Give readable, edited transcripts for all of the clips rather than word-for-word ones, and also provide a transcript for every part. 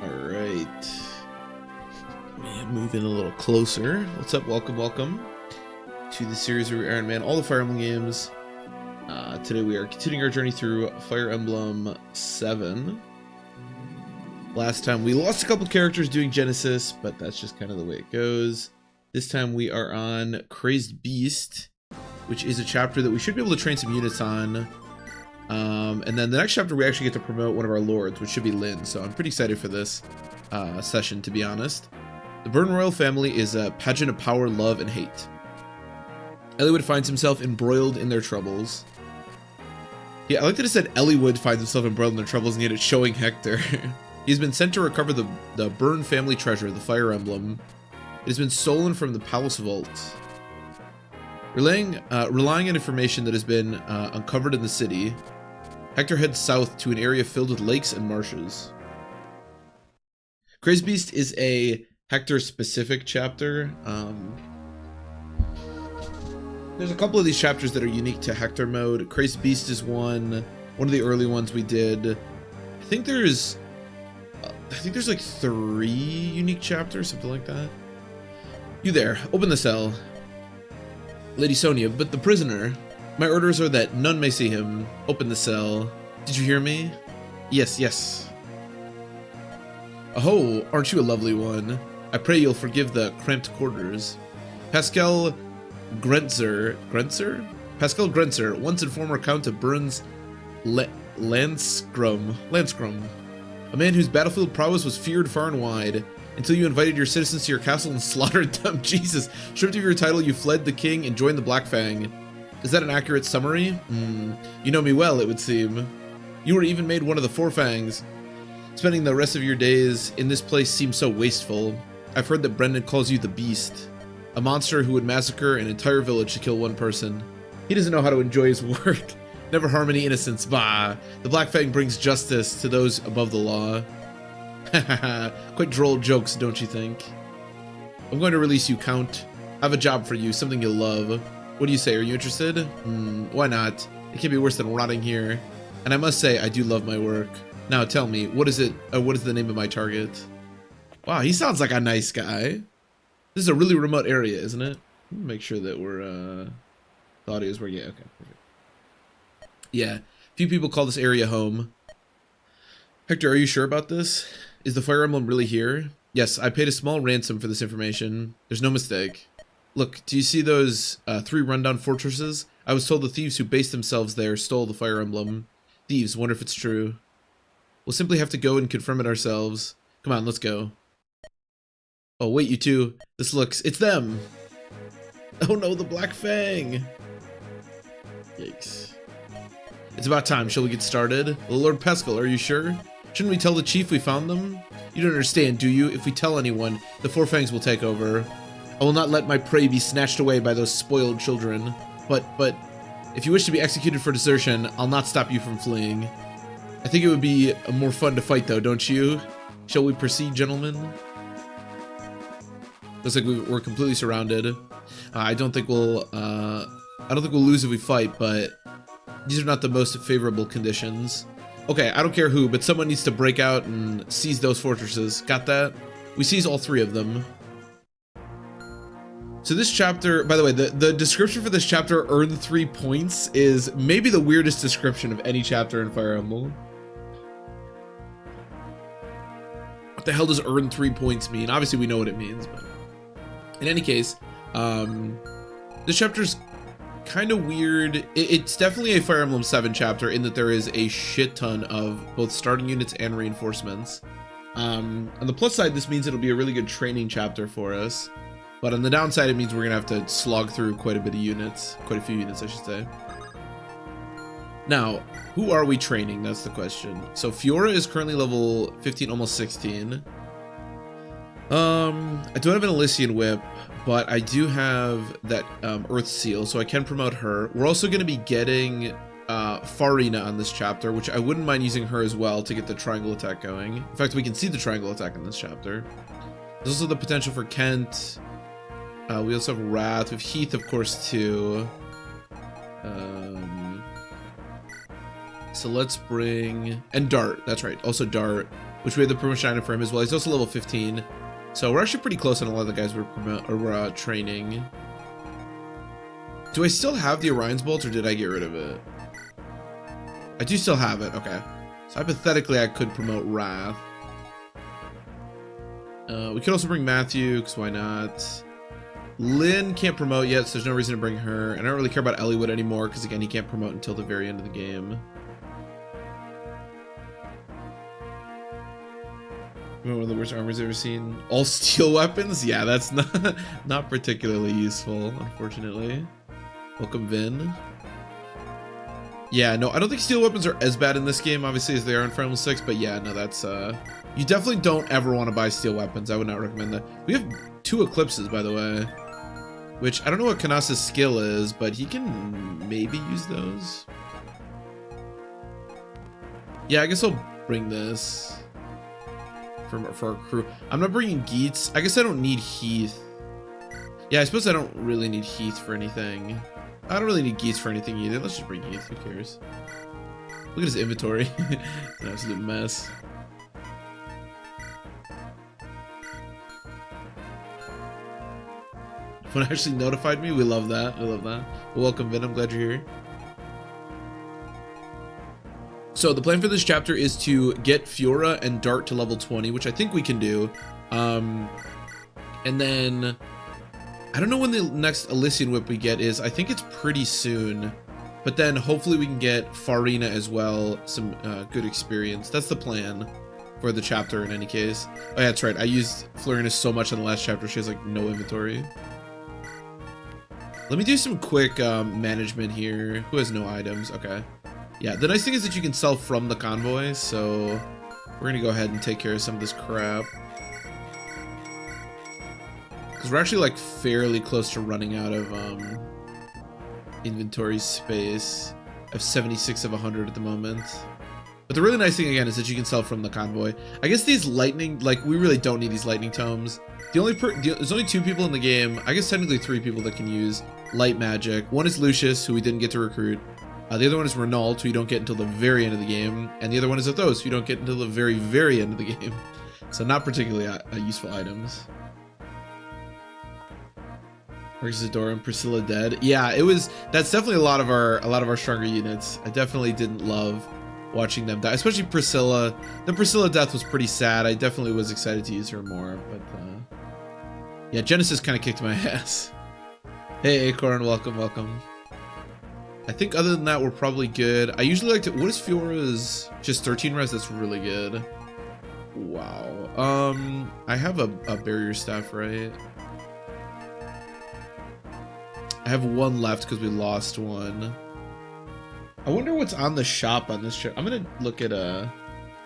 All right. Let me move in a little closer. What's up? Welcome to the series where we Iron Man all the Fire Emblem games. Today we are continuing our journey through Fire Emblem 7. Last time we lost a couple characters doing Genesis, but that's just kind of the way it goes. This time we are on Crazed Beast, which is a chapter that we should be able to train some units on. And then the next chapter we actually get to promote one of our lords, which should be Lyn, so I'm pretty excited for this session, to be honest. The Bern royal family is a pageant of power, love, and hate. Eliwood finds himself embroiled in their troubles. Yeah, I like that it said Eliwood finds himself embroiled in their troubles, and yet it's showing Hector. He's been sent to recover the Bern family treasure, the Fire Emblem. It has been stolen from the palace vault. Relying on information that has been uncovered in the city, Hector heads south to an area filled with lakes and marshes. Crazed Beast is a Hector-specific chapter. There's a couple of these chapters that are unique to Hector mode. Crazed Beast is one of the early ones we did. I think there's like 3 unique chapters, something like that. You there, open the cell. Lady Sonia, but the prisoner. My orders are that none may see him. Open the cell. Did you hear me? Yes. Oh, aren't you a lovely one? I pray you'll forgive the cramped quarters. Pascal Grenzer, once and former Count of Bern's Landscrum, a man whose battlefield prowess was feared far and wide, until you invited your citizens to your castle and slaughtered them. Jesus, stripped of your title, you fled the king and joined the Black Fang. Is that an accurate summary? You know me well, it would seem. You were even made one of the Four Fangs. Spending the rest of your days in this place seems so wasteful. I've heard that Brendan calls you the Beast, a monster who would massacre an entire village to kill one person. He doesn't know how to enjoy his work. Never harm any innocents, bah. The Black Fang brings justice to those above the law. Hahaha, quite droll jokes, don't you think? I'm going to release you, Count. I have a job for you, something you'll love. What do you say, are you interested? Why not? It can't be worse than rotting here. And I must say, I do love my work. Now tell me, what is it? What is the name of my target? Wow, he sounds like a nice guy. This is a really remote area, isn't it? Make sure that we're, the audio is working. Yeah, okay, perfect. Yeah, few people call this area home. Hector, are you sure about this? Is the Fire Emblem really here? Yes, I paid a small ransom for this information. There's no mistake. Look, do you see those 3 rundown fortresses? I was told the thieves who based themselves there stole the Fire Emblem. Thieves, wonder if it's true. We'll simply have to go and confirm it ourselves. Come on, let's go. Oh, wait, you two. It's them! Oh no, the Black Fang! Yikes. It's about time, shall we get started? Well, Lord Pescal, are you sure? Shouldn't we tell the chief we found them? You don't understand, do you? If we tell anyone, the Four Fangs will take over. I will not let my prey be snatched away by those spoiled children. But, if you wish to be executed for desertion, I'll not stop you from fleeing. I think it would be more fun to fight, though, don't you? Shall we proceed, gentlemen? Looks like we're completely surrounded. I don't think we'll lose if we fight, but these are not the most favorable conditions. Okay, I don't care who, but someone needs to break out and seize those fortresses. Got that? We seize all 3 of them. So this chapter, by the way, the description for this chapter, earn 3 points, is maybe the weirdest description of any chapter in Fire Emblem. What the hell does earn 3 points mean? Obviously we know what it means, but in any case, this chapter's kind of weird. It's definitely a Fire Emblem 7 chapter in that there is a shit ton of both starting units and reinforcements. On the plus side, this means it'll be a really good training chapter for us. But on the downside, it means we're going to have to slog through quite a few units, I should say. Now, who are we training? That's the question. So Fiora is currently level 15, almost 16. I don't have an Elysian Whip, but I do have that Earth Seal, so I can promote her. We're also going to be getting Farina on this chapter, which I wouldn't mind using her as well to get the triangle attack going. In fact, we can see the triangle attack in this chapter. There's also the potential for Kent. We also have Wrath. We have Heath, of course, too. So let's bring... And Dart. That's right. Also Dart. which we had the promotion item for him as well. He's also level 15. So we're actually pretty close on a lot of the guys we're training. Do I still have the Orion's Bolt, or did I get rid of it? I do still have it. Okay. So hypothetically, I could promote Wrath. We could also bring Matthew, because why not? Lynn can't promote yet, so there's no reason to bring her. And I don't really care about Elliowood anymore, because again, he can't promote until the very end of the game. One of the worst armors I've ever seen. All steel weapons? Yeah, that's not particularly useful, unfortunately. Welcome, Vin. Yeah, no, I don't think steel weapons are as bad in this game, obviously, as they are in Fire Emblem 6, but yeah, no, that's, you definitely don't ever want to buy steel weapons. I would not recommend that. We have 2 Eclipses, by the way, which I don't know what Kanasa's skill is, but he can maybe use those. Yeah, I guess I'll bring this for our crew. I'm not bringing Geets. I guess I don't need Heath. Yeah, I suppose I don't really need Heath for anything. I don't really need Geets for anything either. Let's just bring Heath. Who cares? Look at his inventory. It's an absolute mess. When actually notified me, we love that. I love that. Well, welcome, Vin. I'm glad you're here. So the plan for this chapter is to get Fiora and Dart to level 20, which I think we can do. And then I don't know when the next Elysian Whip we get is. I think it's pretty soon. But then hopefully we can get Farina as well, some good experience. That's the plan for the chapter in any case. Oh yeah, that's right. I used Farina so much in the last chapter. She has like no inventory. Let me do some quick management here. Who has no items? Okay. Yeah, the nice thing is that you can sell from the convoy, so we're gonna go ahead and take care of some of this crap. Because we're actually like fairly close to running out of inventory space. I have 76 of 100 at the moment. But the really nice thing again is that you can sell from the convoy. I guess these lightning, like we really don't need these lightning tomes. There's only 2 people in the game, I guess technically 3 people that can use light magic. One is Lucius, who we didn't get to recruit. The other one is Renault, who you don't get until the very end of the game. And the other one is Athos, who you don't get until the very, very end of the game. So not particularly useful items. Isidora and Priscilla dead. Yeah, that's definitely a lot of our stronger units. I definitely didn't love watching them die, especially Priscilla. The Priscilla death was pretty sad. I definitely was excited to use her more, but yeah, Genesis kind of kicked my ass. Hey Acorn, welcome. I think other than that, we're probably good. I usually like to... What is Fiora's? Just 13 res? That's really good. Wow. I have a barrier staff, right? I have 1 left because we lost 1. I wonder what's on the shop on this trip. I'm going to look at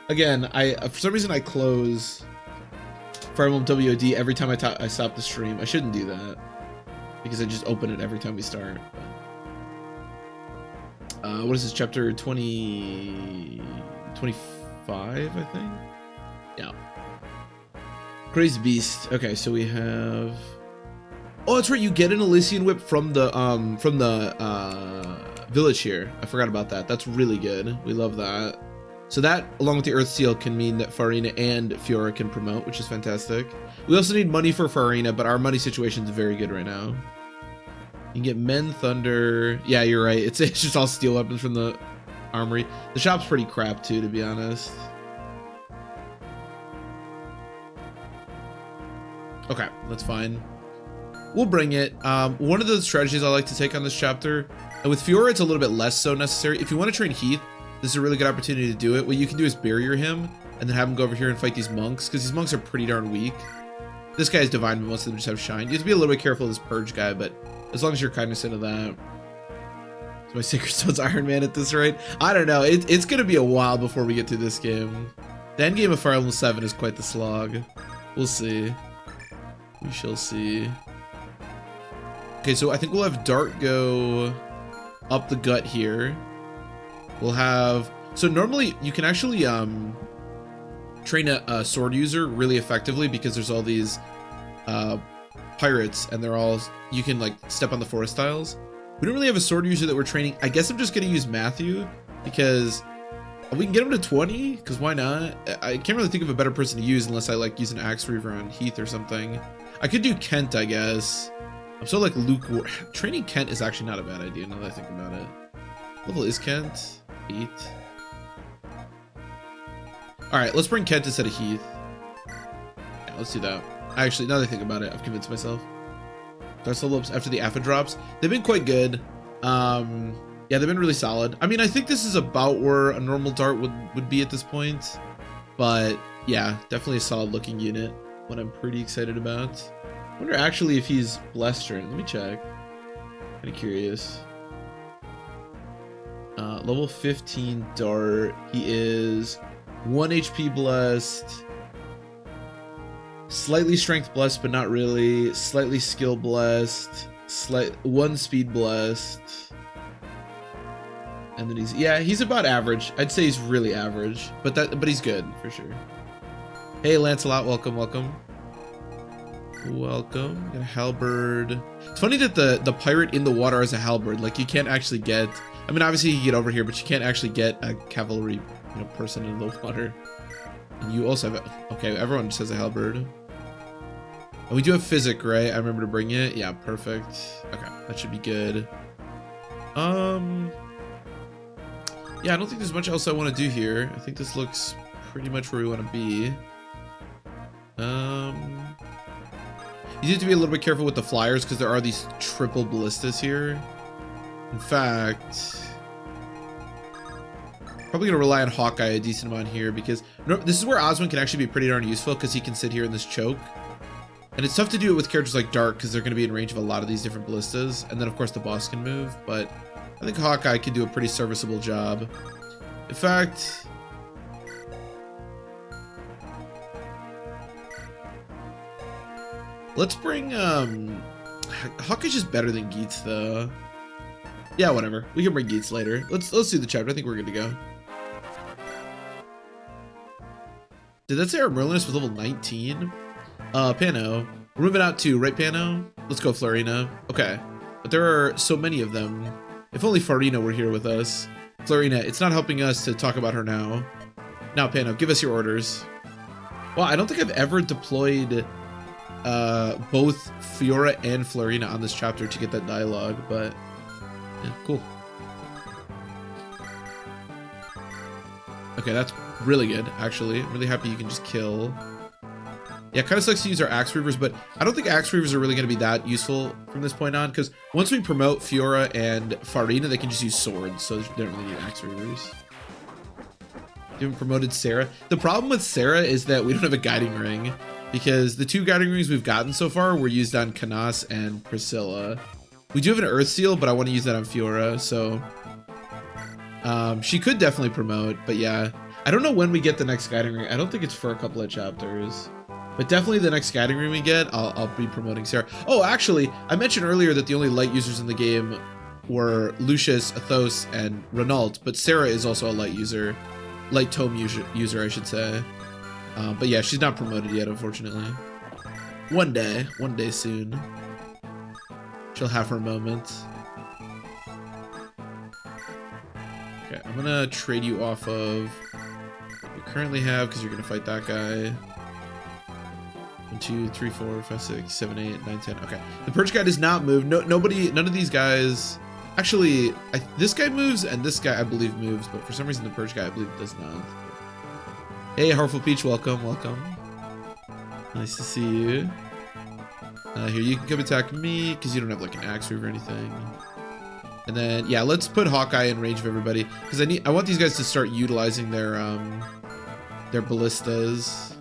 Again, for some reason I close Fire Emblem WOD every time I stop the stream. I shouldn't do that, because I just open it every time we start. What is this, chapter 25, I think? Yeah. Crazy Beast. Okay, so we have... Oh, that's right, you get an Elysian Whip from the village here. I forgot about that. That's really good. We love that. So that, along with the Earth Seal, can mean that Farina and Fiora can promote, which is fantastic. We also need money for Farina, but our money situation is very good right now. You can get Men Thunder. Yeah, you're right. It's just all steel weapons from the armory. The shop's pretty crap too, to be honest. Okay, that's fine. We'll bring it. One of the strategies I like to take on this chapter, and with Fiora it's a little bit less so necessary. If you want to train Heath, this is a really good opportunity to do it. What you can do is barrier him and then have him go over here and fight these monks, because these monks are pretty darn weak. This guy is divine, but most of them just have shine. You have to be a little bit careful of this purge guy, but as long as you're cognizant of that. So my Sacred Stone's Iron Man at this rate? I don't know. It's going to be a while before we get to this game. The end game of Fire Emblem 7 is quite the slog. We'll see. We shall see. Okay, so I think we'll have Dart go up the gut here. We'll have... So normally you can actually train a sword user really effectively, because there's all these pirates, and they're all... You can like step on the forest tiles. We don't really have a sword user that we're training. I guess I'm just going to use Matthew, because We can get him to 20, because why not? I can't really think of a better person to use unless I like use an Axe Reaver on Heath or something. I could do Kent, I guess. I'm so like lukewarm. Training Kent is actually not a bad idea now that I think about it. Level is Kent? 8. Alright, let's bring Kent instead of Heath. Yeah, let's do that. Actually, now that I think about it, I've convinced myself. Dark level ups after the Alpha drops. They've been quite good. Yeah, they've been really solid. I mean, I think this is about where a normal dart would be at this point. But yeah, definitely a solid looking unit. What I'm pretty excited about. I wonder actually if he's blessed or... Let me check. Kind of curious. Level 15 dart. He is 1 HP blessed. Slightly strength blessed, but not really. Slightly skill blessed. 1 speed blessed. And then he's about average. I'd say he's really average, but he's good for sure. Hey Lancelot, welcome. Welcome. Got a halberd. It's funny that the pirate in the water has a halberd. Like you can't actually get. I mean, obviously you can get over here, but you can't actually get a cavalry, person in the water. And you also have okay. Everyone just has a halberd. And we do have physic, right? I remember to bring it. Yeah, perfect. Okay, that should be good. Yeah, I don't think there's much else I want to do here. I think this looks pretty much where we want to be. You need to be a little bit careful with the flyers because there are these triple ballistas here. In fact, probably gonna rely on Hawkeye a decent amount here because this is where Osmond can actually be pretty darn useful because he can sit here in this choke. And it's tough to do it with characters like Dark because they're going to be in range of a lot of these different ballistas. And then, of course, the boss can move. But I think Hawkeye can do a pretty serviceable job. In fact... let's bring... Hawkeye's just better than Geats, though. Yeah, whatever. We can bring Geats later. Let's do the chapter. I think we're good to go. Did that say our Merlinus was level 19? Pano. We're moving out too, right, Pano? Let's go, Farina. Okay. But there are so many of them. If only Farina were here with us. Farina, it's not helping us to talk about her now. Now, Pano, give us your orders. Well, I don't think I've ever deployed both Fiora and Farina on this chapter to get that dialogue, but yeah, cool. Okay, that's really good, actually. I'm really happy you can just kill. Yeah, it kind of sucks to use our Axe Reavers, but I don't think Axe Reavers are really going to be that useful from this point on, because once we promote Fiora and Farina, they can just use swords, so they don't really need Axe Reavers. We haven't promoted Sarah. The problem with Sarah is that we don't have a guiding ring, because the 2 guiding rings we've gotten so far were used on Canas and Priscilla. We do have an Earth Seal, but I want to use that on Fiora, so... she could definitely promote, but yeah. I don't know when we get the next guiding ring. I don't think it's for a couple of chapters. But definitely the next guiding ring we get, I'll be promoting Sarah. Oh, actually, I mentioned earlier that the only light users in the game were Lucius, Athos, and Renault, but Sarah is also a light user. Light tome user, I should say. But yeah, she's not promoted yet, unfortunately. One day soon. She'll have her moment. Okay, I'm gonna trade you off of what you currently have, because you're gonna fight that guy. 1, 2, 3, 4, 5, 6, 7, 8, 9, 10. Okay. The Purge guy does not move. None of these guys. Actually, this guy moves and this guy I believe moves, but for some reason the Purge guy I believe does not. Hey, Harmful Peach, welcome. Nice to see you. Here, you can come attack me because you don't have like an Axe Reaver or anything. And then yeah, let's put Hawkeye in range of everybody because I want these guys to start utilizing their ballistas.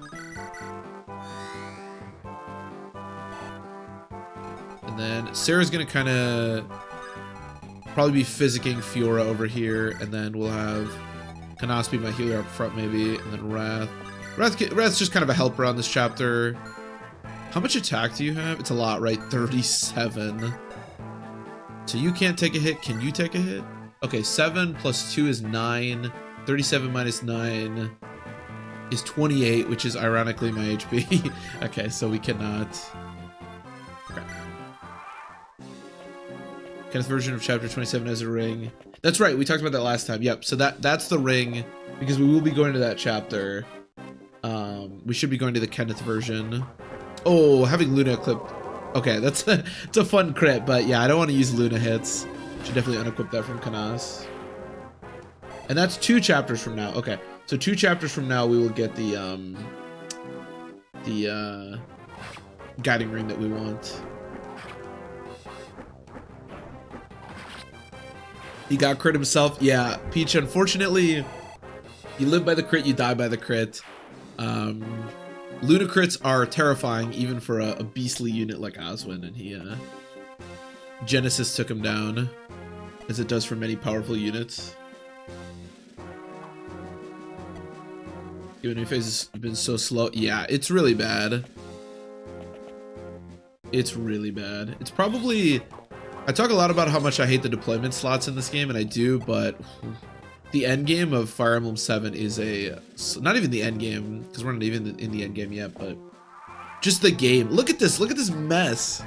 And then Sarah's gonna kind of probably be physicking Fiora over here, and then we'll have Canas be my healer up front maybe, and then Wrath. Wrath's just kind of a helper on this chapter. How much attack do you have? It's a lot, right? 37. So you can't take a hit. Can you take a hit? Okay, 7 plus 2 is 9. 37 minus 9 is 28, which is ironically my HP. Okay, so we cannot. Okay. Kenneth's version of chapter 27 has a ring. That's right, we talked about that last time. Yep, so that's the ring. because we will be going to that chapter. We should be going to the Kenneth version. Oh, having Luna equipped. Okay, it's a fun crit, but yeah, I don't want to use Luna hits. Should definitely unequip that from Canas. And that's 2 chapters from now. Okay, so 2 chapters from now we will get the guiding ring that we want. He got crit himself. Yeah, Peach, unfortunately, you live by the crit, you die by the crit. Luna crits are terrifying, even for a beastly unit like Oswin, and he, Genesis took him down, as it does for many powerful units. Your new phase has been so slow. Yeah, it's really bad. It's really bad. It's probably... I talk a lot about how much I hate the deployment slots in this game, and I do, but the end game of Fire Emblem 7 is a... Not even the end game, because we're not even in the end game yet, but just the game. Look at this mess.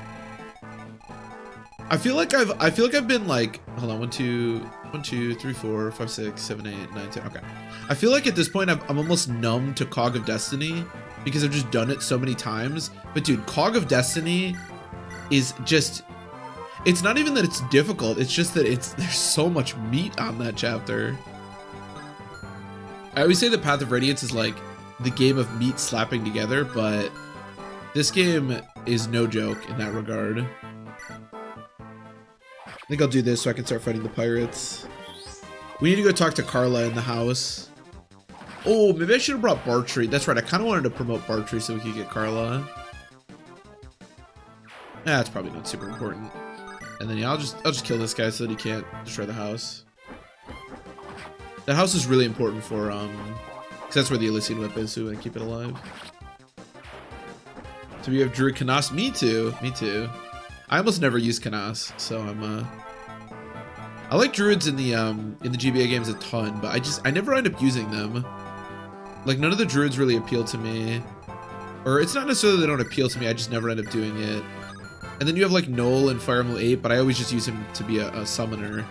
I feel like I've been like, hold on, 1, 2, 3, 4, 5, 6, 7, 8, 9, 10. Okay. I feel like at this point I'm almost numb to Cog of Destiny because I've just done it so many times. But dude, Cog of Destiny is just, it's not even that it's difficult, it's just that there's so much meat on that chapter. I always say that Path of Radiance is like the game of meat slapping together, but this game is no joke in that regard. I think I'll do this so I can start fighting the pirates. We need to go talk to Carla in the house. Oh, maybe I should have brought Bartrey. That's right, I kind of wanted to promote Bartrey so we could get Carla. That's probably not super important. And then yeah, I'll just kill this guy so that he can't destroy the house. That house is really important for because that's where the Elysian whip is, so we want to keep it alive. So we have Druid Canas. Me too. Me too. I almost never use Canas, so I like druids in the GBA games a ton, but I never end up using them. Like, none of the druids really appeal to me. Or it's not necessarily they don't appeal to me, I just never end up doing it. And then you have like Noel in Fire Emblem 8, but I always just use him to be a summoner.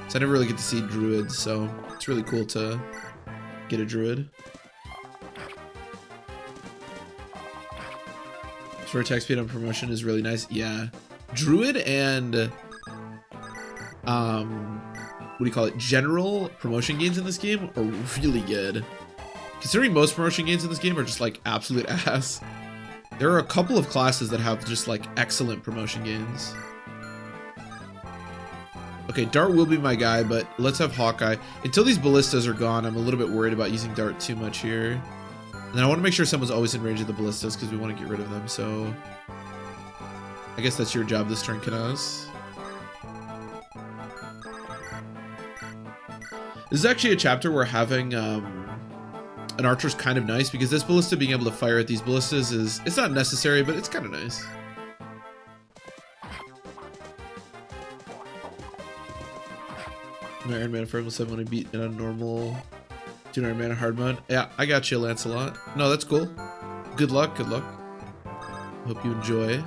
So I never really get to see druids, so it's really cool to get a druid. So attack speed on promotion is really nice. Yeah. Druid and what do you call it? General promotion gains in this game are really good. Considering most promotion gains in this game are just like absolute ass. There are a couple of classes that have just like excellent promotion gains. Okay, Dart will be my guy, but let's have Hawkeye. Until these ballistas are gone, I'm a little bit worried about using Dart too much here. And then I want to make sure someone's always in range of the ballistas because we want to get rid of them, so... I guess that's your job this turn, Canas. This is actually a chapter where having an archer's kind of nice because this ballista being able to fire at these ballistas is, it's not necessary, but it's kind of nice. My Iron Man for Fire 7 when I beat in a normal 2 Iron Man hard mode. Yeah, I got you, Lancelot. No, that's cool. Good luck, good luck. Hope you enjoy.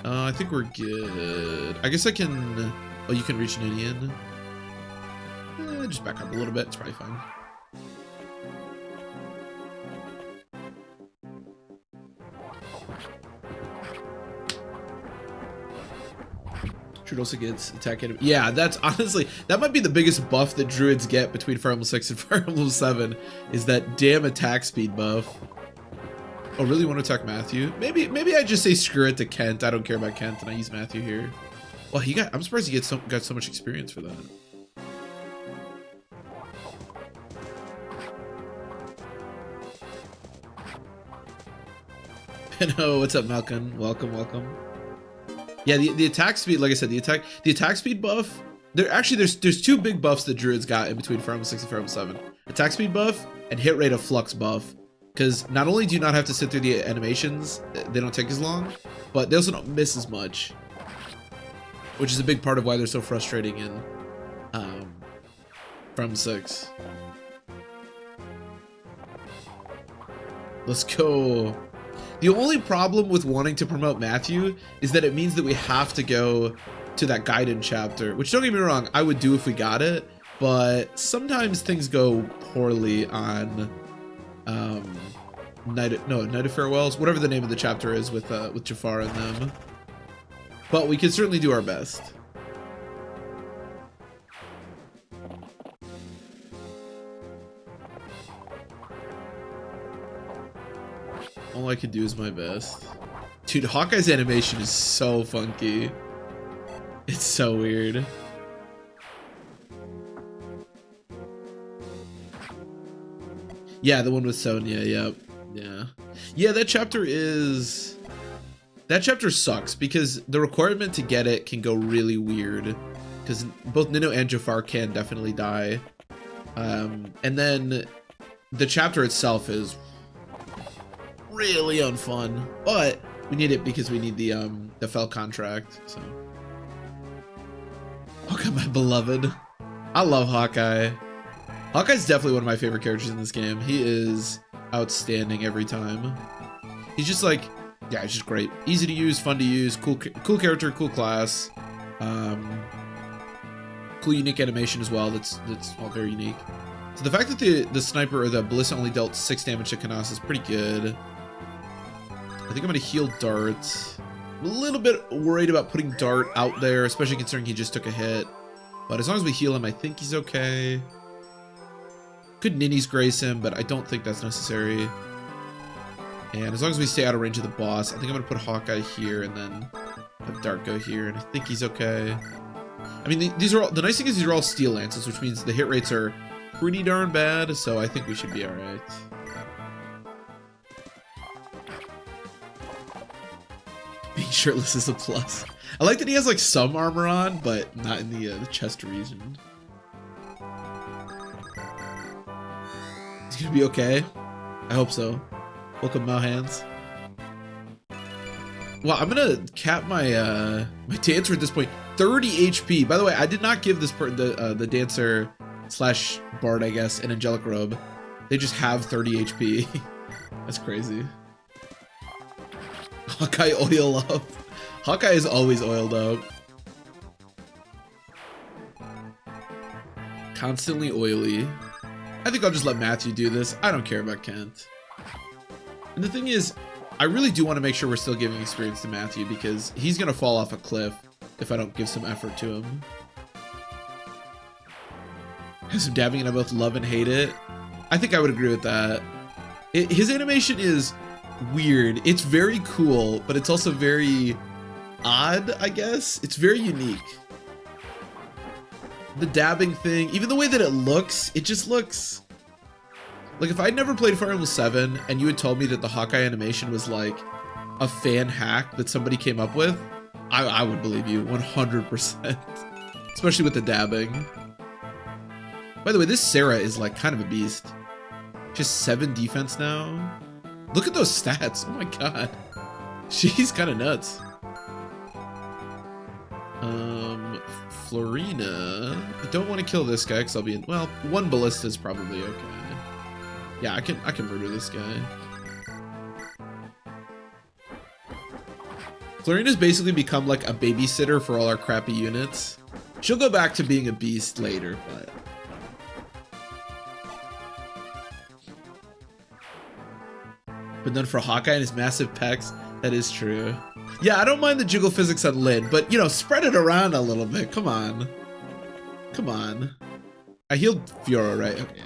I think we're good. I guess I can... Oh, you can reach an Indian. Just back up a little bit. It's probably fine. Druid also gets attack enemy. Yeah, that's honestly... That might be the biggest buff that druids get between Fire Emblem 6 and Fire Emblem 7. Is that damn attack speed buff. Oh, really want to attack Matthew? Maybe I just say screw it to Kent. I don't care about Kent, and I use Matthew here. Well, I'm surprised he got so much experience for that. Hello, what's up, Malcolm? Welcome, welcome. Yeah, the attack speed, like I said, the attack speed buff. There's 2 big buffs that druids got in between Fire Emblem 6 and Fire Emblem 7. Attack speed buff and hit rate of flux buff. Because not only do you not have to sit through the animations, they don't take as long, but they also don't miss as much. Which is a big part of why they're so frustrating in Fire Emblem 6. Let's go. The only problem with wanting to promote Matthew is that it means that we have to go to that Gaiden chapter, which don't get me wrong, I would do if we got it, but sometimes things go poorly on Night of Farewells, whatever the name of the chapter is with Jafar and them. But we can certainly do our best. All I can do is my best. Dude, Hawkeye's animation is so funky. It's so weird. Yeah, the one with Sonya, yep. Yeah. Yeah, that chapter sucks because the requirement to get it can go really weird. Because both Nino and Jafar can definitely die. And then the chapter itself is really unfun. But we need it because we need the Fell contract, so. Hawkeye, my beloved. I love Hawkeye. Hawkeye's definitely one of my favorite characters in this game. He is outstanding every time. He's just like, yeah, he's just great. Easy to use, fun to use, cool character, cool class. Cool unique animation as well. That's all very unique. So the fact that the sniper or the ballista only dealt 6 damage to Canas is pretty good. I think I'm gonna heal Dart. I'm a little bit worried about putting Dart out there, especially considering he just took a hit. But as long as we heal him, I think he's okay. Could Ninnies grace him, but I don't think that's necessary. And as long as we stay out of range of the boss, I think I'm gonna put Hawkeye here and then have Dart go here, and I think he's okay. I mean, these are all, the nice thing is these are all steel lances, which means the hit rates are pretty darn bad, so I think we should be alright. Being shirtless is a plus. I like that he has like some armor on, but not in the chest region. He's gonna be okay. I hope so. Welcome, Mao Hands. Well, I'm gonna cap my my dancer at this point. 30 HP. By the way, I did not give this the dancer slash bard, I guess, an angelic robe. They just have 30 HP. That's crazy. Hawkeye oil up. Hawkeye is always oiled up. Constantly oily. I think I'll just let Matthew do this. I don't care about Kent. And the thing is, I really do want to make sure we're still giving experience to Matthew because he's going to fall off a cliff if I don't give some effort to him. Has some dabbing and I both love and hate it. I think I would agree with that. His animation is weird. It's very cool, but it's also very odd, I guess. It's very unique. The dabbing thing, even the way that it just looks like if I'd never played Fire Emblem 7 and you had told me that the Hawkeye animation was like a fan hack that somebody came up with, I would believe you 100%, especially with the dabbing. By the way, this Sarah is like kind of a beast. Just 7 defense now. Look at those stats. Oh my god. She's kind of nuts. Farina. I don't want to kill this guy because I'll be in. Well, 1 ballista is probably okay. Yeah, I can murder this guy. Farina's basically become like a babysitter for all our crappy units. She'll go back to being a beast later, but. But then for Hawkeye and his massive pecs, that is true. Yeah, I don't mind the jiggle physics on Lyn, but, you know, spread it around a little bit. Come on. Come on. I healed Fiora, right? Okay.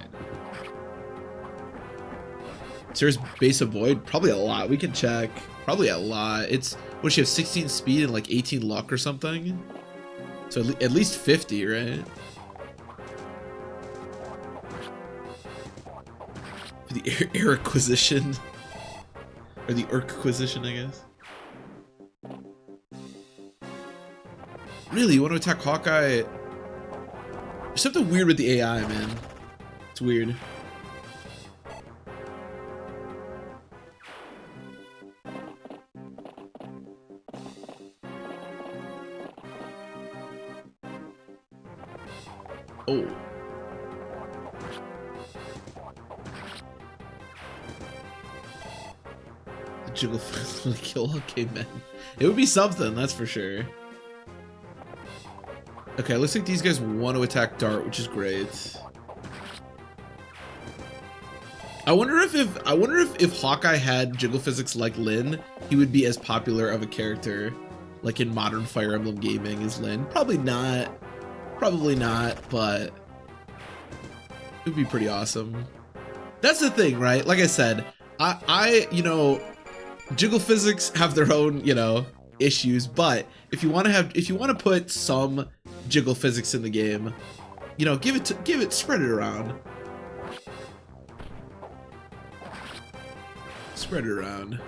Sarah's base of void? Probably a lot. We can check. Probably a lot. It's, what does she have, 16 speed and like 18 luck or something? So at least 50, right? For the air acquisition. Or the Urquisition, I guess. Really? You want to attack Hawkeye? There's something weird with the AI, man. It's weird. Oh. The jiggle finally kill all cavemen. It would be something, that's for sure. Okay, looks like these guys want to attack Dart, which is great. I wonder if Hawkeye had jiggle physics like Lyn, he would be as popular of a character like in modern Fire Emblem gaming as Lyn. Probably not, but it would be pretty awesome. That's the thing, right? Like I said, I you know, jiggle physics have their own, you know, issues, but if you want to put some jiggle physics in the game, you know, spread it around. Spread it around.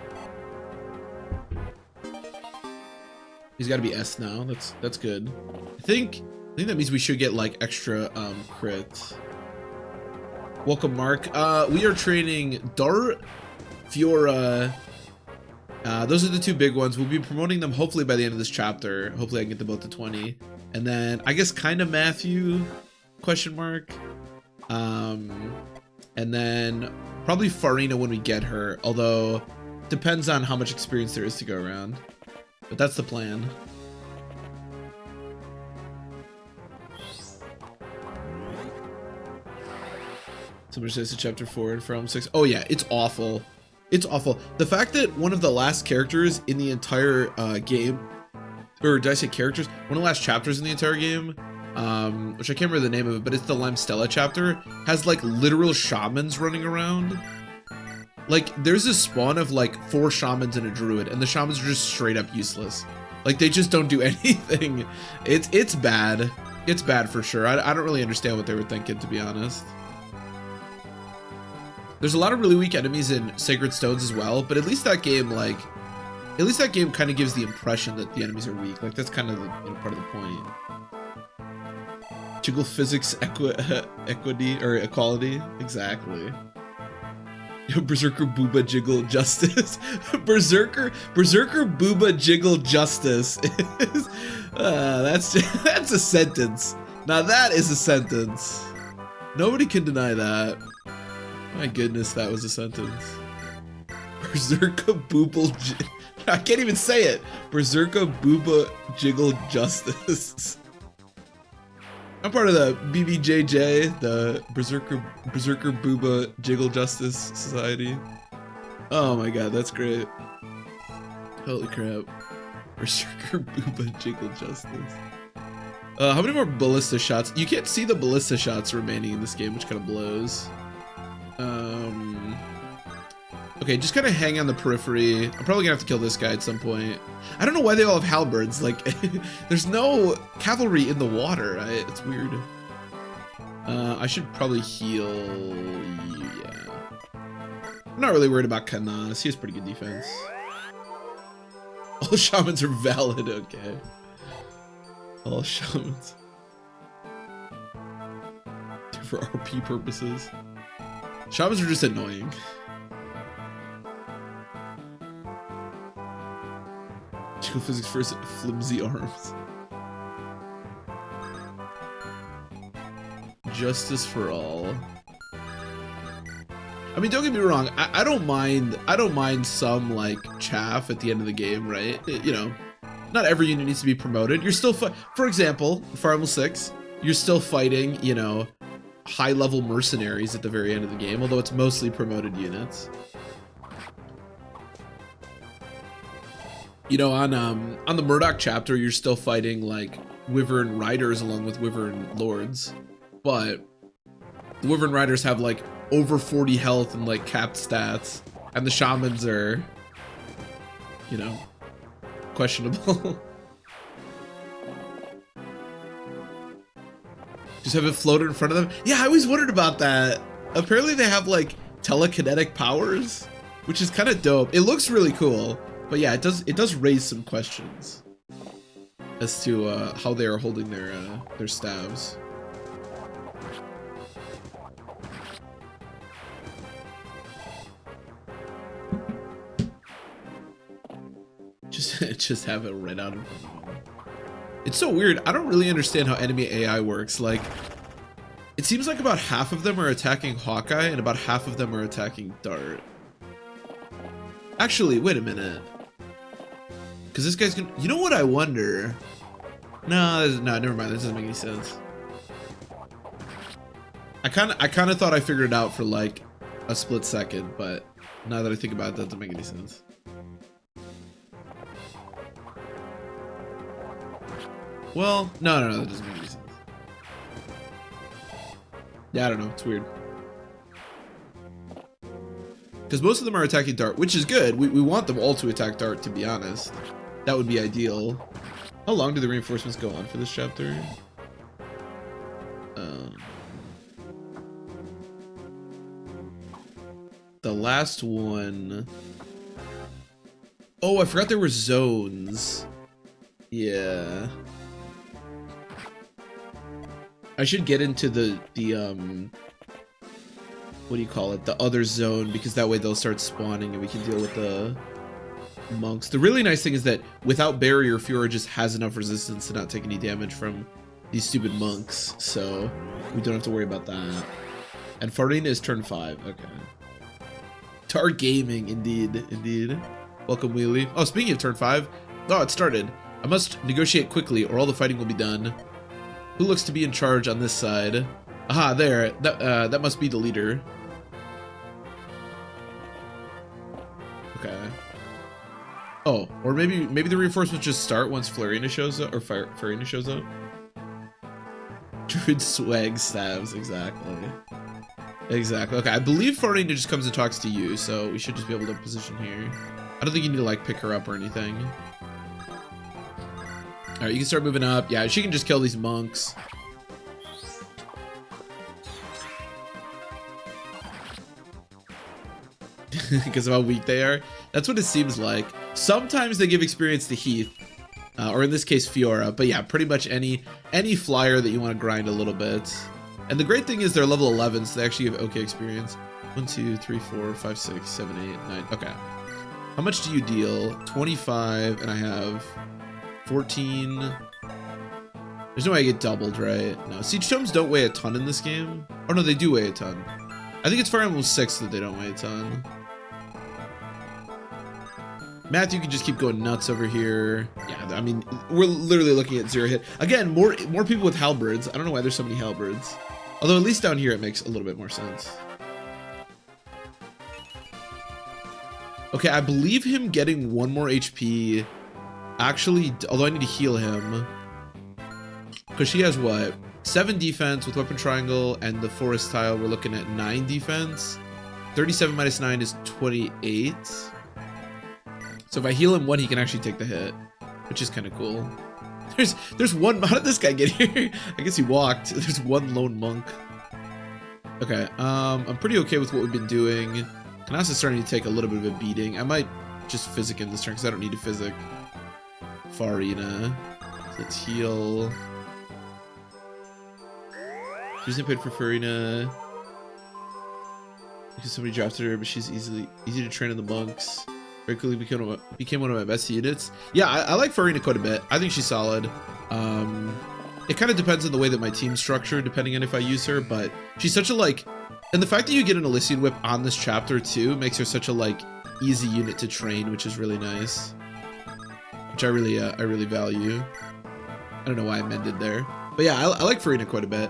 He's got to be S now. That's good. I think that means we should get like extra crit. Welcome, Mark. We are training Dart, Fiora. Those are the two big ones. We'll be promoting them hopefully by the end of this chapter. Hopefully I can get them both to 20. And then I guess kind of Matthew, question mark. And then probably Farina when we get her, although depends on how much experience there is to go around. But that's the plan. Somebody says to chapter 4 and from 6. Oh yeah, it's awful. It's awful. The fact that one of the last characters in the entire game, or did I say characters? One of the last chapters in the entire game, which I can't remember the name of it, but it's the Lime Stella chapter, has like literal shamans running around. Like there's a spawn of like 4 shamans and a druid, and the shamans are just straight up useless. Like they just don't do anything. It's bad. It's bad for sure. I don't really understand what they were thinking, to be honest. There's a lot of really weak enemies in Sacred Stones as well, but at least that game kind of gives the impression that the enemies are weak. Like that's kind of the, you know, part of the point. Jiggle physics equity or equality, exactly. Berserker Booba Jiggle Justice. Berserker Booba Jiggle Justice. That's a sentence. Now that is a sentence. Nobody can deny that. My goodness, that was a sentence. Berserker Booba I can't even say it. Berserker Booba Jiggle Justice. I'm part of the BBJJ, the Berserker Booba Jiggle Justice Society. Oh my god, that's great. Holy crap. Berserker Booba Jiggle Justice. How many more ballista shots? You can't see the ballista shots remaining in this game, which kind of blows. Okay, just kind of hang on the periphery. I'm probably gonna have to kill this guy at some point. I don't know why they all have halberds. Like, there's no cavalry in the water. It's weird. I should probably heal. Yeah. I'm not really worried about Kanas. He has pretty good defense. All shamans are valid. Okay. All shamans. For RP purposes. Shamans are just annoying. Physics first, flimsy arms. Justice for all. I mean, don't get me wrong. I don't mind some like chaff at the end of the game, right? You know, not every unit needs to be promoted. You're still for example, Fire Emblem 6, you're still fighting, you know, high-level mercenaries at the very end of the game, although it's mostly promoted units. You know, on the Murdoch chapter, you're still fighting like Wyvern Riders along with Wyvern Lords, but the Wyvern Riders have like over 40 health and like capped stats, and the Shamans are, you know, questionable. Just have it floated in front of them. Yeah, I always wondered about that. Apparently they have like telekinetic powers, which is kind of dope. It looks really cool. But yeah, it does raise some questions as to how they are holding their staves. Just have it right out in front of them. It's so weird. I don't really understand how enemy AI works. Like, it seems like about half of them are attacking Hawkeye and about half of them are attacking Dart. Actually, wait a minute. Because this guy's gonna... You know what I wonder? No, never mind. This doesn't make any sense. I kind of thought I figured it out for like a split second, but now that I think about it, that doesn't make any sense. Well, no, that doesn't make any sense. Yeah, I don't know. It's weird. Because most of them are attacking Dart, which is good. We want them all to attack Dart, to be honest. That would be ideal. How long do the reinforcements go on for this chapter? The last one... Oh, I forgot there were zones. Yeah. I should get into the what do you call it? The other zone, because that way they'll start spawning and we can deal with the monks. The really nice thing is that without barrier, Fiora just has enough resistance to not take any damage from these stupid monks, so we don't have to worry about that. And Farina is turn 5. Okay. Tar Gaming, indeed. Welcome, Wheelie. Oh, speaking of turn 5, oh, it started. I must negotiate quickly, or all the fighting will be done. Who looks to be in charge on this side? Aha, there. That must be the leader. Okay. Oh, or maybe the reinforcements just start once Farina shows up, or Farina shows up. Druid swag stabs, exactly. Okay, I believe Farina just comes and talks to you, so we should just be able to position here. I don't think you need to like pick her up or anything. Alright, you can start moving up. Yeah, she can just kill these monks. Because of how weak they are. That's what it seems like. Sometimes they give experience to Heath. Or in this case, Fiora. But yeah, pretty much any flyer that you want to grind a little bit. And the great thing is they're level 11, so they actually have okay experience. 1, 2, 3, 4, 5, 6, 7, 8, 9. Okay. How much do you deal? 25, and I have 14. There's no way I get doubled, right? No. Siege Tomes don't weigh a ton in this game. Oh no, they do weigh a ton. I think it's Fire Emblem 6 that they don't weigh a ton. Matthew can just keep going nuts over here. Yeah, I mean, we're literally looking at 0 hit. Again, more people with halberds. I don't know why there's so many halberds. Although at least down here it makes a little bit more sense. Okay, I believe him getting 1 more HP. Actually, although I need to heal him. Because she has what? 7 defense with weapon triangle and the forest tile. We're looking at 9 defense. 37 minus 9 is 28. So if I heal him 1, he can actually take the hit, which is kind of cool. There's one. How did this guy get here? I guess he walked. There's 1 lone monk. Okay, I'm pretty okay with what we've been doing. Kanasa's starting to take a little bit of a beating. I might just physic him this turn because I don't need to physic Farina. Let's heal. She's been paid for Farina because somebody dropped her, but she's easy to train in the monks. Very quickly became one of my best units. Yeah, I like Farina quite a bit. I think she's solid. It kind of depends on the way that my team's structured, depending on if I use her, but she's such a like... And the fact that you get an Elysian Whip on this chapter too makes her such a like easy unit to train, which is really nice. Which I really value. I don't know why I mended there. But yeah, I like Farina quite a bit.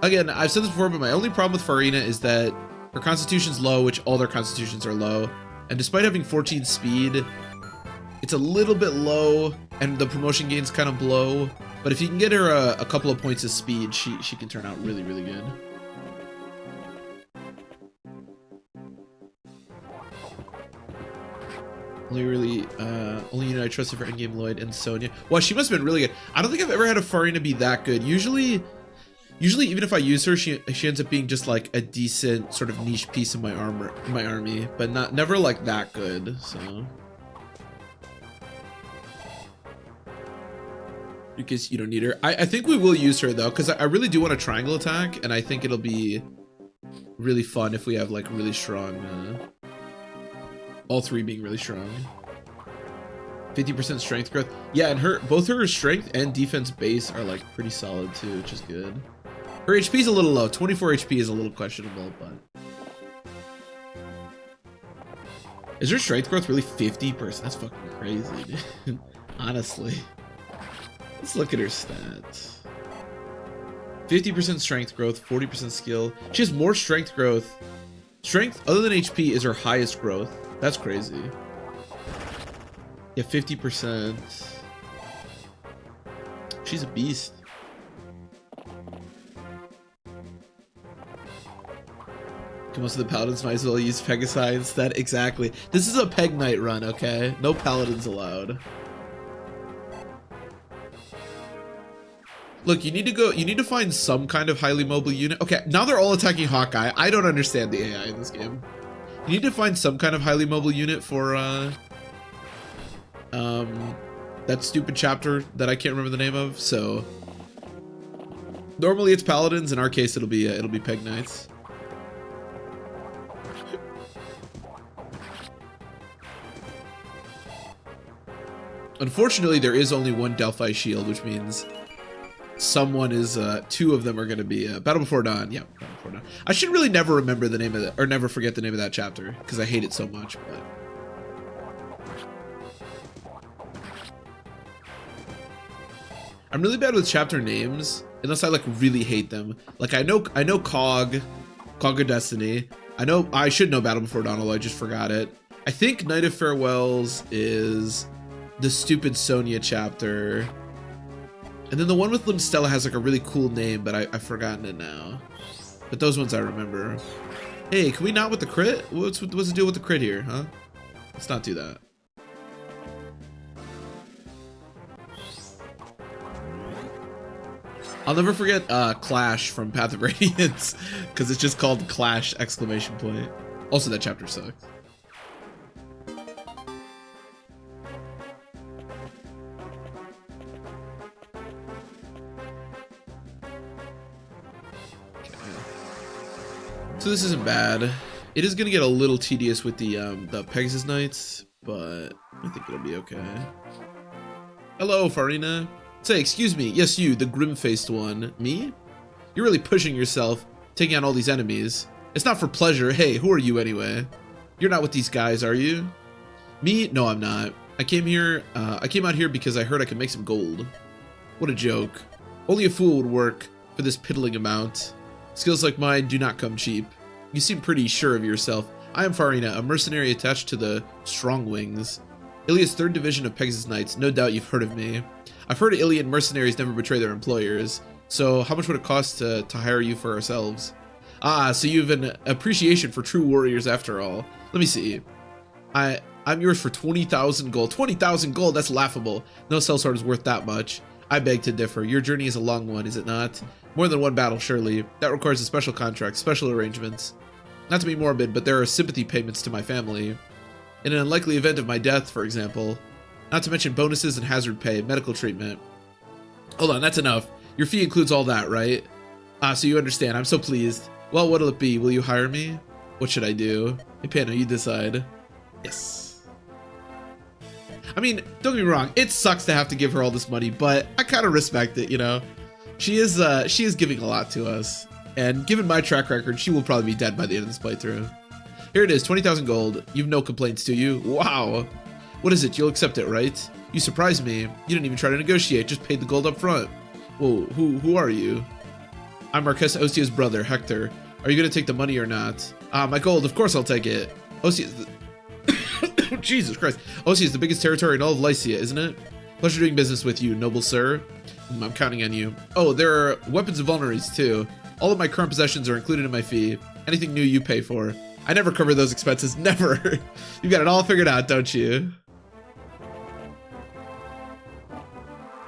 Again, I've said this before, but my only problem with Farina is that her constitution's low, which all their constitutions are low. And despite having 14 speed, it's a little bit low, and the promotion gain's kind of low. But if you can get her a couple of points of speed, she can turn out really, really good. Only unit I trusted for endgame Lloyd and Sonya. Well, she must have been really good. I don't think I've ever had a Farina be that good. Usually even if I use her, she ends up being just like a decent sort of niche piece of my army, but never like that good. So because you don't need her. I think we will use her though, because I really do want a triangle attack, and I think it'll be really fun if we have like really strong all 3 being really strong. 50% strength growth. Yeah, and both her strength and defense base are like pretty solid too, which is good. Her HP is a little low. 24 HP is a little questionable, but... Is her strength growth really 50%? That's fucking crazy, dude. Honestly. Let's look at her stats. 50% strength growth, 40% skill. She has more strength growth. Strength, other than HP, is her highest growth. That's crazy. Yeah, 50%. She's a beast. Most of the paladins might as well use Pegasi instead. Exactly. This is a Peg Knight run, okay? No paladins allowed. Look, you need to find some kind of highly mobile unit. Okay, now they're all attacking Hawkeye. I don't understand the AI in this game. You need to find some kind of highly mobile unit for that stupid chapter that I can't remember the name of. So normally it's paladins. In our case, it'll be Peg Knights. Unfortunately, there is only one Delphi shield, which means someone is, two of them are going to be, Battle Before Dawn. Yeah, Battle Before Dawn. I should really never remember the name of that, or never forget the name of that chapter, because I hate it so much, but. I'm really bad with chapter names, unless I, like, really hate them. Like, I know Cog of Destiny. I should know Battle Before Dawn, although I just forgot it. I think Night of Farewells is the stupid Sonya chapter. And then the one with Limstella has like a really cool name, but I've forgotten it now. But those ones I remember. Hey, can we not with the crit? What's the deal with the crit here, huh? Let's not do that. I'll never forget Clash from Path of Radiance, because it's just called Clash ! Also, that chapter sucks. So this isn't bad. It is gonna get a little tedious with the Pegasus Knights, but I think it'll be okay. Hello, Farina. Say, excuse me. Yes, you, the grim-faced one. Me? You're really pushing yourself, taking out all these enemies. It's not for pleasure. Hey, who are you anyway? You're not with these guys, are you? Me? No, I'm not. I came out here because I heard I could make some gold. What a joke. Only a fool would work for this piddling amount. Skills like mine do not come cheap. You seem pretty sure of yourself. I am Farina, a mercenary attached to the Strong Wings. Ilia's 3rd Division of Pegasus Knights. No doubt you've heard of me. I've heard Ilian mercenaries never betray their employers. So how much would it cost to hire you for ourselves? Ah, so you have an appreciation for true warriors after all. Let me see. I'm yours for 20,000 gold. 20,000 gold? That's laughable. No sellsword is worth that much. I beg to differ. Your journey is a long one, is it not? More than one battle, surely. That requires a special contract, special arrangements. Not to be morbid, but there are sympathy payments to my family. In an unlikely event of my death, for example. Not to mention bonuses and hazard pay, medical treatment. Hold on, that's enough. Your fee includes all that, right? Ah, so you understand. I'm so pleased. Well, what'll it be? Will you hire me? What should I do? Hey, Pano, you decide. Yes. I mean, don't get me wrong. It sucks to have to give her all this money, but I kind of respect it, you know? She is giving a lot to us. And given my track record, she will probably be dead by the end of this playthrough. Here it is, 20,000 gold. You've no complaints, do you? Wow. What is it? You'll accept it, right? You surprised me. You didn't even try to negotiate, just paid the gold up front. Whoa, who are you? I'm Marquesa Ostia's brother, Hector. Are you gonna take the money or not? Ah, my gold, of course I'll take it. Ostia is the... Jesus Christ. Ostia is the biggest territory in all of Lycia, isn't it? Pleasure doing business with you, noble sir. I'm counting on you. Oh, there are weapons and vulneraries too. All of my current possessions are included in my fee. Anything new you pay for. I never cover those expenses, never. You've got it all figured out, don't you?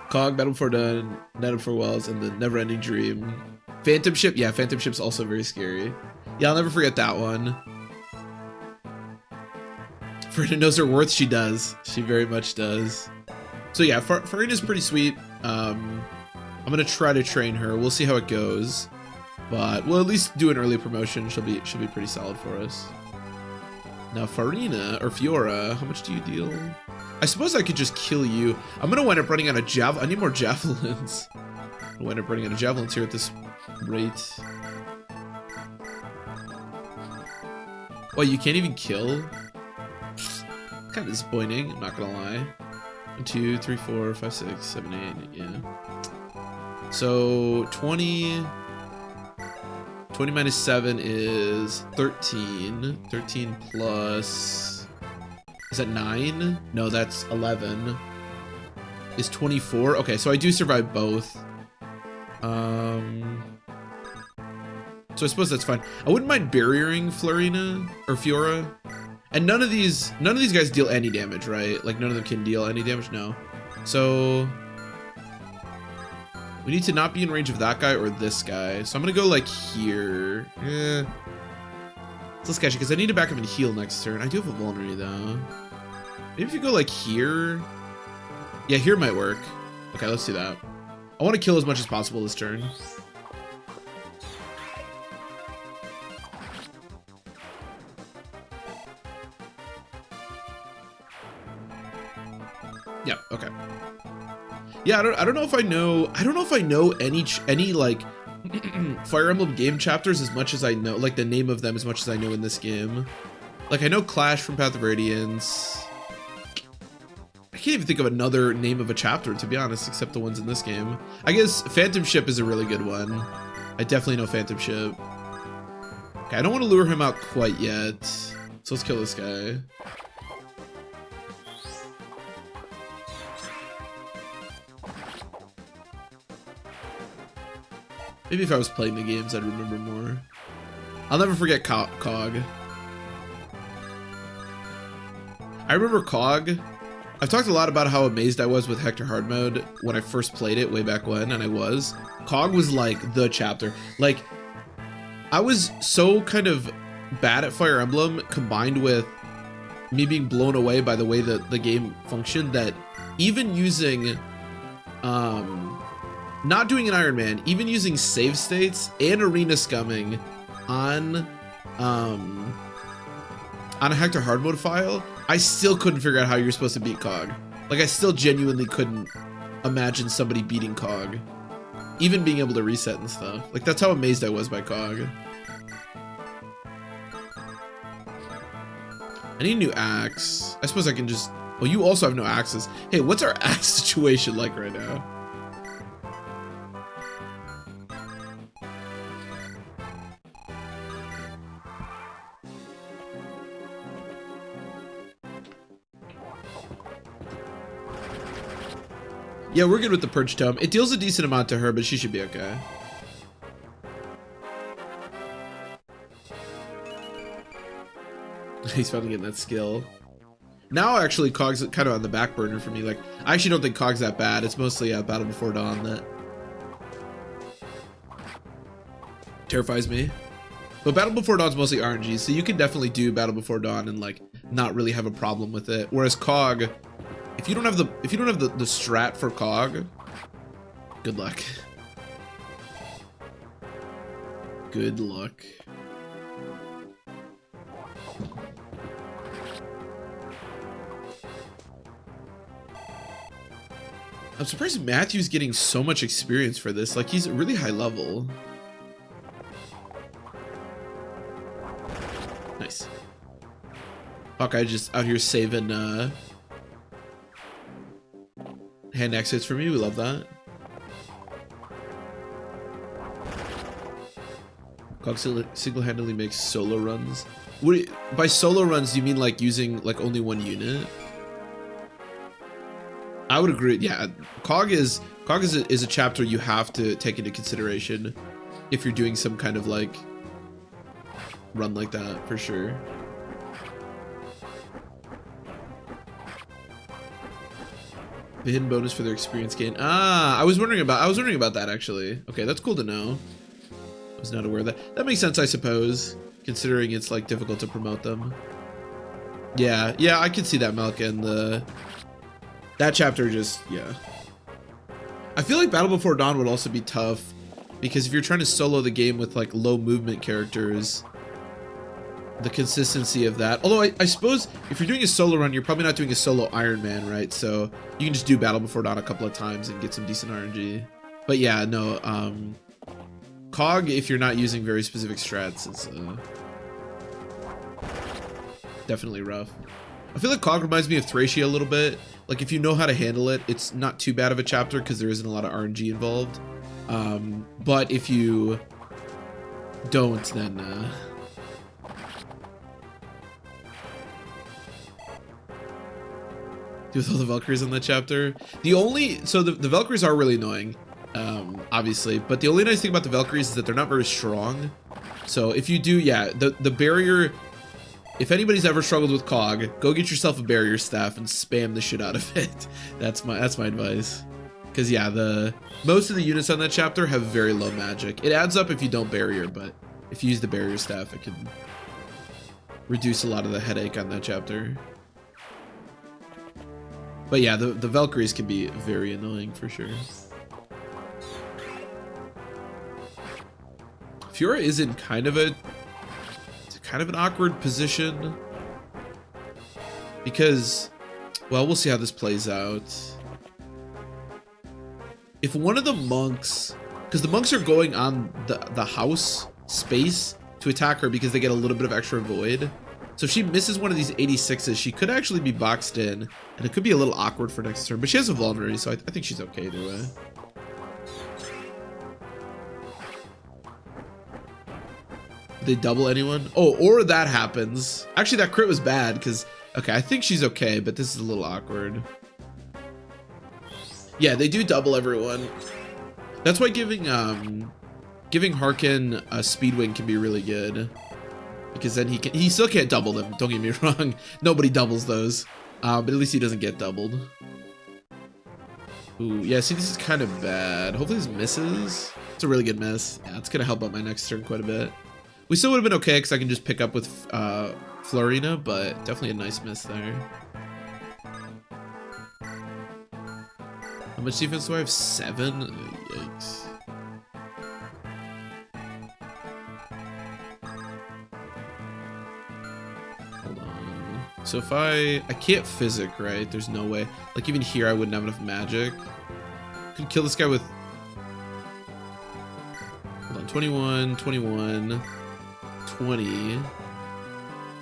Cog, Battle Before Dawn, Night of Farewells, and the Never-Ending Dream. Phantom Ship? Yeah, Phantom Ship's also very scary. Yeah, I'll never forget that one. Farina knows her worth, she does. She very much does. So yeah, Farina's pretty sweet. I'm gonna try to train her. We'll see how it goes. But we'll at least do an early promotion. She'll be pretty solid for us. Now Farina, or Fiora, how much do you deal? I suppose I could just kill you. I'm gonna wind up running out of I need more javelins. I'll wind up running out of javelins here at this rate. Well, you can't even kill? Kind of disappointing, I'm not gonna lie. 1, 2, 3, 4, 5, 6, 7, 8, yeah. So 20 minus 7 is 13. 13 plus, is that 9? No, that's 11. Is 24. Okay, so I do survive both. So I suppose that's fine. I wouldn't mind barriering Farina or Fiora. And none of these guys deal any damage, right? Like none of them can deal any damage, no. So we need to not be in range of that guy or this guy. So I'm gonna go like here. It's a little sketchy because I need to back up and heal next turn. I do have a vulnerary though. Maybe if you go like here. Yeah, here might work. Okay, let's do that. I want to kill as much as possible this turn. Yeah, okay. Yeah, I don't know if I know any like Fire Emblem game chapters as much as I know like the name of them as much as I know in this game. Like I know Clash from Path of Radiance. I can't even think of another name of a chapter to be honest, except the ones in this game. I guess Phantom Ship is a really good one. I definitely know Phantom Ship. Okay, I don't want to lure him out quite yet. So let's kill this guy. Maybe if I was playing the games, I'd remember more. I'll never forget Cog. I remember Cog. I've talked a lot about how amazed I was with Hector Hard Mode when I first played it way back when, and I was. Cog was like the chapter. Like, I was so kind of bad at Fire Emblem combined with me being blown away by the way that the game functioned that even using, not doing an Iron Man, even using save states and arena scumming on a Hector Hard Mode file, I still couldn't figure out how you're supposed to beat Cog. Like, I still genuinely couldn't imagine somebody beating Cog. Even being able to reset and stuff. Like, that's how amazed I was by Cog. I need a new axe. I suppose I can just... Well, you also have no axes. Hey, what's our axe situation like right now? Yeah, we're good with the Purge Tome. It deals a decent amount to her, but she should be okay. He's finally getting that skill. Now, actually, Cog's kind of on the back burner for me. Like, I actually don't think Cog's that bad. It's mostly Battle Before Dawn that terrifies me. But Battle Before Dawn's mostly RNG, so you can definitely do Battle Before Dawn and like not really have a problem with it. Whereas Cog, if you don't have the strat for Cog, good luck. Good luck. I'm surprised Matthew's getting so much experience for this. Like, he's really high level. Nice. Hawkeye just out here saving hand exits for me. We love that. Cog single-handedly makes solo runs. By solo runs, do you mean like using like only one unit? I would agree. Yeah, Cog is a chapter you have to take into consideration if you're doing some kind of like run like that for sure. The hidden bonus for their experience gain. Ah, I was wondering about that actually. Okay, that's cool to know. I was not aware of that. That makes sense, I suppose, considering it's like difficult to promote them. Yeah, I could see that, Malka, and that chapter just, yeah. I feel like Battle Before Dawn would also be tough because if you're trying to solo the game with like low movement characters, the consistency of that. Although I suppose if you're doing a solo run, you're probably not doing a solo Iron Man, right? So you can just do Battle Before Dawn a couple of times and get some decent RNG. But yeah, no, Cog, if you're not using very specific strats, is definitely rough. I feel like Cog reminds me of Thracia a little bit. Like if you know how to handle it, it's not too bad of a chapter because there isn't a lot of RNG involved. But if you don't, then do with all the Valkyries in that chapter. So the Valkyries are really annoying, obviously, but the only nice thing about the Valkyries is that they're not very strong. So if you do, yeah, the barrier, if anybody's ever struggled with Cog, go get yourself a barrier staff and spam the shit out of it. That's my advice. Because yeah, most of the units on that chapter have very low magic. It adds up if you don't barrier, but if you use the barrier staff, it can reduce a lot of the headache on that chapter. But yeah, the Valkyries can be very annoying for sure. Fiora is in kind of an awkward position because, well, we'll see how this plays out. If one of the monks, because the monks are going on the house space to attack her because they get a little bit of extra void. So if she misses one of these 86s, she could actually be boxed in, and it could be a little awkward for next turn. But she has a vulnerary, so I think she's okay either way. Did they double anyone? Oh, or that happens. Actually, that crit was bad because, okay, I think she's okay, but this is a little awkward. Yeah, they do double everyone. That's why giving Harkin a speed wing can be really good. Because then he still can't double them, don't get me wrong. Nobody doubles those. But at least he doesn't get doubled. Ooh, yeah, see, this is kind of bad. Hopefully this misses. It's a really good miss. Yeah, it's gonna help out my next turn quite a bit. We still would have been okay because I can just pick up with Farina, but definitely a nice miss there. How much defense do I have? 7? Yikes. Hold on. So if I can't physic, right? There's no way. Like even here, I wouldn't have enough magic. Could kill this guy with. Hold on. 21, 21, 20,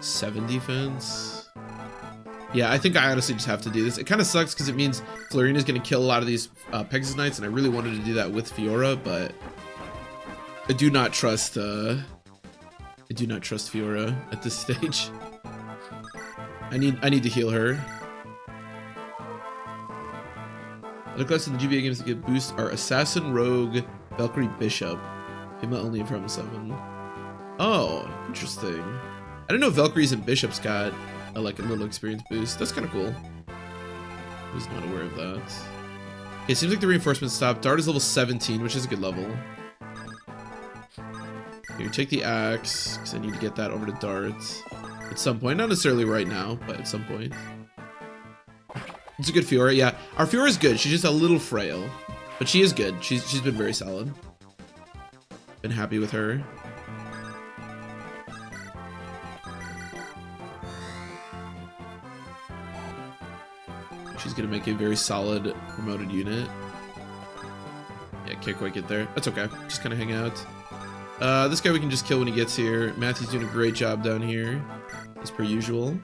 7 defense. Yeah, I think I honestly just have to do this. It kind of sucks because it means Farina's going to kill a lot of these Pegasus Knights, and I really wanted to do that with Fiora, but I do not trust Fiora at this stage. I need to heal her. Other classes in the GBA games that get boost are Assassin, Rogue, Valkyrie, Bishop. Female only from 7. Oh, interesting. I didn't know Valkyries and Bishops got like a little experience boost. That's kind of cool. I was not aware of that. Okay, seems like the reinforcement stopped. Dart is level 17, which is a good level. Here, take the axe, because I need to get that over to Dart at some point. Not necessarily right now, but at some point. It's a good Fiora. Yeah, our Fiora is good. She's just a little frail, but she is good. She's been very solid. Been happy with her. She's gonna make a very solid promoted unit. Yeah, can't quite get there. That's okay. Just kind of hang out. This guy we can just kill when he gets here. Matthew's doing a great job down here, as per usual.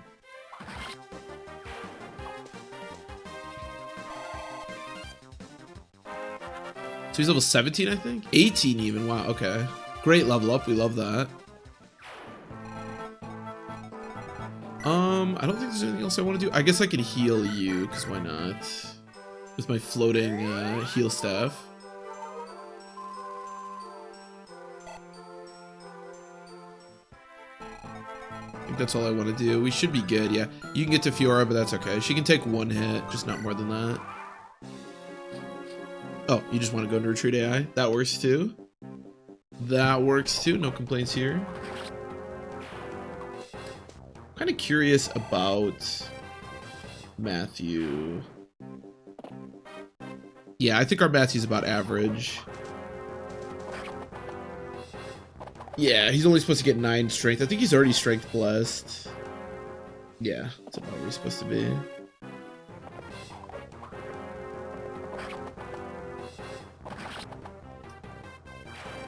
So he's level 17, I think? 18 even. Wow, okay. Great level up. We love that. I don't think there's anything else I want to do. I guess I can heal you, because why not? With my floating heal staff. I think that's all I want to do. We should be good, yeah. You can get to Fiora, but that's okay. She can take 1 hit, just not more than that. Oh, you just want to go into Retreat AI? That works too. That works too. No complaints here. Kind of curious about Matthew. Yeah, I think our Matthew's about average. Yeah, he's only supposed to get 9 strength. I think he's already strength blessed. Yeah, that's about where he's supposed to be.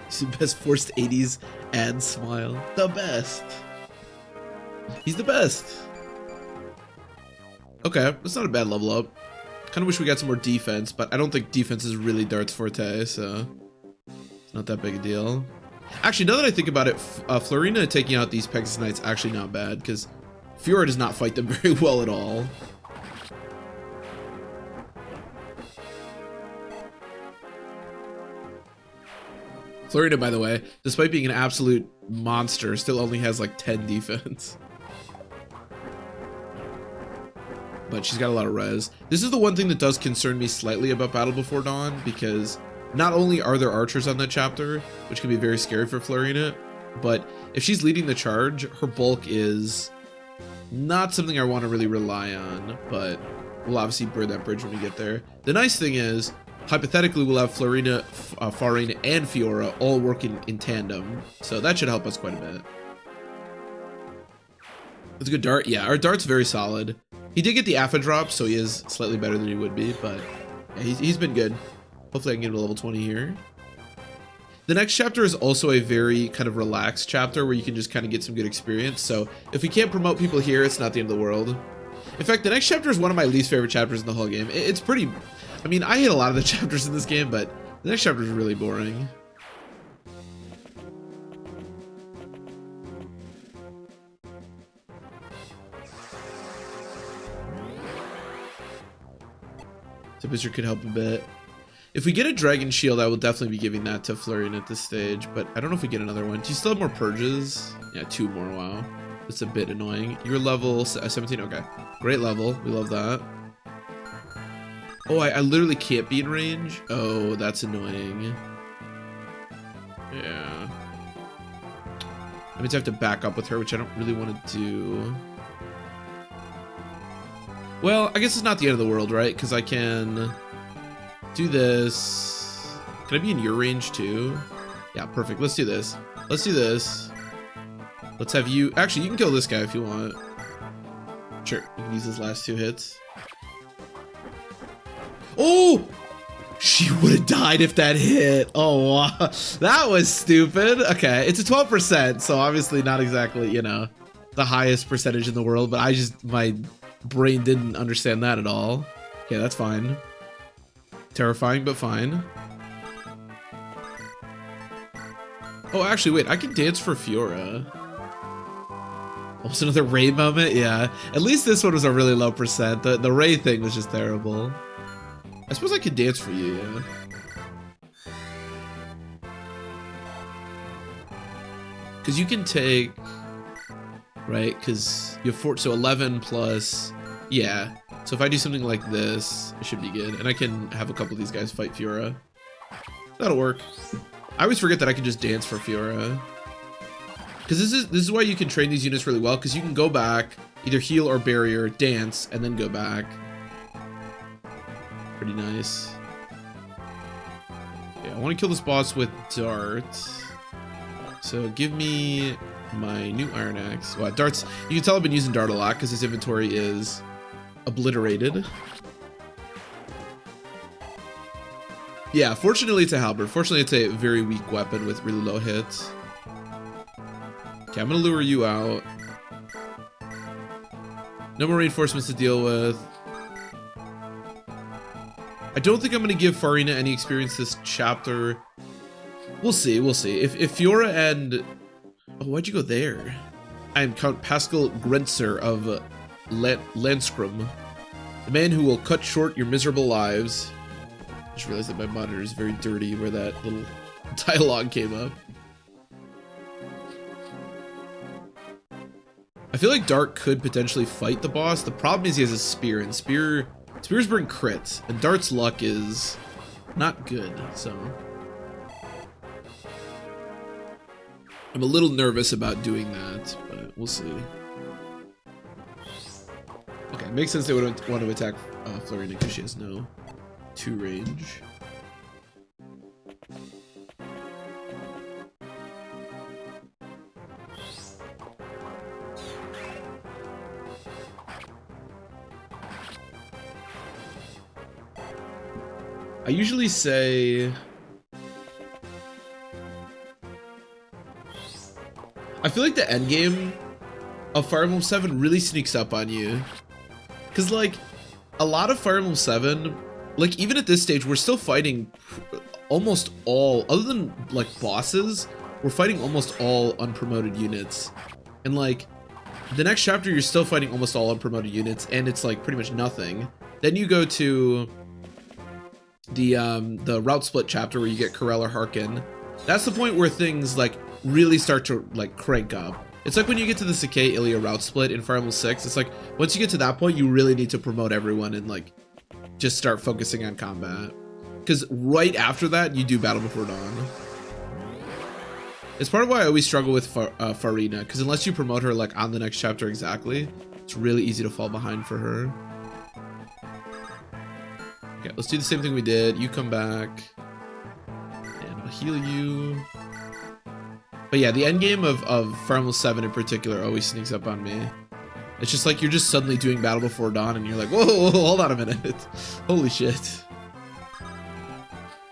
He's the best forced 80s ad smile. The best. He's the best. Okay, that's not a bad level up. Kind of wish we got some more defense, but I don't think defense is really Dart's forte, so it's not that big a deal. Actually, now that I think about it, Farina taking out these Pegasus Knights actually not bad, because Fiora does not fight them very well at all. Farina, by the way, despite being an absolute monster, still only has like 10 defense. But she's got a lot of res. This is the one thing that does concern me slightly about Battle Before Dawn, because not only are there archers on that chapter, which can be very scary for Farina, but if she's leading the charge, her bulk is not something I want to really rely on, but we'll obviously burn that bridge when we get there. The nice thing is, hypothetically, we'll have Farina, and Fiora all working in tandem, so that should help us quite a bit. It's a good dart. Yeah, our dart's very solid. He did get the Alpha drop, so he is slightly better than he would be, but yeah, he's been good. Hopefully I can get him to level 20 here. The next chapter is also a very kind of relaxed chapter where you can just kind of get some good experience, so if we can't promote people here, it's not the end of the world. In fact, the next chapter is one of my least favorite chapters in the whole game. It's pretty... I mean, I hate a lot of the chapters in this game, but the next chapter is really boring. Temperature could help a bit. If we get a Dragon Shield, I will definitely be giving that to Florian at this stage, but I don't know if we get another one. Do you still have more purges? Yeah, 2 more, wow. That's a bit annoying. You're level 17, okay. Great level, we love that. Oh, I literally can't be in range? Oh, that's annoying. Yeah. That means I have to back up with her, which I don't really want to do. Well, I guess it's not the end of the world, right? Because I can do this. Can I be in your range too? Yeah, perfect. Let's do this. Let's do this. Let's have you... Actually, you can kill this guy if you want. Sure, you can use his last 2 hits. Oh! She would have died if that hit. Oh, wow. That was stupid. Okay, it's a 12%, so obviously not exactly, you know, the highest percentage in the world, but my brain didn't understand that at all. Okay, that's fine. Terrifying, but fine. Oh, actually, wait, I can dance for Fiora. Almost another Ray moment? Yeah. At least this one was a really low percent. The Ray thing was just terrible. I suppose I could dance for you, yeah. Because you can take... Right, because you have 4, so 11 plus... Yeah. So if I do something like this, it should be good. And I can have a couple of these guys fight Fiora. That'll work. I always forget that I can just dance for Fiora. Because this is why you can train these units really well, because you can go back, either heal or barrier, dance, and then go back. Pretty nice. Yeah, I want to kill this boss with Dart. So give me my new Iron Axe. Well, Dart's... You can tell I've been using Dart a lot because his inventory is obliterated. Yeah, fortunately it's a halberd. Fortunately it's a very weak weapon with really low hits. Okay, I'm gonna lure you out. No more reinforcements to deal with. I don't think I'm gonna give Farina any experience this chapter. We'll see, we'll see. If Fiora and... Oh, why'd you go there? I am Count Pascal Grenzer of Landscrum, the man who will cut short your miserable lives. I just realized that my monitor is very dirty where that little dialogue came up. I feel like Dart could potentially fight the boss. The problem is he has a spear, and spears bring crits, and Dart's luck is not good, so... I'm a little nervous about doing that, but we'll see. Okay, it makes sense they would want to attack Farina because she has no 2 range. I usually say... I feel like the endgame of Fire Emblem 7 really sneaks up on you. Because, like, a lot of Fire Emblem 7, like, even at this stage, we're still fighting almost all, other than, like, bosses, we're fighting almost all unpromoted units. And, like, the next chapter, you're still fighting almost all unpromoted units, and it's, like, pretty much nothing. Then you go to the route split chapter where you get Corel or Harkin. That's the point where things, like, really start to, like, crank up. It's like when you get to the Sakai Ilia route split in Fire Emblem 6, it's like, once you get to that point, you really need to promote everyone and, like, just start focusing on combat. Because right after that, you do Battle Before Dawn. It's part of why I always struggle with Farina, because unless you promote her, like, on the next chapter exactly, it's really easy to fall behind for her. Okay, let's do the same thing we did. You come back. And I'll heal you. But yeah, the end game of Fire Emblem 7 in particular always sneaks up on me. It's just like you're just suddenly doing Battle Before Dawn and you're like, whoa, hold on a minute. Holy shit.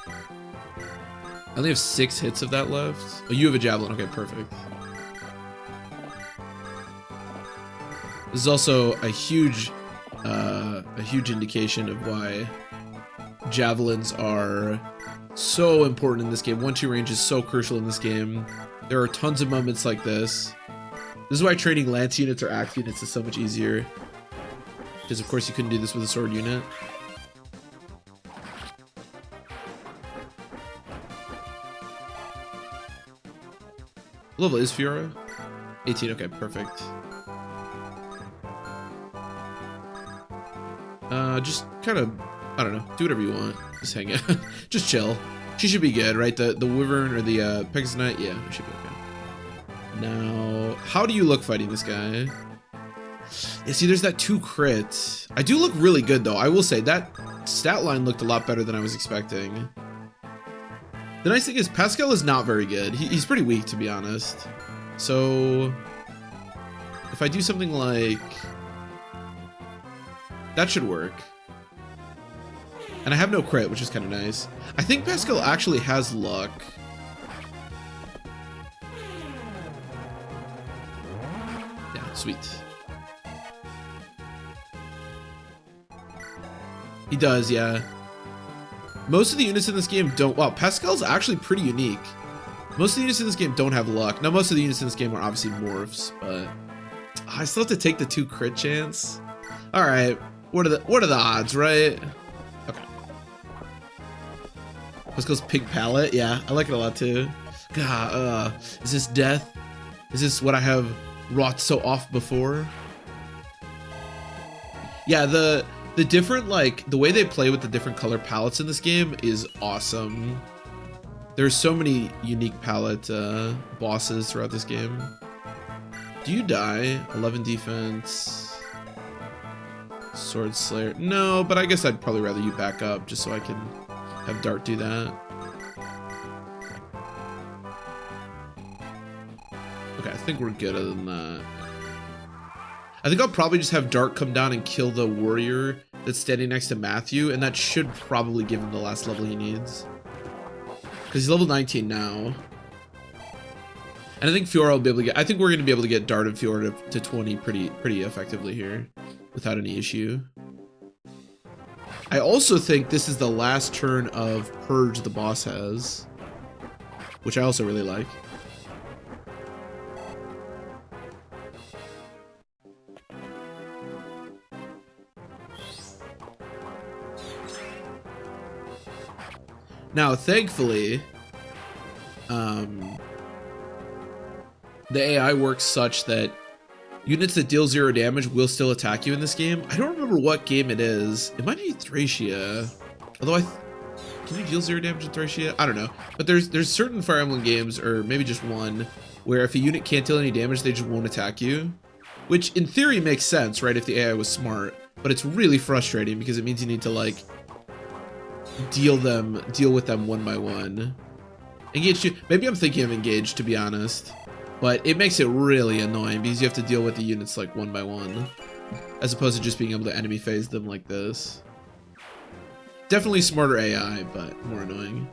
I only have 6 hits of that left. Oh, you have a javelin. Okay, perfect. This is also a huge indication of why javelins are so important in this game. 1-2 range is so crucial in this game. There are tons of moments like this. This is why training lance units or axe units is so much easier. Because of course you couldn't do this with a sword unit. What level is Fiora? 18, okay, perfect. Just kind of, I don't know, do whatever you want. Just hang out. Just chill. She should be good, right? The Wyvern or the Pegasus Knight? Yeah, it should be okay. Now, how do you look fighting this guy? Yeah, see, there's that 2 crit. I do look really good, though. I will say, that stat line looked a lot better than I was expecting. The nice thing is, Pascal is not very good. He's pretty weak, to be honest. So, if I do something like... that should work. And I have no crit, which is kind of nice. I think Pascal actually has luck. Yeah, sweet. He does, yeah. Most of the units in this game don't... wow, Pascal's actually pretty unique. Most of the units in this game don't have luck. Now, most of the units in this game are obviously morphs, but... I still have to take the 2 crit chance. Alright, what are the odds, right? Okay. Pascal's pink palette, yeah, I like it a lot too. God, is this death? Is this what I have wrought so oft before? Yeah, the different, like, the way they play with the different color palettes in this game is awesome. There's so many unique palette bosses throughout this game. Do you die? 11 defense. Sword Slayer. No, but I guess I'd probably rather you back up just so I can have Dart do that. Okay, I think we're good other than that. I think I'll probably just have Dart come down and kill the warrior that's standing next to Matthew, and that should probably give him the last level he needs. Because he's level 19 now. And I think Fiora will be able to get... I think we're going to be able to get Dart and Fiora to 20 pretty effectively here. Without any issue. I also think this is the last turn of Purge the boss has. Which I also really like. Now, thankfully, the AI works such that units that deal 0 damage will still attack you in this game. I don't remember what game it is. It might be Thracia. Although can you deal 0 damage in Thracia? I don't know. But there's certain Fire Emblem games, or maybe just one, where if a unit can't deal any damage, they just won't attack you. Which in theory makes sense, right, if the AI was smart. But it's really frustrating because it means you need to, like, deal with them one by one. Engage you. Maybe I'm thinking of Engage, to be honest. But it makes it really annoying because you have to deal with the units like one by one, as opposed to just being able to enemy phase them like this. Definitely smarter AI, but more annoying.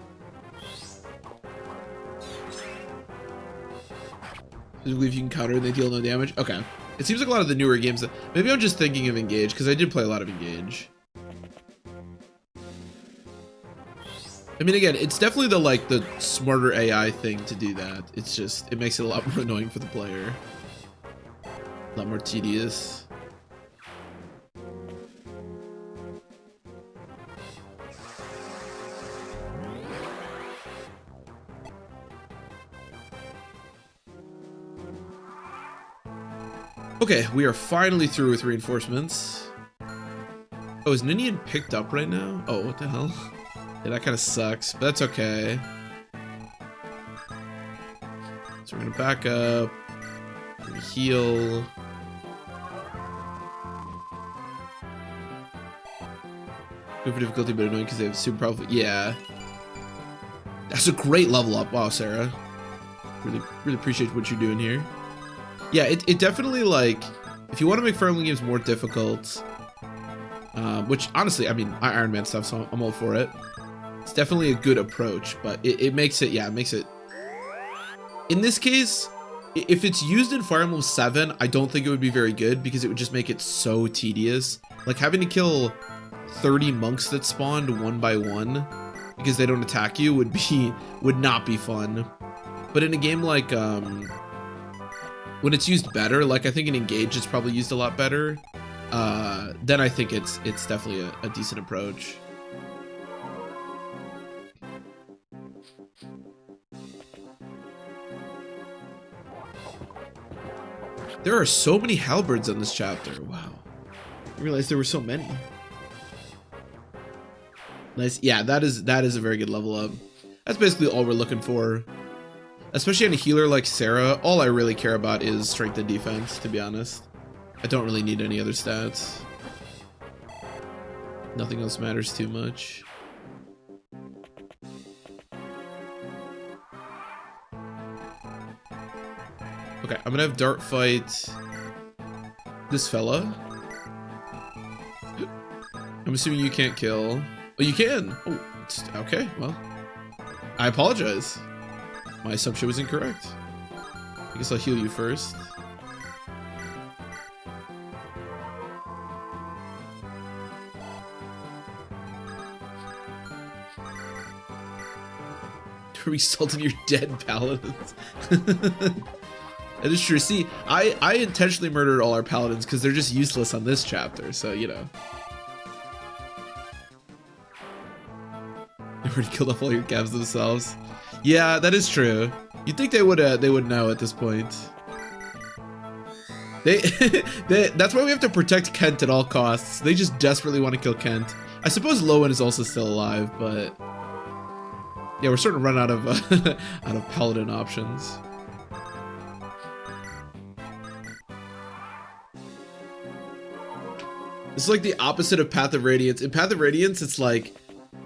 I believe you can counter and they deal no damage. Okay. It seems like a lot of the newer games, maybe I'm just thinking of Engage, because I did play a lot of Engage. I mean, again, it's definitely the smarter AI thing to do that. It's just, it makes it a lot more annoying for the player. A lot more tedious. Okay, we are finally through with reinforcements. Oh, is Ninian picked up right now? Oh, what the hell? Yeah, that kind of sucks, but that's okay. So we're gonna back up. We're gonna heal. Good for difficulty, but annoying because they have super powerful. Yeah. That's a great level up. Wow, Sarah. Really appreciate what you're doing here. Yeah, it definitely, like, if you want to make Fire Emblem games more difficult, which honestly, I mean, Iron Man stuff, so I'm all for it. It's definitely a good approach, but it makes it, yeah, it makes it. In this case, if it's used in Fire Emblem 7, I don't think it would be very good because it would just make it so tedious. Like having to kill 30 monks that spawned one by one because they don't attack you would not be fun. But in a game like when it's used better, like I think in Engage it's probably used a lot better, then I think it's definitely a decent approach. There are so many halberds on this chapter. Wow. I realized there were so many. Nice. Yeah, that is a very good level up. That's basically all we're looking for. Especially on a healer like Sarah, all I really care about is strength and defense, to be honest. I don't really need any other stats. Nothing else matters too much. Okay, I'm gonna have Dart fight this fella. I'm assuming you can't kill. Oh, you can. Oh, okay, well. I apologize. My assumption was incorrect. I guess I'll heal you first. Resulting in your dead paladins. That is true. See, I intentionally murdered all our paladins because they're just useless on this chapter, so you know. They already killed off all your calves themselves. Yeah, that is true. You'd think they would know at this point. That's why we have to protect Kent at all costs. They just desperately want to kill Kent. I suppose Lowen is also still alive, but yeah, we're starting to run out of out of paladin options. It's like the opposite of Path of Radiance. In Path of Radiance, it's like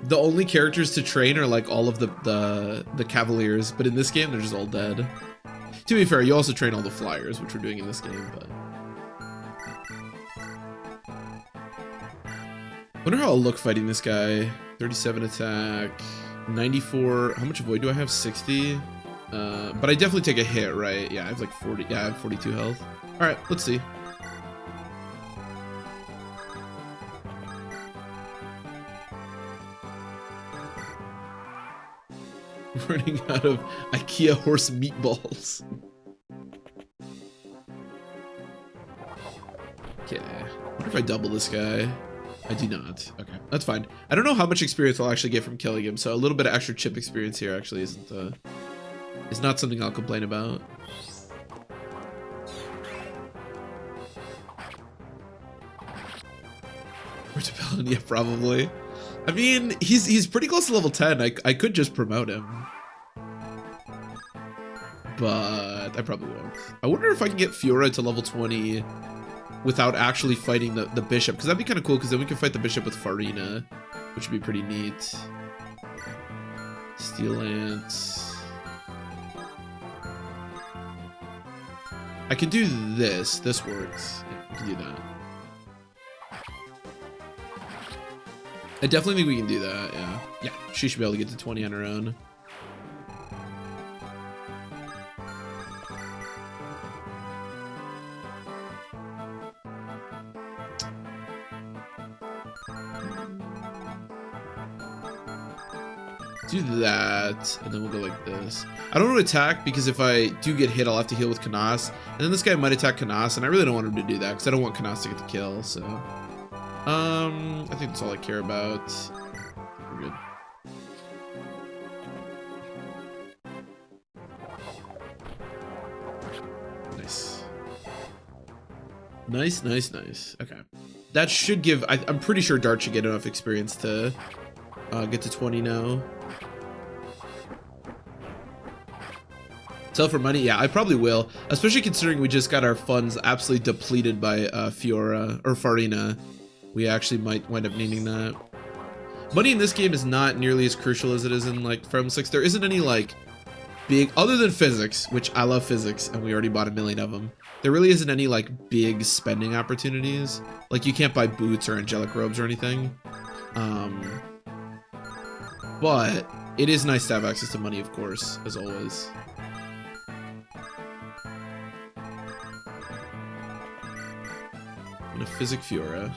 the only characters to train are like all of the Cavaliers, but in this game, they're just all dead. To be fair, you also train all the Flyers, which we're doing in this game, but. I wonder how I'll look fighting this guy. 37 attack, 94. How much avoid do I have? 60. But I definitely take a hit, right? Yeah, I have like 40. Yeah, I have 42 health. All right, let's see. Running out of IKEA horse meatballs. Okay. I wonder if I double this guy. I do not. Okay, that's fine. I don't know how much experience I'll actually get from killing him, so a little bit of extra chip experience here actually is not something I'll complain about. Yeah, probably. I mean, he's pretty close to level 10. I could just promote him. But I probably won't. I wonder if I can get Fiora to level 20 without actually fighting the bishop, because that'd be kind of cool, because then we can fight the bishop with Farina, which would be pretty neat. Steel Lance. I could do this. This works. Yeah, I can do that. I definitely think we can do that, yeah. Yeah, she should be able to get to 20 on her own. Do that, and then we'll go like this. I don't want to attack because if I do get hit, I'll have to heal with Canas. And then this guy might attack Canas, and I really don't want him to do that because I don't want Canas to get the kill. So, I think that's all I care about. We're good. Nice. Nice, nice, nice. Okay. That should give... I'm pretty sure Dart should get enough experience to get to 20 now. Sell for money? Yeah, I probably will. Especially considering we just got our funds absolutely depleted by Fiora, or Farina. We actually might wind up needing that. Money in this game is not nearly as crucial as it is in, like, Fire Emblem 6. There isn't any, like, big... Other than physics, which I love physics, and we already bought 1 million of them. There really isn't any, like, big spending opportunities. Like, you can't buy boots or angelic robes or anything. But it is nice to have access to money, of course, as always. And a Physic Fiora.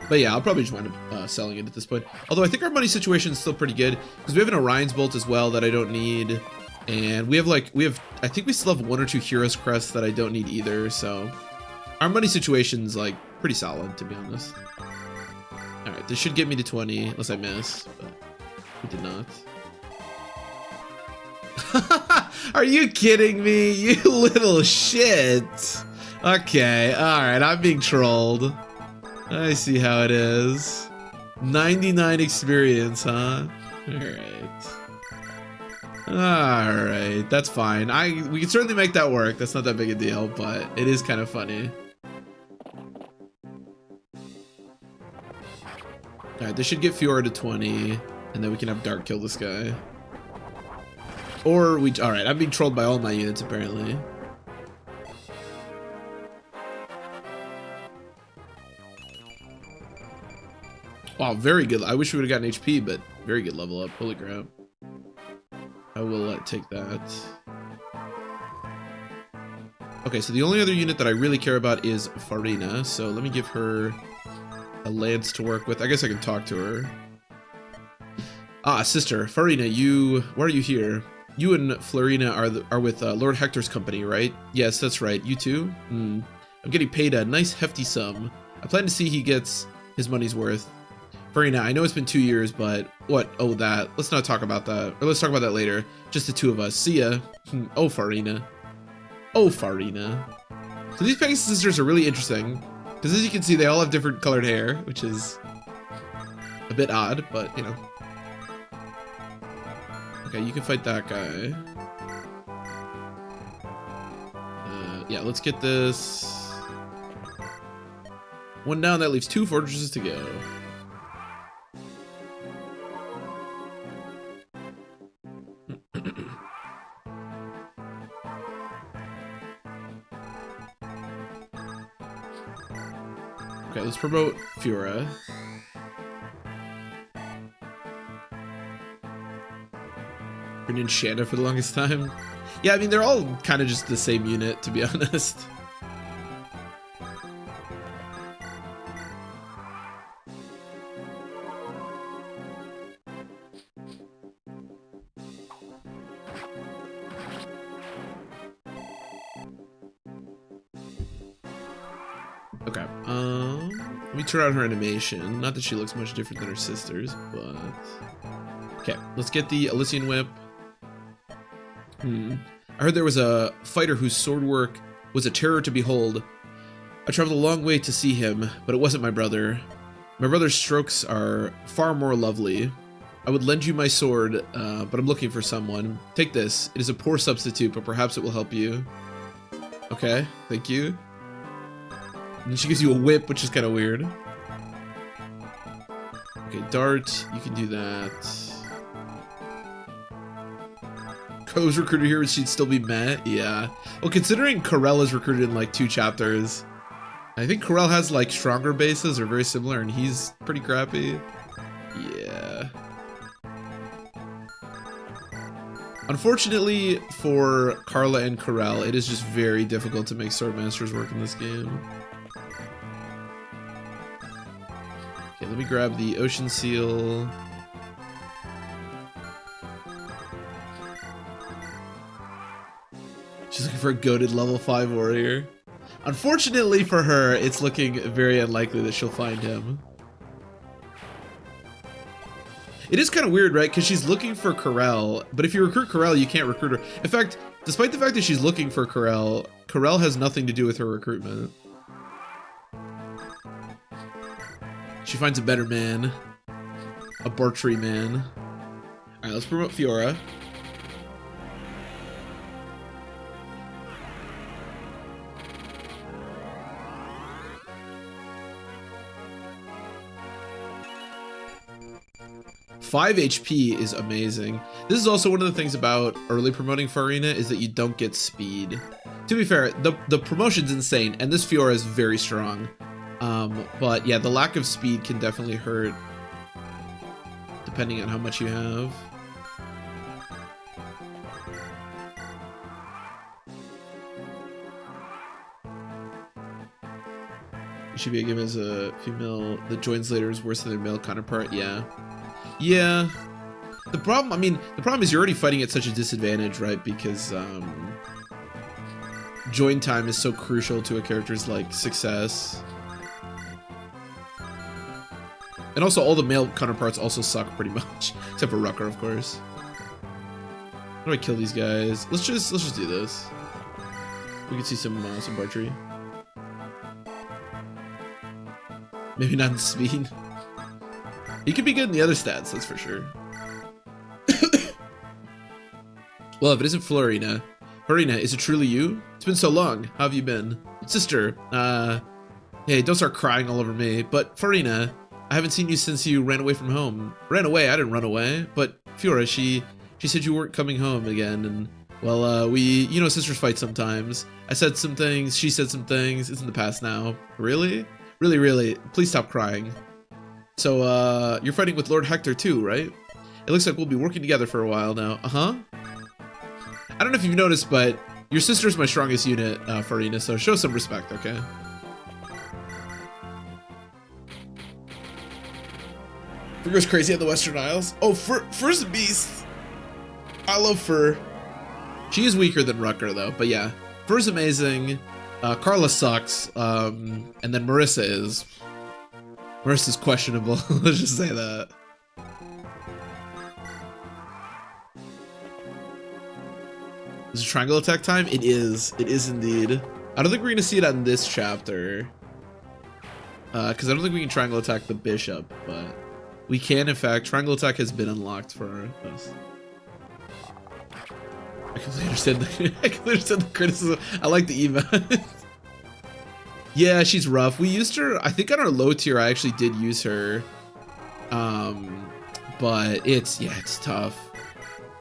But yeah, I'll probably just wind up selling it at this point. Although I think our money situation is still pretty good because we have an Orion's Bolt as well that I don't need, and we have I think we still have 1 or 2 Heroes Crests that I don't need either. So our money situation's like pretty solid, to be honest. All right, this should get me to 20 unless I miss, but we did not. Are you kidding me? You little shit. Okay, all right, I'm being trolled. I see how it is. 99 experience, huh? Alright, that's fine. We can certainly make that work. That's not that big a deal, but it is kind of funny. Alright, this should get Fiora to 20, and then we can have Dark kill this guy. Or we... Alright, I'm being trolled by all my units, apparently. Wow, very good. I wish we would have gotten HP, but very good level up. Holy crap. I will take that. Okay, so the only other unit that I really care about is Farina. So let me give her a lance to work with. I guess I can talk to her. Ah, sister. Farina, why are you here? You and Farina are with Lord Hector's company, right? Yes, that's right. You too? I'm getting paid a nice hefty sum. I plan to see he gets his money's worth. Farina, I know it's been 2 years, but what? Oh, that. Let's not talk about that. Or let's talk about that later. Just the two of us. See ya. Oh, Farina. Oh, Farina. So these Pegasus sisters are really interesting. Because as you can see, they all have different colored hair, which is a bit odd, but, you know. Okay, you can fight that guy. Yeah, let's get this. 1 down, that leaves 2 fortresses to go. Okay, let's promote Fiora. Been in Shanna for the longest time. Yeah, I mean, they're all kind of just the same unit, to be honest. Okay, let me turn on her animation. Not that she looks much different than her sisters, but... Okay, let's get the Elysian Whip. I heard there was a fighter whose sword work was a terror to behold. I traveled a long way to see him, but it wasn't my brother. My brother's strokes are far more lovely. I would lend you my sword, but I'm looking for someone. Take this. It is a poor substitute, but perhaps it will help you. Okay, thank you. And then she gives you a whip, which is kind of weird. Okay, Dart, you can do that. Co's recruited here, she'd still be met. Yeah. Well, considering Corel is recruited in like 2 chapters, I think Corel has like stronger bases or very similar, and he's pretty crappy. Yeah. Unfortunately for Carla and Corel, it is just very difficult to make sword masters work in this game. me grab the ocean seal. She's looking for a goated level 5 warrior. Unfortunately for her, it's looking very unlikely that she'll find him. It is kind of weird, right? Because she's looking for Corel, but if you recruit Corel, you can't recruit her. In fact, despite the fact that she's looking for Corel, Corel has nothing to do with her recruitment. She finds a better man. A Bartree man. Alright, let's promote Fiora. Five HP is amazing. This is also one of the things about early promoting Farina is that you don't get speed. To be fair, the promotion's insane, and this Fiora is very strong. But yeah, the lack of speed can definitely hurt, depending on how much you have. You should be given as a female that joins later is worse than their male counterpart. Yeah. Yeah. The problem is you're already fighting at such a disadvantage, right? Because join time is so crucial to a character's like success. And also all the male counterparts also suck pretty much, except for Rucker, of course. How do I kill these guys? Let's just do this. We can see some Bartree. Maybe not in speed. He could be good in the other stats, that's for sure. Well, if it isn't Farina, is it truly you? It's been so long. How have you been? Sister, hey, don't start crying all over me. But Farina, I haven't seen you since you ran away from home. Ran away? I didn't run away. But Fiora, she said you weren't coming home again. And, well, you know sisters fight sometimes. I said some things, she said some things. It's in the past now. Really? Really? Please stop crying. So, you're fighting with Lord Hector too, right? It looks like we'll be working together for a while now. Uh-huh. I don't know if you've noticed, but your sister's my strongest unit, Farina, so show some respect, okay? Fur goes crazy at the Western Isles. Oh, Fur's a beast. I love Fur. She is weaker than Rucker, though, but yeah. Fur's amazing. Carla sucks. And then Marissa is... Marissa's questionable. Let's just say that. Is it triangle attack time? It is. It is indeed. I don't think we're going to see it on this chapter. Because I don't think we can triangle attack the bishop, but we can, in fact. Triangle attack has been unlocked for us. I completely understand the criticism. I like the emote. Yeah, she's rough. We used her, I think on our low tier, I actually did use her. But it's tough.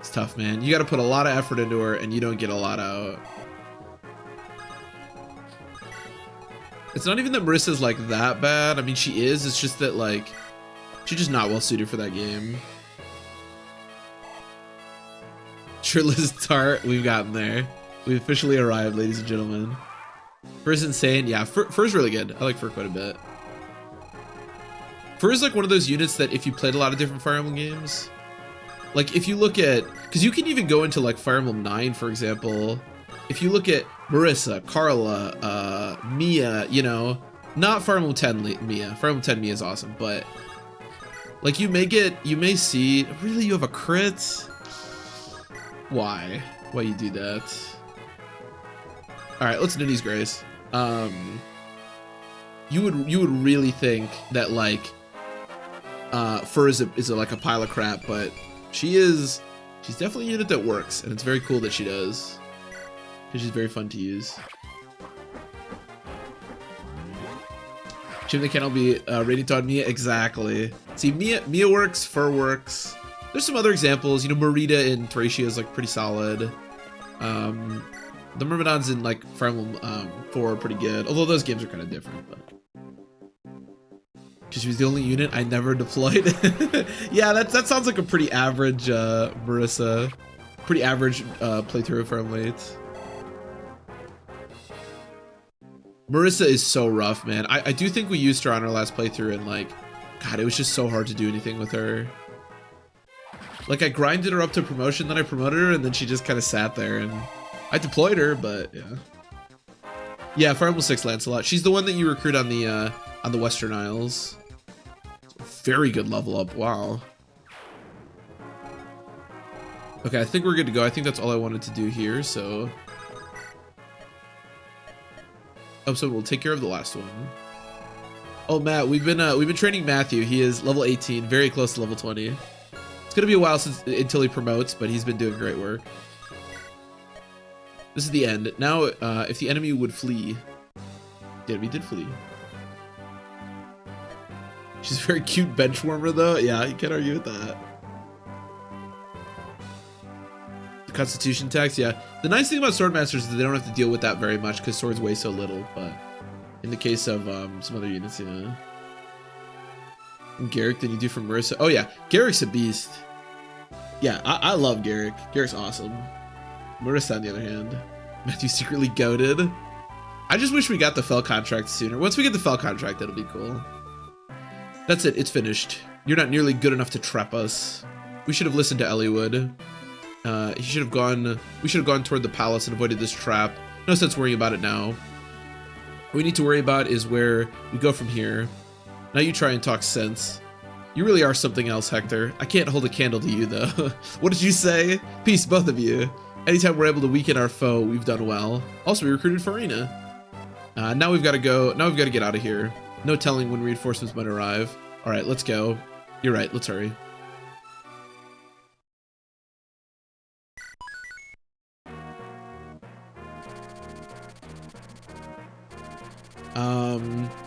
It's tough, man. You got to put a lot of effort into her, and you don't get a lot out. It's not even that Marissa's like that bad. I mean, she is. It's just that like, she's just not well suited for that game. Shirtless tart, we've gotten there. We've officially arrived, ladies and gentlemen. Fur's insane. Yeah, Fur's really good. I like Fur quite a bit. Fur is like one of those units that if you played a lot of different Fire Emblem games, like if you look at, because you can even go into like Fire Emblem 9, for example. If you look at Marissa, Carla, Mia, you know, not Fire Emblem 10 Mia. Fire Emblem 10 Mia is awesome, but like you may see, really you have a crit? Why you do that? All right, let's Ninny's Grace. You would really think that like Fur is like a pile of crap, but she's definitely a unit that works, and it's very cool that she does, because she's very fun to use. Jim, they cannot be rating on Mia. Exactly. See, Mia works, Fur works. There's some other examples. You know, Merida in Thracia is like pretty solid. The Myrmidons in like Fire Emblem 4 are pretty good, although those games are kind of different. But because she was the only unit I never deployed. Yeah, that sounds like a pretty average Marissa, pretty average playthrough of Fire Emblem 8. Marissa is so rough, man. I do think we used her on our last playthrough, and like God, it was just so hard to do anything with her. Like, I grinded her up to promotion, then I promoted her, and then she just kind of sat there, and I deployed her, but yeah. Yeah, Fire Emblem 6 Lancelot. She's the one that you recruit on the Western Isles. Very good level up, wow. Okay, I think we're good to go. I think that's all I wanted to do here, so... Oh, so we'll take care of the last one. Oh, Matt, we've been training Matthew. He is level 18, very close to level 20. It's gonna be a while until he promotes, but he's been doing great work. This is the end. Now, if the enemy would flee. The enemy did flee. She's a very cute bench warmer, though. Yeah, you can't argue with that. The Constitution tax, yeah. The nice thing about Swordmasters is that they don't have to deal with that very much because swords weigh so little, but in the case of some other units, yeah. And Garrick than you do for Marissa. Oh yeah, Garrick's a beast. Yeah, I love Garrick. Garrick's awesome. Marissa, on the other hand, Matthew secretly goated. I just wish we got the Fell contract sooner. Once we get the Fell contract, that'll be cool. That's it. It's finished. You're not nearly good enough to trap us. We should have listened to Elliewood. He should have gone. We should have gone toward the palace and avoided this trap. No sense worrying about it now. What we need to worry about is where we go from here. Now you try and talk sense. You really are something else, Hector. I can't hold a candle to you, though. What did you say? Peace, both of you. Anytime we're able to weaken our foe, we've done well. Also, we recruited Farina. Now we've got to go. Now we've got to get out of here. No telling when reinforcements might arrive. All right, let's go. You're right. Let's hurry.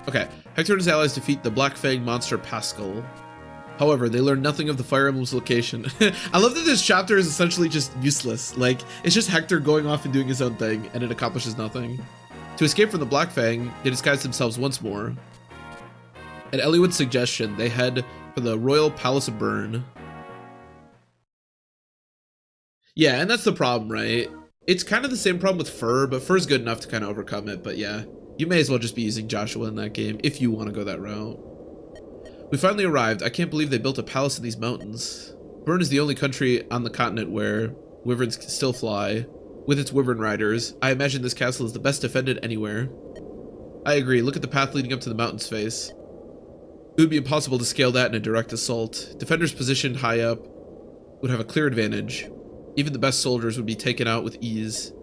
Okay. Hector and his allies defeat the Black Fang monster Pascal. However, they learn nothing of the Fire Emblem's location. I love that this chapter is essentially just useless. Like, it's just Hector going off and doing his own thing, and it accomplishes nothing. To escape from the Black Fang, they disguise themselves once more. At Elliewood's suggestion, they head for the Royal Palace of Bern. Yeah, and that's the problem, right? It's kind of the same problem with Fur, but Fur's good enough to kind of overcome it, but yeah. You may as well just be using Joshua in that game, if you want to go that route. We finally arrived. I can't believe they built a palace in these mountains. Bern is the only country on the continent where wyverns still fly. With its wyvern riders, I imagine this castle is the best defended anywhere. I agree. Look at the path leading up to the mountain's face. It would be impossible to scale that in a direct assault. Defenders positioned high up would have a clear advantage. Even the best soldiers would be taken out with ease.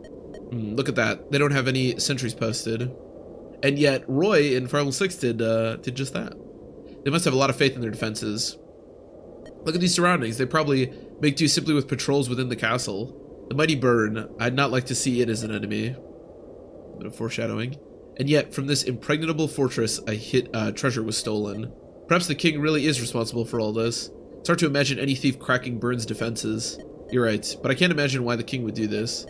Look at that. They don't have any sentries posted. And yet, Roy in Fire Emblem 6 did just that. They must have a lot of faith in their defenses. Look at these surroundings. They probably make do simply with patrols within the castle. The mighty Bern, I'd not like to see it as an enemy. A bit of foreshadowing. And yet, from this impregnable fortress, treasure was stolen. Perhaps the king really is responsible for all this. It's hard to imagine any thief cracking Bern's defenses. You're right, but I can't imagine why the king would do this.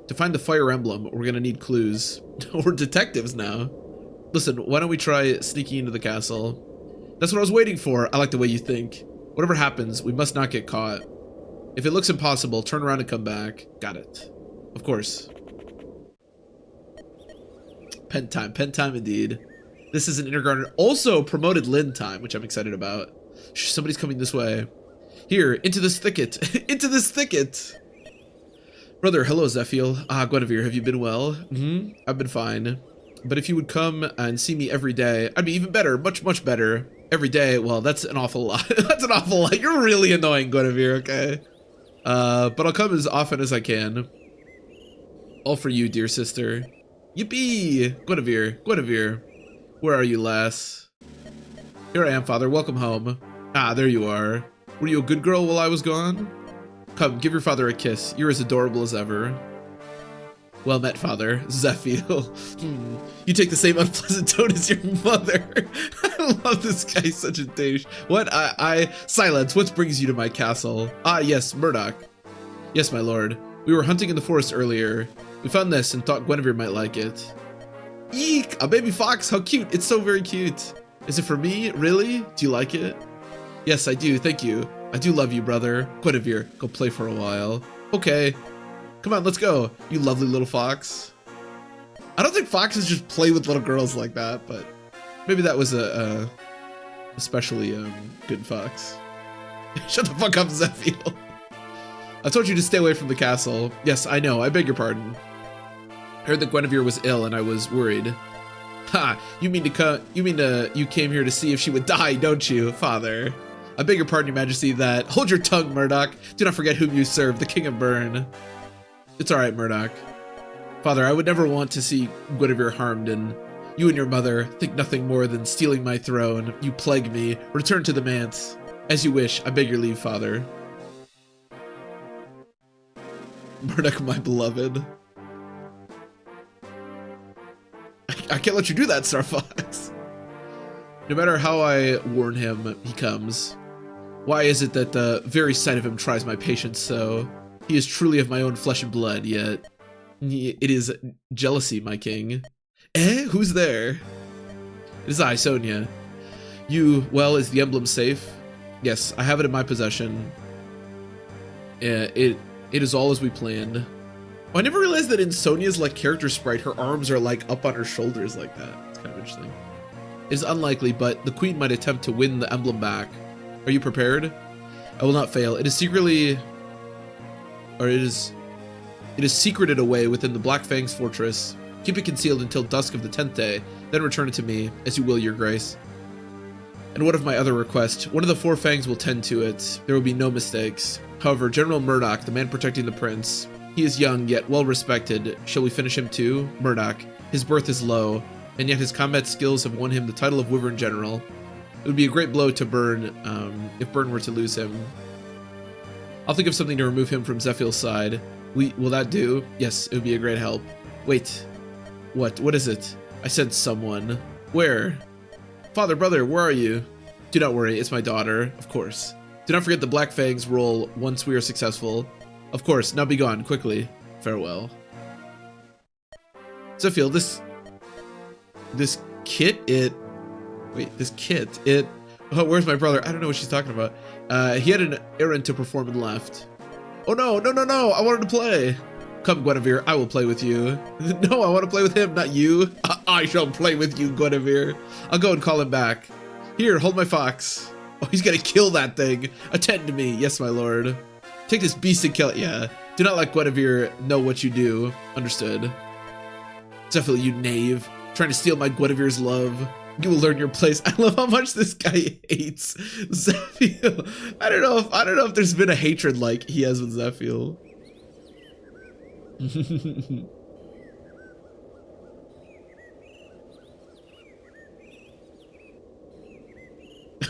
To find the Fire Emblem, we're gonna need clues. We're detectives now. Listen, why don't we try sneaking into the castle? That's what I was waiting for. I like the way you think. Whatever happens, we must not get caught. If it looks impossible, turn around and come back. Got it. Of course. Pen time indeed. This is an Intergarden. Also promoted Lynn time, which I'm excited about. Shh, somebody's coming this way. Here, into this thicket. Into this thicket. Brother, hello, Zephiel. Guinevere, have you been well? I've been fine. But if you would come and see me every day, I'd be even better, much better. Every day, well, that's an awful lot. That's an awful lot. You're really annoying, Guinevere, okay? But I'll come as often as I can. All for you, dear sister. Yippee! Guinevere. Where are you, lass? Here I am, father. Welcome home. Ah, there you are. Were you a good girl while I was gone? Come, give your father a kiss. You're as adorable as ever. Well met, father. Zephiel. You take the same unpleasant tone as your mother. I love this guy. He's such a douche. What? Silence. What brings you to my castle? Ah, yes, Murdoch. Yes, my lord. We were hunting in the forest earlier. We found this and thought Guinevere might like it. Eek! A baby fox. How cute. It's so very cute. Is it for me? Really? Do you like it? Yes, I do. Thank you. I do love you, brother. Guinevere, go play for a while. Okay. Come on, let's go. You lovely little fox. I don't think foxes just play with little girls like that, but maybe that was Especially, Good Fox. Shut the fuck up, Zephiel. I told you to stay away from the castle. Yes, I know, I beg your pardon. I heard that Guinevere was ill and I was worried. Ha! You came here to see if she would die, don't you, father? I beg your pardon, your majesty, that... Hold your tongue, Murdoch. Do not forget whom you serve, the King of Bern. It's alright, Murdoch. Father, I would never want to see Guinevere harmed, and you and your mother think nothing more than stealing my throne. You plague me. Return to the manse. As you wish. I beg your leave, father. Murdoch, my beloved. I can't let you do that, Star Fox. No matter how I warn him, he comes. Why is it that the very sight of him tries my patience so? He is truly of my own flesh and blood, yet it is jealousy, my king. Eh? Who's there? It is I, Sonia. You, well, is the emblem safe? Yes, I have it in my possession. It is all as we planned. Oh, I never realized that in Sonia's like character sprite, her arms are like up on her shoulders like that. It's kind of interesting. It is unlikely, but the queen might attempt to win the emblem back. Are you prepared? I will not fail. It is secretly, or it is secreted away within the Black Fang's fortress. Keep it concealed until dusk of the 10th day, then return it to me, as you will, your grace. And what of my other request? One of the 4 fangs will tend to it. There will be no mistakes. However, General Murdoch, the man protecting the prince, he is young, yet well respected. Shall we finish him too? Murdoch. His birth is low, and yet his combat skills have won him the title of Wyvern General. It would be a great blow to Bern, if Bern were to lose him. I'll think of something to remove him from Zephiel's side. Will that do? Yes, it would be a great help. Wait. What is it? I sense someone. Where? Father, brother, where are you? Do not worry, it's my daughter, of course. Do not forget the Black Fang's role once we are successful. Of course, now be gone, quickly. Farewell. Zephiel, this kit, oh, where's my brother? I don't know what she's talking about. He had an errand to perform and left. Oh no, I wanted to play. Come, Guinevere, I will play with you. No, I want to play with him, not you. I shall play with you, Guinevere. I'll go and call him back. Here, hold my fox. Oh, he's gonna kill that thing. Attend to me. Yes, my lord. Take this beast and kill it. Yeah. Do not let Guinevere know what you do. Understood. Zephiel, you knave. Trying to steal my Guinevere's love. You will learn your place. I love how much this guy hates Zephiel. I don't know if there's been a hatred like he has with Zephiel.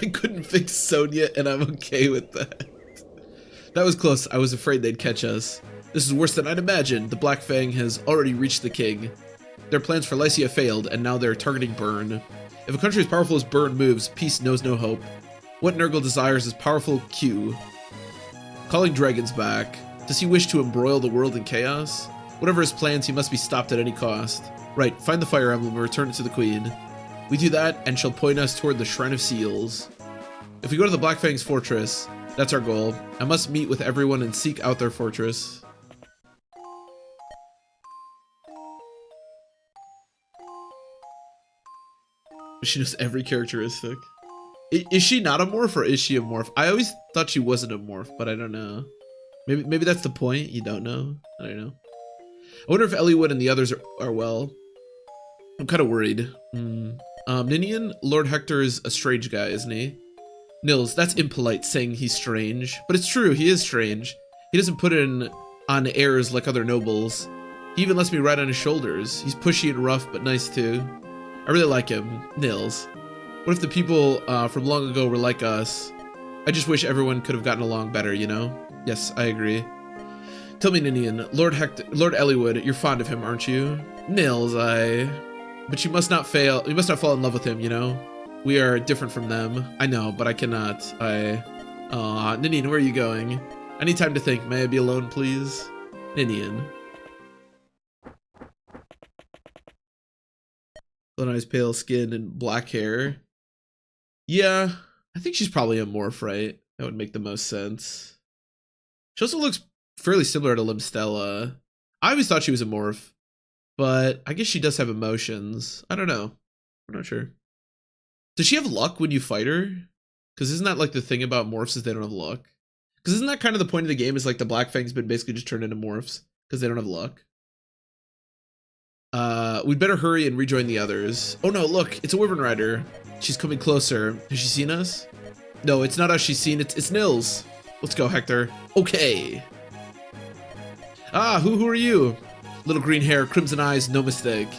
I couldn't fix Sonia and I'm okay with that. That was close. I was afraid they'd catch us. This is worse than I'd imagined. The Black Fang has already reached the king. Their plans for Lycia failed, and now they're targeting Bern. If a country as powerful as Bern moves, peace knows no hope. What Nurgle desires is powerful Q. Calling dragons back. Does he wish to embroil the world in chaos? Whatever his plans, he must be stopped at any cost. Right, find the Fire Emblem and return it to the Queen. We do that, and she'll point us toward the Shrine of Seals. If we go to the Black Fang's fortress, that's our goal. I must meet with everyone and seek out their fortress. She knows every characteristic. Is she not a morph or is she a morph? I always thought she wasn't a morph, but I don't know. Maybe that's the point. You don't know. I don't know. I wonder if Eliwood and the others are well. I'm kind of worried. Ninian, Lord Hector is a strange guy, isn't he? Nils, that's impolite saying he's strange, but it's true. He is strange. He doesn't put on airs like other nobles. He even lets me ride on his shoulders. He's pushy and rough, but nice too. I really like him. Nils. What if the people from long ago were like us? I just wish everyone could have gotten along better, you know? Yes, I agree. Tell me, Ninian, Lord Eliwood, you're fond of him, aren't you? Nils, but you must not fail. You must not fall in love with him, you know? We are different from them. I know, but I cannot. Aw, Ninian, where are you going? I need time to think. May I be alone, please? Ninian. Little nice pale skin and black hair. Yeah, I think she's probably a morph, right? That would make the most sense. She also looks fairly similar to Limstella. I always thought she was a morph, but I guess she does have emotions. I don't know. I'm not sure. Does she have luck when you fight her? Because isn't that like the thing about morphs is they don't have luck? Because isn't that kind of the point of the game is like the Black Fang's been basically just turned into morphs because they don't have luck? We'd better hurry and rejoin the others. Oh no, look, it's a Wyvern Rider. She's coming closer. Has she seen us? No, it's not us she's seen, it's Nils. Let's go, Hector. Okay. Ah, who are you? Little green hair, crimson eyes, no mistake.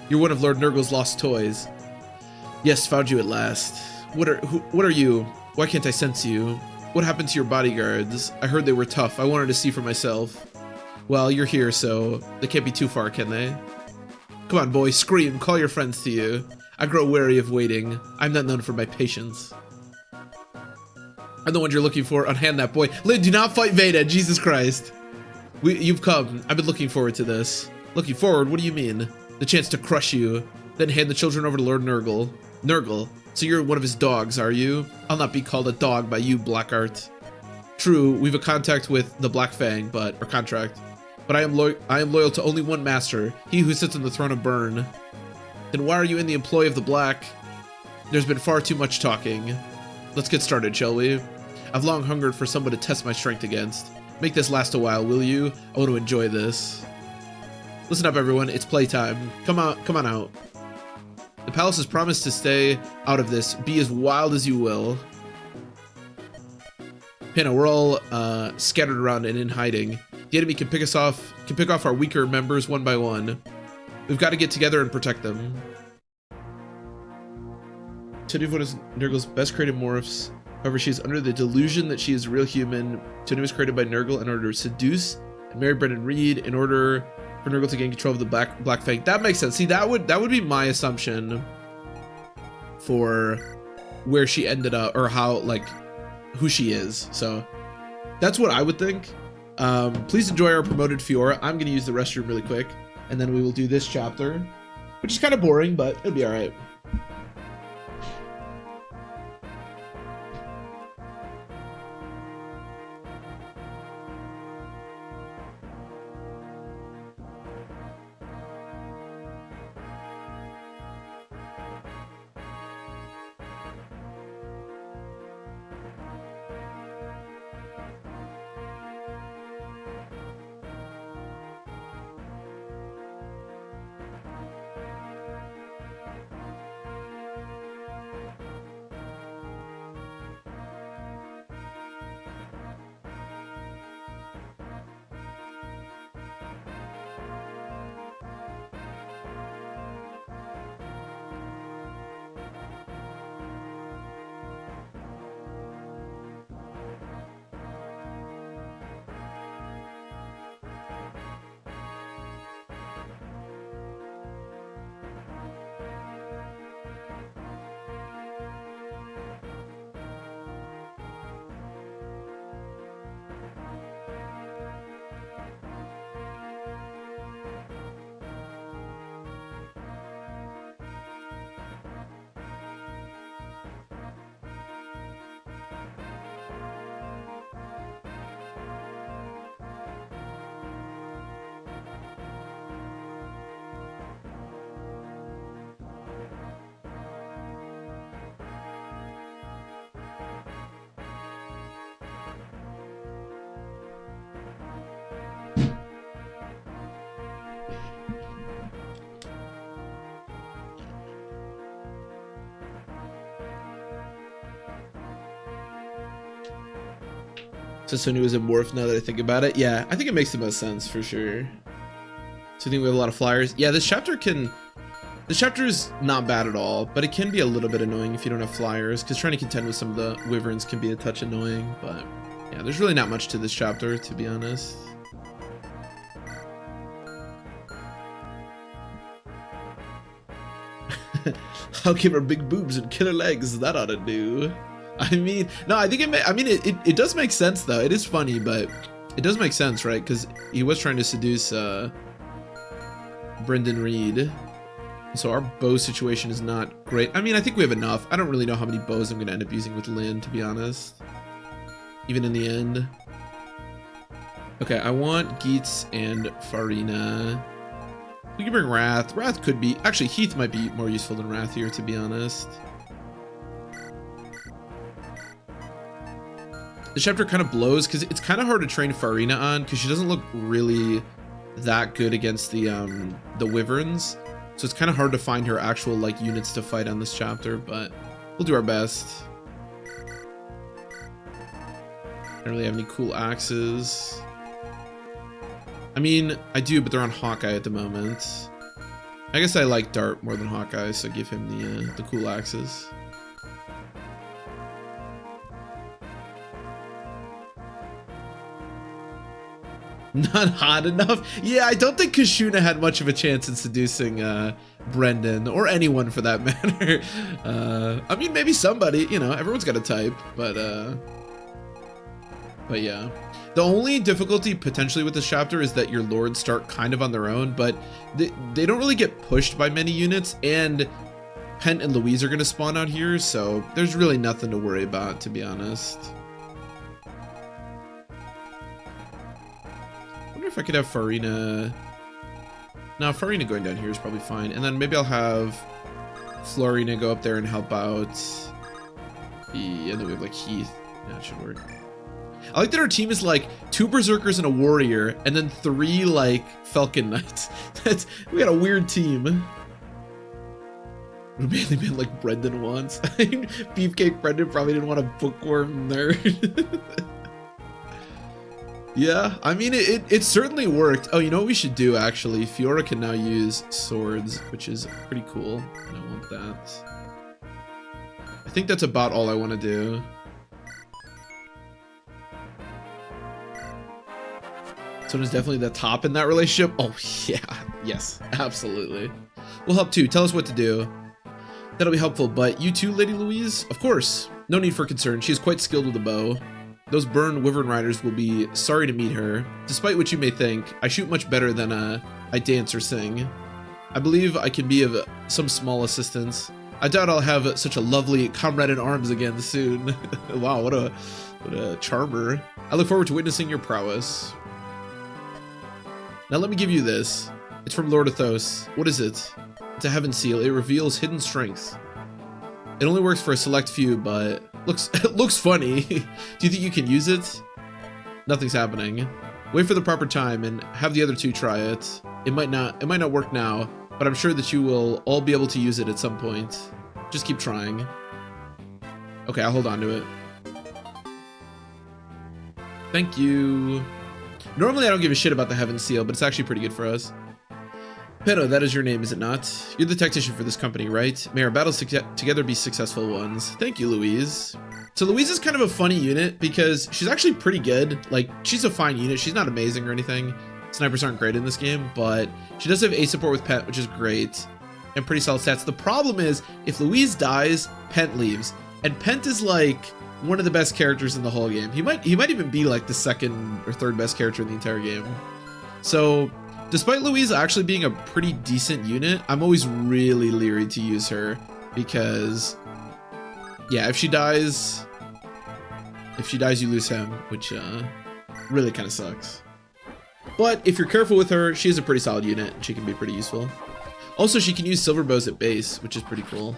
You're one of Lord Nurgle's lost toys. Yes, found you at last. What are you? Why can't I sense you? What happened to your bodyguards? I heard they were tough. I wanted to see for myself. Well, you're here, so they can't be too far, can they? Come on, boy, scream, call your friends to you. I grow weary of waiting. I'm not known for my patience. I'm the one you're looking for. Unhand that boy. Lynn, do not fight Veda, Jesus Christ. You've come. I've been looking forward to this. Looking forward? What do you mean? The chance to crush you. Then hand the children over to Lord Nurgle. Nurgle? So you're one of his dogs, are you? I'll not be called a dog by you, Blackheart. True, we've a contact with the Black Fang, or contract. But I am loyal to only one master, he who sits on the throne of Bern. Then why are you in the employ of the Black? There's been far too much talking. Let's get started, shall we? I've long hungered for someone to test my strength against. Make this last a while, will you? I want to enjoy this. Listen up, everyone. It's playtime. Come on out. The palace has promised to stay out of this. Be as wild as you will. Hannah, we're all scattered around and in hiding. The enemy can pick off our weaker members one by one. We've got to get together and protect them. Tony is Nurgle's best created morphs. However, she is under the delusion that she is a real human. Tony was created by Nurgle in order to seduce and marry Brendan Reed in order for Nurgle to gain control of the Black Fang. That makes sense. See, that would be my assumption for where she ended up, or how, like, who she is. So that's what I would think. Please enjoy our promoted Fiora. I'm going to use the restroom really quick, and then we will do this chapter, which is kind of boring, but it'll be all right. So Sonya was a morph now that I think about it. Yeah, I think it makes the most sense for sure. So I think we have a lot of flyers. Yeah, this chapter is not bad at all, but it can be a little bit annoying if you don't have flyers, because trying to contend with some of the wyverns can be a touch annoying, but yeah, there's really not much to this chapter, to be honest. I'll give her big boobs and killer legs, that ought to do. I mean, no, I think it does make sense though. It is funny, but it does make sense, right? Because he was trying to seduce Brendan Reed. So our bow situation is not great. I mean, I think we have enough. I don't really know how many bows I'm going to end up using with Lynn, to be honest. Even in the end. Okay, I want Geets and Farina. We can bring Wrath. Wrath could be... Actually, Heath might be more useful than Wrath here, to be honest. The chapter kind of blows because it's kind of hard to train Farina on because she doesn't look really that good against the wyverns. So it's kind of hard to find her actual like units to fight on this chapter, but we'll do our best. I don't really have any cool axes. I mean, I do, but they're on Hawkeye at the moment. I guess I like Dart more than Hawkeye, so give him the cool axes. Not hot enough? Yeah, I don't think Kashuna had much of a chance in seducing Brendan, or anyone for that matter. I mean, maybe somebody, you know, everyone's got a type, but yeah. The only difficulty potentially with this chapter is that your lords start kind of on their own, but they don't really get pushed by many units, and Pent and Louise are going to spawn out here, so there's really nothing to worry about, to be honest. I wonder if I could have Farina. No, Farina going down here is probably fine, and then maybe I'll have Florina go up there and help out. And then we have like Heath. Yeah, it should work. I like that our team is like 2 berserkers and a warrior, and then 3 like Falcon Knights. We got a weird team. It would mainly been like Brendan wants. Beefcake Brendan probably didn't want a bookworm there. Yeah, I mean it certainly worked. Oh, you know what we should do actually? Fiora can now use swords, which is pretty cool. And I want that. I think that's about all I want to do. This one is definitely the top in that relationship. Oh yeah, yes, absolutely. We'll help too. Tell us what to do. That'll be helpful. But you too, Lady Louise? Of course. No need for concern. She is quite skilled with a bow. Those Bern Wyvern Riders will be sorry to meet her. Despite what you may think, I shoot much better than I dance or sing. I believe I can be of some small assistance. I doubt I'll have such a lovely comrade in arms again soon. Wow, what a charmer. I look forward to witnessing your prowess. Now let me give you this. It's from Lord Athos. What is it? It's a heaven seal. It reveals hidden strength. It only works for a select few, but it looks funny. Do you think you can use it? Nothing's happening. Wait for the proper time and have the other 2 try it. It might not work now, but I'm sure that you will all be able to use it at some point. Just keep trying. Okay, I'll hold on to it. Thank you. Normally I don't give a shit about the Heaven Seal, but it's actually pretty good for us. Pero, that is your name, is it not? You're the tactician for this company, right? May our battles together be successful ones. Thank you, Louise. So Louise is kind of a funny unit because she's actually pretty good. Like, she's a fine unit. She's not amazing or anything. Snipers aren't great in this game, but she does have A support with Pent, which is great. And pretty solid stats. The problem is, if Louise dies, Pent leaves. And Pent is like one of the best characters in the whole game. He might even be like the 2nd or 3rd best character in the entire game. So despite Louise actually being a pretty decent unit, I'm always really leery to use her because, yeah, if she dies, you lose him, which really kind of sucks. But if you're careful with her, she is a pretty solid unit. She can be pretty useful. Also, she can use silver bows at base, which is pretty cool.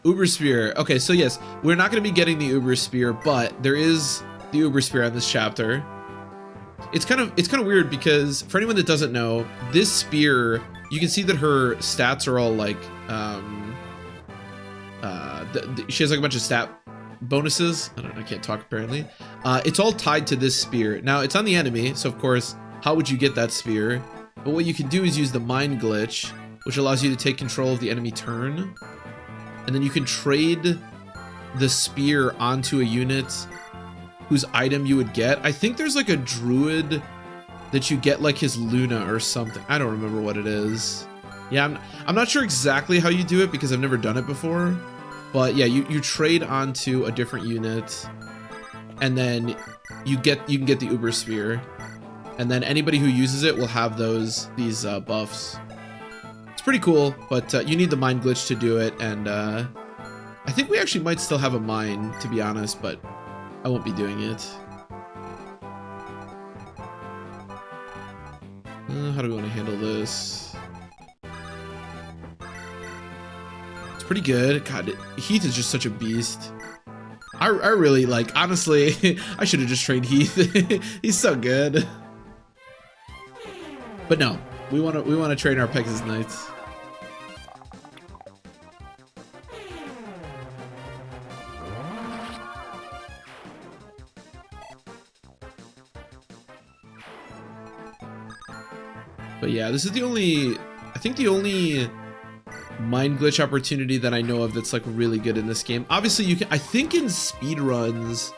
Uber Spear. Okay, so yes, we're not going to be getting the Uber Spear, but there is the Uber Spear on this chapter. It's kind of weird because for anyone that doesn't know, this spear, you can see that her stats are all like she has like a bunch of stat bonuses. I can't talk apparently. It's all tied to this spear. Now it's on the enemy, so of course, how would you get that spear? But what you can do is use the mind glitch, which allows you to take control of the enemy turn. And then you can trade the spear onto a unit whose item you would get. I think there's like a druid that you get like his Luna or something. I don't remember what it is. Yeah, I'm not sure exactly how you do it because I've never done it before. But yeah, you trade onto a different unit and then you can get the Uber Spear. And then anybody who uses it will have these buffs. It's pretty cool, but you need the mind glitch to do it, and I think we actually might still have a mine, to be honest, but I won't be doing it. How do we want to handle this? pretty good. God, Heath is just such a beast. I really like, honestly, I should have just trained Heath. He's so good. But no, we want to train our Pegasus Knights. But yeah, this is the only, I think the only mind glitch opportunity that I know of that's like really good in this game. Obviously you can, I think in speedruns,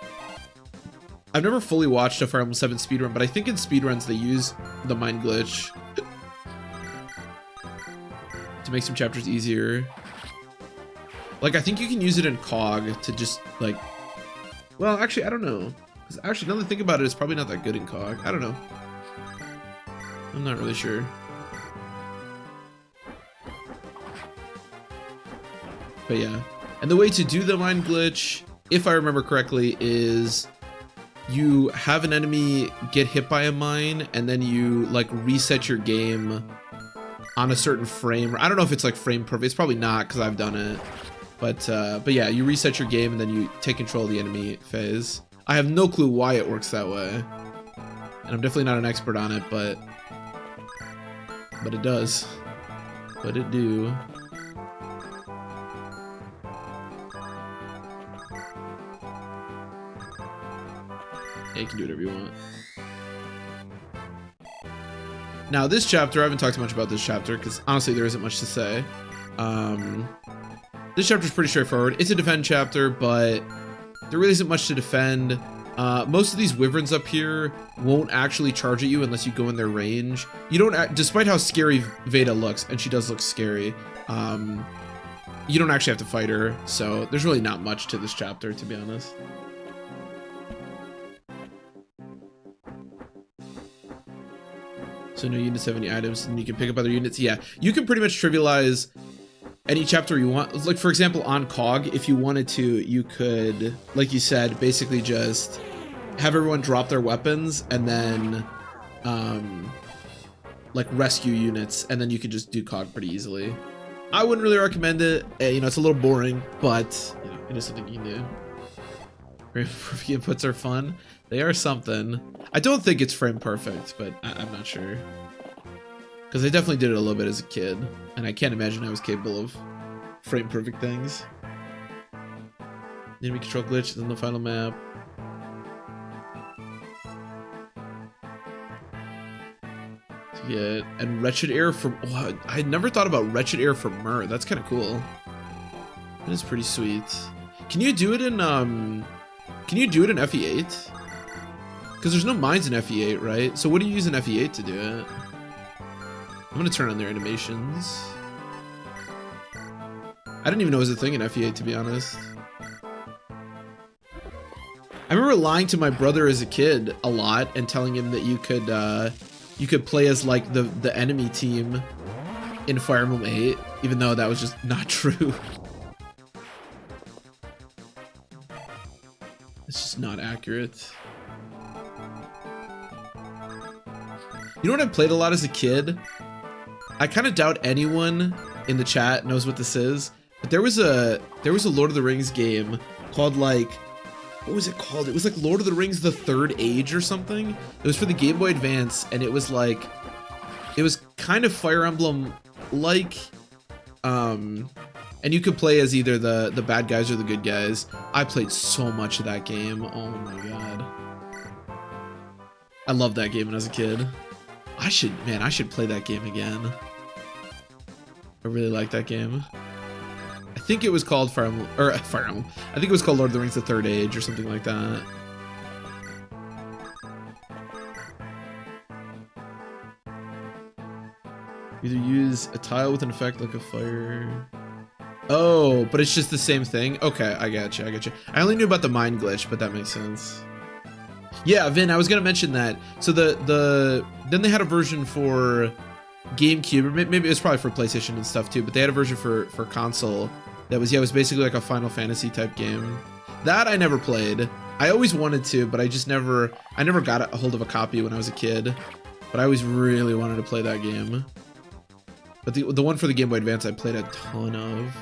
I've never fully watched a Fire Emblem 7 speedrun, but I think in speedruns they use the mind glitch to make some chapters easier. Like I think you can use it in COG to just like, well actually I don't know. Because actually now that I think about it, it's probably not that good in COG. I don't know. I'm not really sure. But yeah, and the way to do the mind glitch, if I remember correctly, is you have an enemy get hit by a mine and then you like reset your game on a certain frame. I don't know if it's like frame perfect. It's probably not because I've done it. But yeah, you reset your game and then you take control of the enemy phase. I have no clue why it works that way. And I'm definitely not an expert on it, but it does. But it do. Yeah, you can do whatever you want. Now this chapter, I haven't talked much about this chapter because honestly there isn't much to say. This chapter is pretty straightforward. It's a defend chapter, but there really isn't much to defend. Most of these wyverns up here won't actually charge at you unless you go in their range. You don't, despite how scary Veda looks, and she does look scary, you don't actually have to fight her, so there's really not much to this chapter, to be honest. So no units have any items, and you can pick up other units. Yeah, you can pretty much trivialize any chapter you want. Like for example, on COG, if you wanted to, you could, like you said, basically just have everyone drop their weapons and then like rescue units, and then you could just do COG pretty easily. I wouldn't really recommend it. You know, it's a little boring, but you know, it is something you can do. Frame perfect inputs are fun. They are something. I don't think it's frame perfect, but I'm not sure. Because I definitely did it a little bit as a kid, and I can't imagine I was capable of frame perfect things. Enemy control glitch in the final map. Yeah, and wretched air from. Oh, I had never thought about wretched air from Myrrh. That's kind of cool. That is pretty sweet. Can you do it in Can you do it in FE8? Because there's no mines in FE8, right? So what do you use in FE8 to do it? I'm gonna turn on their animations. I didn't even know it was a thing in FE8, to be honest. I remember lying to my brother as a kid a lot and telling him that you could play as like the enemy team in Fire Emblem 8, even though that was just not true. It's just not accurate. You know what I played a lot as a kid? I kind of doubt anyone in the chat knows what this is, but there was a Lord of the Rings game called like, what was it called? It was like Lord of the Rings: The Third Age or something. It was for the Game Boy Advance, and it was like, it was kind of Fire Emblem like, and you could play as either the bad guys or the good guys. I played so much of that game. Oh my god, I loved that game when I was a kid. I should play that game again. I really like that game. I think it was called Fire Emblem, or Fire Emblem. I think it was called Lord of the Rings: The Third Age or something like that. Either use a tile with an effect like a fire. Oh, but it's just the same thing? Okay, I gotcha. I only knew about the mind glitch, but that makes sense. Yeah, Vin, I was gonna mention that. So then they had a version for GameCube, or maybe it was probably for PlayStation and stuff too, but they had a version for console that was, yeah, it was basically like a Final Fantasy type game. That I never played. I always wanted to, but I never got a hold of a copy when I was a kid. But I always really wanted to play that game. But the one for the Game Boy Advance I played a ton of.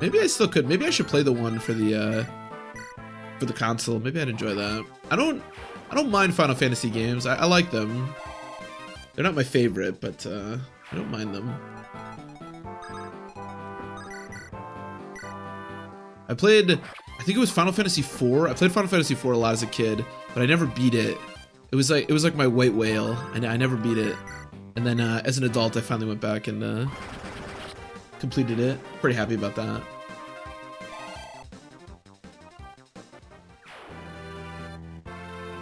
Maybe I still could. Maybe I should play the one for the console. Maybe I'd enjoy that. I don't mind Final Fantasy games. I like them. They're not my favorite, but I don't mind them. I think it was Final Fantasy IV. I played Final Fantasy IV a lot as a kid, but I never beat it. It was like my white whale, and I never beat it. And then as an adult, I finally went back and completed it. Pretty happy about that.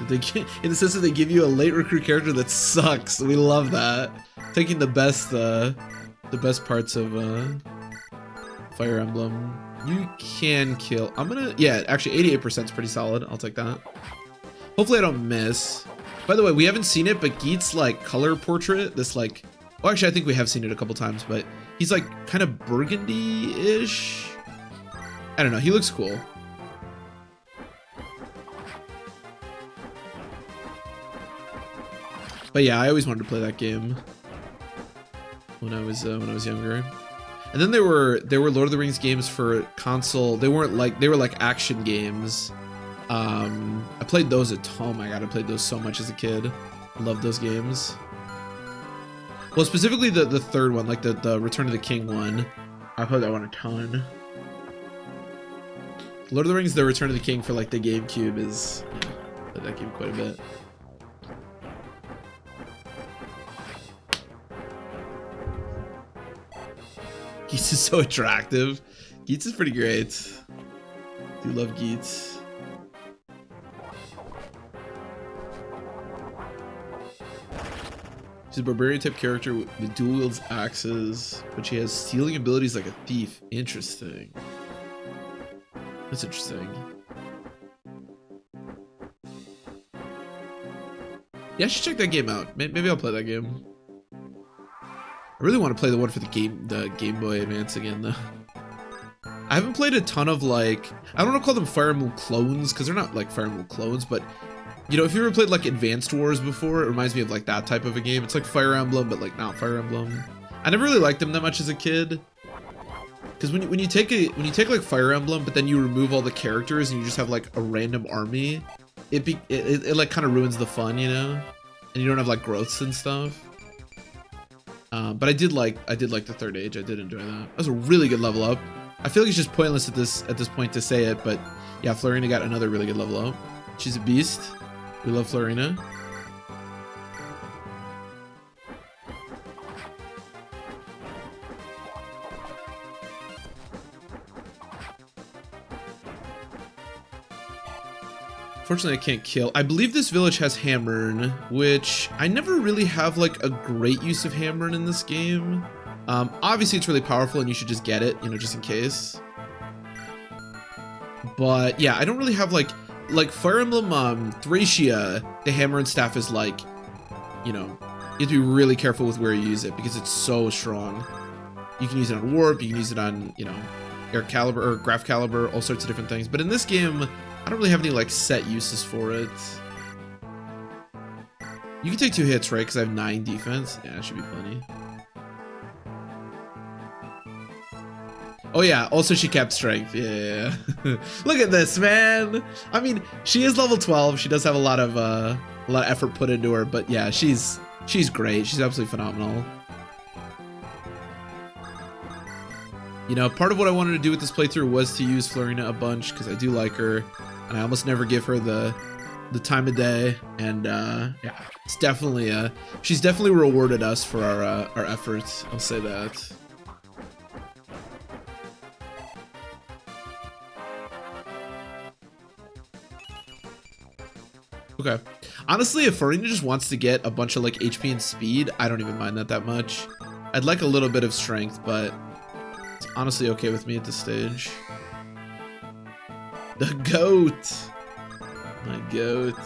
In the sense that they give you a late recruit character that sucks. We love that. Taking the best parts of Fire Emblem. You can kill. Yeah, actually 88% is pretty solid. I'll take that. Hopefully I don't miss. By the way, we haven't seen it, but Geet's like color portrait, this like, well, actually I think we have seen it a couple times, but he's like kind of burgundy-ish. I don't know, he looks cool. But yeah, I always wanted to play that game when I was younger. And then there were Lord of the Rings games for console. They were like action games. I played those a ton. Oh my god, I played those so much as a kid. I loved those games. Well, specifically the third one, like the Return of the King one. I played that one a ton. Lord of the Rings: The Return of the King for like the GameCube is, yeah, I played that game quite a bit. Geets is so attractive. Geets is pretty great. Do love Geets. She's a barbarian type character with dual wields axes, but she has stealing abilities like a thief. Interesting. That's interesting. Yeah, I should check that game out. Maybe I'll play that game. I really want to play the one for the Game Boy Advance again, though. I haven't played a ton of, like, I don't want to call them Fire Emblem clones, because they're not like Fire Emblem clones, but, you know, if you ever played like Advanced Wars before, it reminds me of like that type of a game. It's like Fire Emblem, but like not Fire Emblem. I never really liked them that much as a kid, because when you take like Fire Emblem, but then you remove all the characters and you just have like a random army, it like kind of ruins the fun, you know, and you don't have like growths and stuff. But I did like the Third Age. I did enjoy that. That was a really good level up. I feel like it's just pointless at this point to say it, but yeah, Farina got another really good level up. She's a beast. We love Farina. Fortunately, I can't kill. I believe this village has Hammern, which I never really have like a great use of Hammern in this game. Obviously, it's really powerful and you should just get it, you know, just in case. But yeah, I don't really have like Fire Emblem Thracia, the Hammer and Staff is like, you know, you have to be really careful with where you use it because it's so strong. You can use it on Warp, you can use it on, you know, Air Caliber or Graph Caliber, all sorts of different things. But in this game, I don't really have any like set uses for it. You can take 2 hits, right? Because I have 9 defense. Yeah, that should be plenty. Oh yeah, also she kept strength. Yeah. Look at this, man. I mean, she is level 12. She does have a lot of effort put into her, but yeah, she's great. She's absolutely phenomenal. You know, part of what I wanted to do with this playthrough was to use Farina a bunch because I do like her, and I almost never give her the time of day. And yeah, it's definitely she's definitely rewarded us for our efforts. I'll say that. Okay. Honestly, if Farina just wants to get a bunch of like HP and speed, I don't even mind that much. I'd like a little bit of strength, but it's honestly okay with me at this stage. The goat! My goat.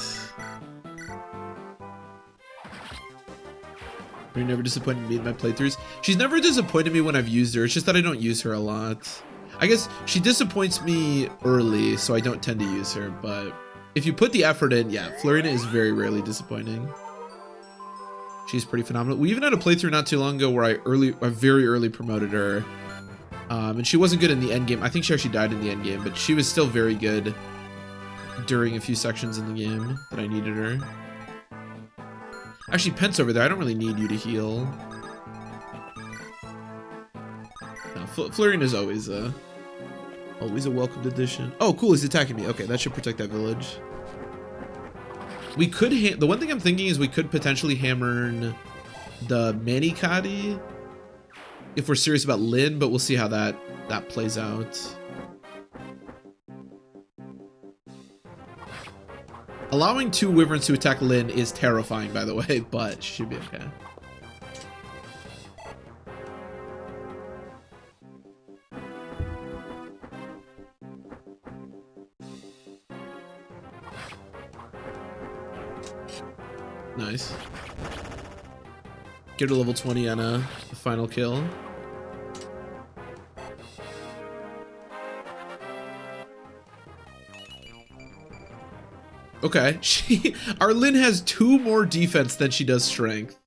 You're never disappointed me in my playthroughs. She's never disappointed me when I've used her. It's just that I don't use her a lot. I guess she disappoints me early, so I don't tend to use her, but if you put the effort in, yeah, Farina is very rarely disappointing. She's pretty phenomenal. We even had a playthrough not too long ago where I very early promoted her. And she wasn't good in the end game. I think she actually died in the end game, but she was still very good during a few sections in the game that I needed her. Actually, Pent's over there. I don't really need you to heal. No, Farina is always a welcomed addition. Oh, cool. He's attacking me. Okay, that should protect that village. We could the one thing I'm thinking is we could potentially hammer the Manikadi if we're serious about Lin, but we'll see how that plays out. Allowing 2 wyverns to attack Lin is terrifying, by the way, but she should be okay. Nice. Get her level 20 on a final kill. Okay, our Lin has 2 more defense than she does strength.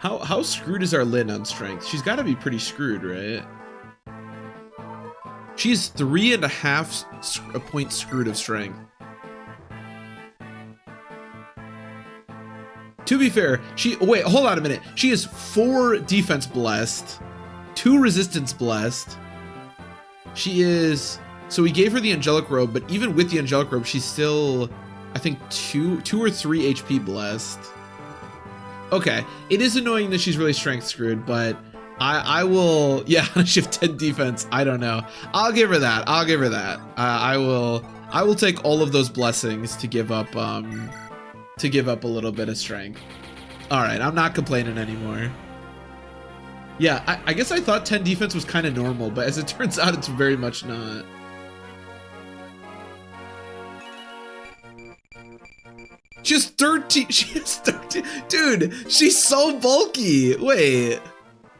How screwed is our Lin on strength? She's got to be pretty screwed, right? She's 3.5 points screwed of strength. To be fair, wait, hold on a minute. She is 4 defense blessed, 2 resistance blessed. She is, so we gave her the angelic robe, but even with the angelic robe, she's still, I think 2 or 3 HP blessed. Okay, it is annoying that she's really strength screwed, but I will, yeah, she have 10 defense. I don't know. I'll give her that. I'll give her that. I will take all of those blessings to give up a little bit of strength. All right, I'm not complaining anymore. Yeah, I guess I thought 10 defense was kind of normal, but as it turns out, it's very much not. She has 13. She has 13. Dude, she's so bulky. Wait,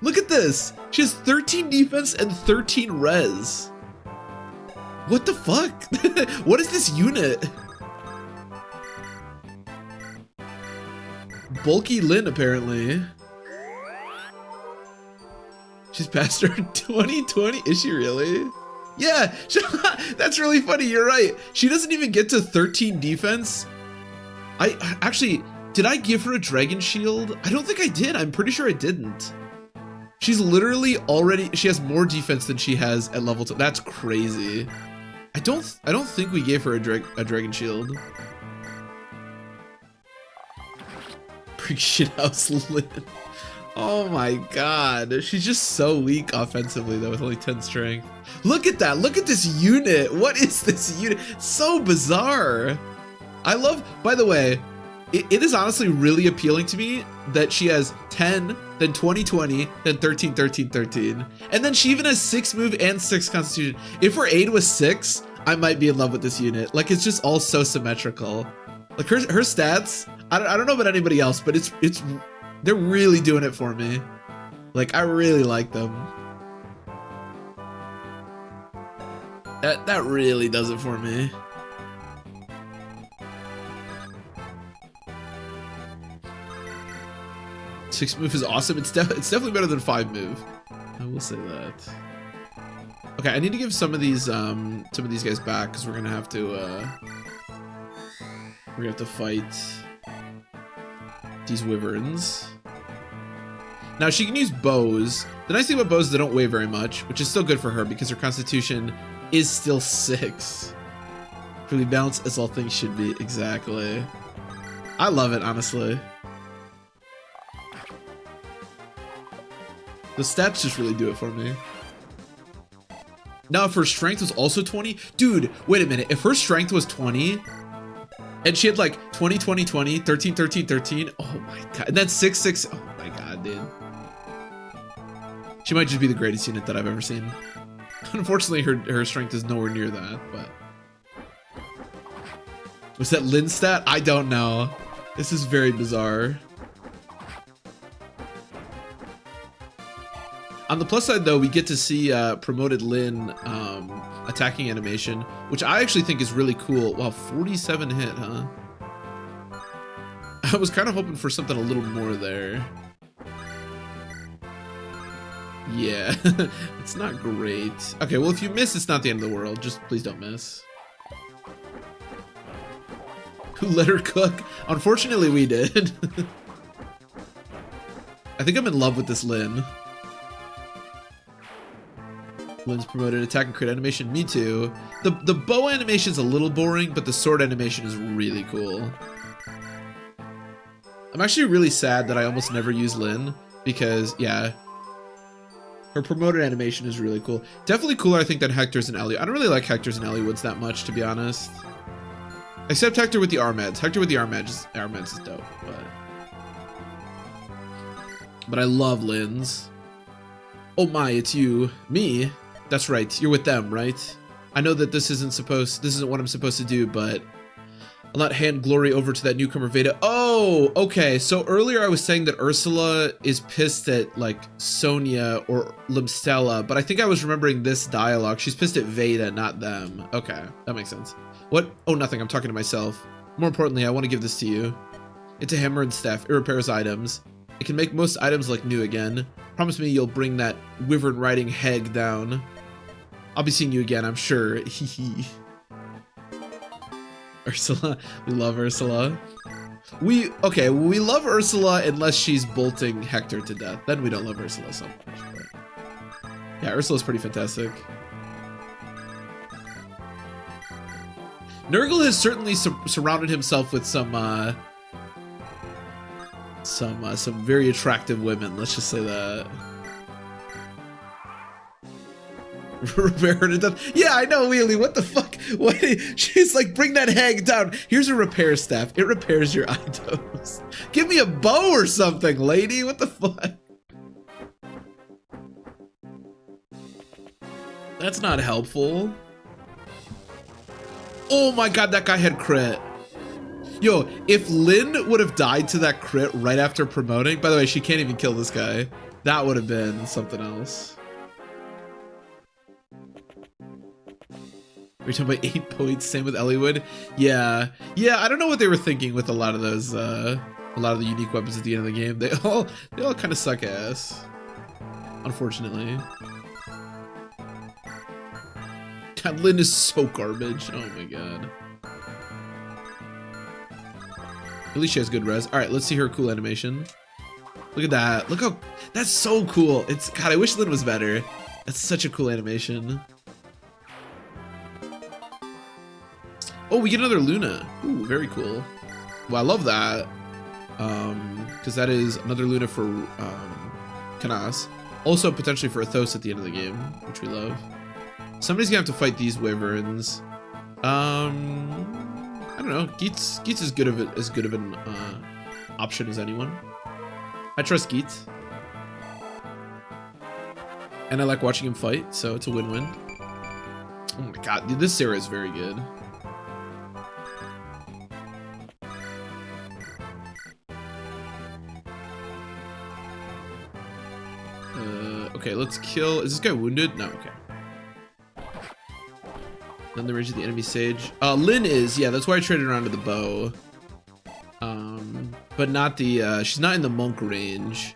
look at this. She has 13 defense and 13 res. What the fuck? What is this unit? Bulky Lin, apparently. She's past her 2020. Is she really? Yeah, that's really funny. You're right. She doesn't even get to 13 defense. Did I give her a dragon shield? I don't think I did. I'm pretty sure I didn't. She's literally already, she has more defense than she has at level 2. That's crazy. I don't think we gave her a dragon shield. Shithouse Lin. Oh my god. She's just so weak offensively though with only 10 strength. Look at that. Look at this unit. What is this unit? So bizarre. I love, by the way, it is honestly really appealing to me that she has 10, then 20, 20, then 13, 13, 13. And then she even has 6 move and 6 constitution. If her aid was 6, I might be in love with this unit. Like, it's just all so symmetrical. Like her stats, I don't know about anybody else, but they're really doing it for me. Like, I really like them. That really does it for me. Six move is awesome. It's definitely better than 5 move. I will say that. Okay, I need to give some of these guys back because we're gonna have to fight these wyverns. Now she can use bows. The nice thing about bows is they don't weigh very much, which is still good for her because her constitution is still 6. Really balanced as all things should be. Exactly. I love it, honestly. The stats just really do it for me. Now, if her strength was also 20, dude, wait a minute. If her strength was 20, and she had like 20, 20, 20, 13, 13, 13, oh my god. And then 6, 6, oh my god, dude. She might just be the greatest unit that I've ever seen. Unfortunately, her strength is nowhere near that, but. Was that Lin stat? I don't know. This is very bizarre. On the plus side, though, we get to see promoted Lin attacking animation, which I actually think is really cool. Wow, 47 hit, huh? I was kind of hoping for something a little more there. Yeah, it's not great. Okay, well, if you miss, it's not the end of the world. Just please don't miss. Who let her cook? Unfortunately, we did. I think I'm in love with this Lynn. Lynn's promoted attack and crit animation. Me too. The bow animation is a little boring, but the sword animation is really cool. I'm actually really sad that I almost never use Lynn because, yeah, her promoted animation is really cool. Definitely cooler, I think, than Hector's and Ellie. I don't really like Hector's and Elliewood's that much, to be honest. Except Hector with the Armeds. Hector with the Armeds is dope, but I love Lynn's. Oh my, it's you. Me? That's right, you're with them, right? I know that this isn't what I'm supposed to do, but I'll not hand glory over to that newcomer Veda. Oh, okay. So earlier I was saying that Ursula is pissed at like Sonia or Limstella, but I think I was remembering this dialogue. She's pissed at Veda, not them. Okay, that makes sense. What? Oh, nothing. I'm talking to myself. More importantly, I want to give this to you. It's a hammer and staff. It repairs items. It can make most items like new again. Promise me you'll bring that wyvern riding hag down. I'll be seeing you again, I'm sure. Hee. Ursula, we love Ursula. We love Ursula unless she's bolting Hector to death. Then we don't love Ursula so much. But yeah, Ursula's pretty fantastic. Nurgle has certainly surrounded himself with some very attractive women. Let's just say that. Repair her to death. Yeah, I know, Wheelie. What the fuck? What? She's like, bring that hag down. Here's a repair staff. It repairs your items. Give me a bow or something, lady. What the fuck? That's not helpful. Oh my god, that guy had crit. Yo, if Lynn would have died to that crit right after promoting, by the way, she can't even kill this guy. That would have been something else. We're talking about 8 points, same with Elliewood. Yeah, I don't know what they were thinking with a lot of those, a lot of the unique weapons at the end of the game. They all kind of suck ass, unfortunately. God, Lynn is so garbage. Oh my god. At least she has good res. All right, let's see her cool animation. Look at that. Look how, that's so cool. It's, God, I wish Lynn was better. That's such a cool animation. Oh, we get another Luna. Ooh, very cool. Well, I love that. Because that is another Luna for Canas. Also potentially for Athos at the end of the game, which we love. Somebody's gonna have to fight these wyverns. I don't know. Geets is as good of an option as anyone. I trust Geets. And I like watching him fight, so it's a win-win. Oh my god, dude, this Sarah is very good. Okay, let's kill. Is this guy wounded? No, okay. Then the range of the enemy sage. Lynn is, yeah, that's why I traded around to the bow. But not the, she's not in the monk range.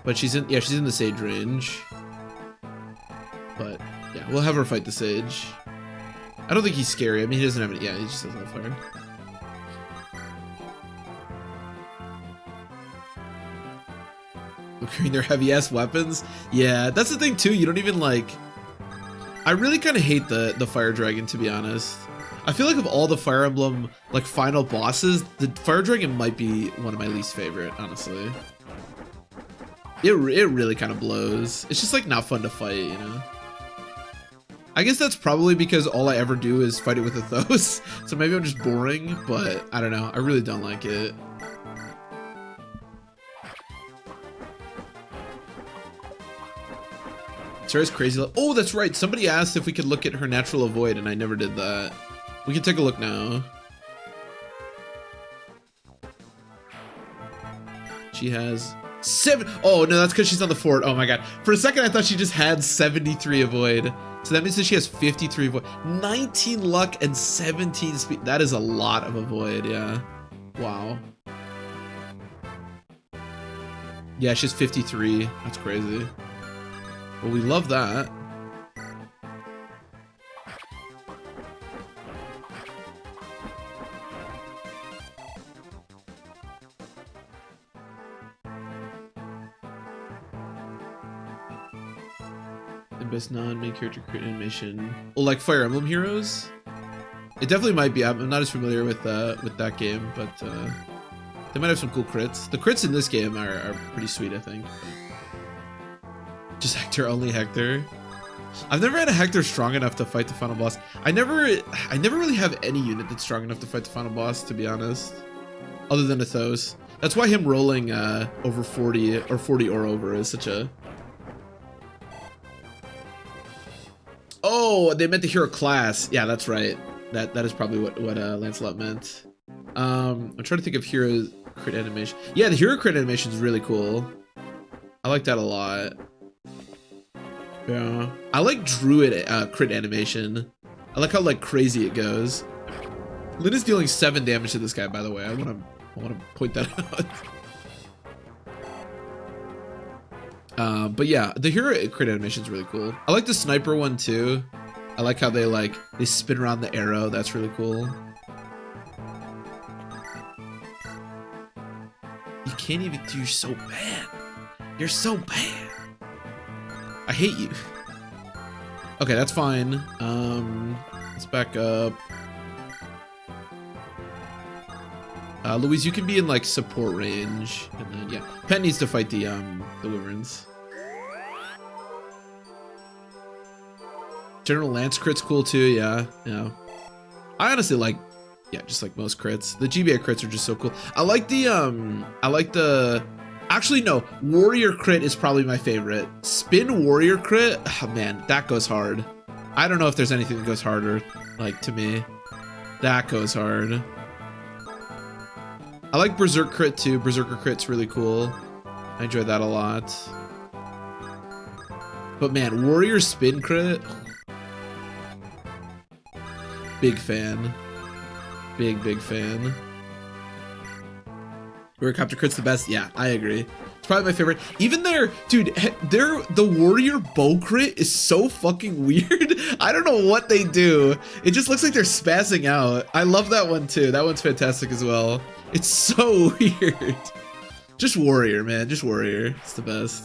But she's in, yeah, she's in the sage range. But, yeah, we'll have her fight the sage. I don't think he's scary. I mean, he doesn't have any, yeah, he just has hellfire. Carrying their heavy ass weapons. Yeah, that's the thing too. You don't even like. I really kind of hate the fire dragon, to be honest. I feel like of all the Fire Emblem like final bosses, the fire dragon might be one of my least favorite, honestly. It really kind of blows. It's just like not fun to fight, you know. I guess that's probably because all I ever do is fight it with Athos. So maybe I'm just boring, but I don't know. I really don't like it. Sarah's crazy. Oh, that's right. Somebody asked if we could look at her natural avoid, and I never did that. We can take a look now. She has 7. Oh, no, that's because she's on the fort. Oh, my God. For a second, I thought she just had 73 avoid. So that means that she has 53 avoid. 19 luck and 17 speed. That is a lot of avoid, yeah. Wow. Yeah, she's 53. That's crazy. Well, we love that. The best non-main character crit animation. Well, like Fire Emblem Heroes? It definitely might be. I'm not as familiar with that game, but they might have some cool crits. The crits in this game are pretty sweet, I think. Just Hector, only Hector. I've never had a Hector strong enough to fight the final boss. I never really have any unit that's strong enough to fight the final boss, to be honest. Other than Athos. That's why him rolling over 40 or 40 or over is such a... Oh, they meant the hero class. Yeah, that's right. That is probably what Lancelot meant. I'm trying to think of hero crit animation. Yeah, the hero crit animation is really cool. I like that a lot. Yeah, I like Druid crit animation. I like how like crazy it goes. Lyn is dealing 7 damage to this guy, by the way. I want to point that out. But yeah, the hero crit animation is really cool. I like the sniper one too. I like how they spin around the arrow. That's really cool. You can't even do. You're so bad. You're so bad. I hate you. Okay, that's fine. Let's back up. Louise, you can be in like support range, and then yeah, Pet needs to fight the wyverns. General Lance crit's cool too. Yeah. I honestly like, yeah, just like most crits. The GBA crits are just so cool. I like the. Actually, no. Warrior crit is probably my favorite. Spin warrior crit. Oh, man, that goes hard. I don't know if there's anything that goes harder. Like to me, that goes hard. I like Berserk crit too. Berserker crit's really cool. I enjoy that a lot. But man, warrior spin crit. Big fan. Big fan. Helicopter crit's the best. Yeah, I agree. It's probably my favorite. Even the warrior bow crit is so fucking weird. I don't know what they do. It just looks like they're spazzing out. I love that one too. That one's fantastic as well. It's so weird. Just warrior, man. Just warrior. It's the best.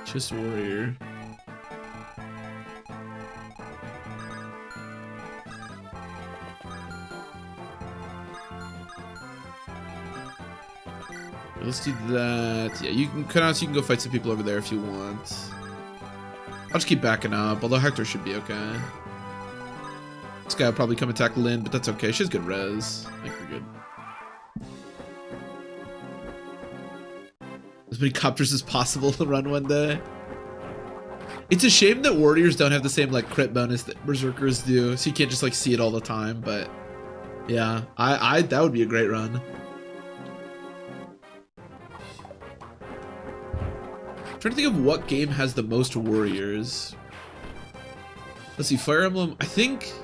Just warrior. Let's do that. Yeah, you can go fight some people over there if you want. I'll just keep backing up, although Hector should be okay. This guy will probably come attack Lyn, but that's okay. She has good res. I think we're good. As many copters as possible to run one day. It's a shame that warriors don't have the same like crit bonus that berserkers do, so you can't just like see it all the time. But yeah, that would be a great run. I'm trying to think of what game has the most warriors. Let's see, Fire Emblem. I think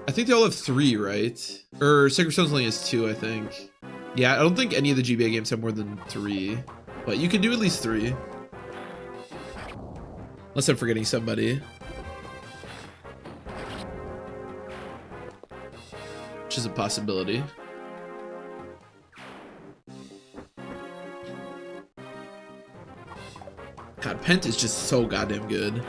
they all have 3, right? Or Sacred Stones only has 2, I think. Yeah, I don't think any of the GBA games have more than 3, but you can do at least 3. Unless I'm forgetting somebody. Which is a possibility. God, Pent is just so goddamn good.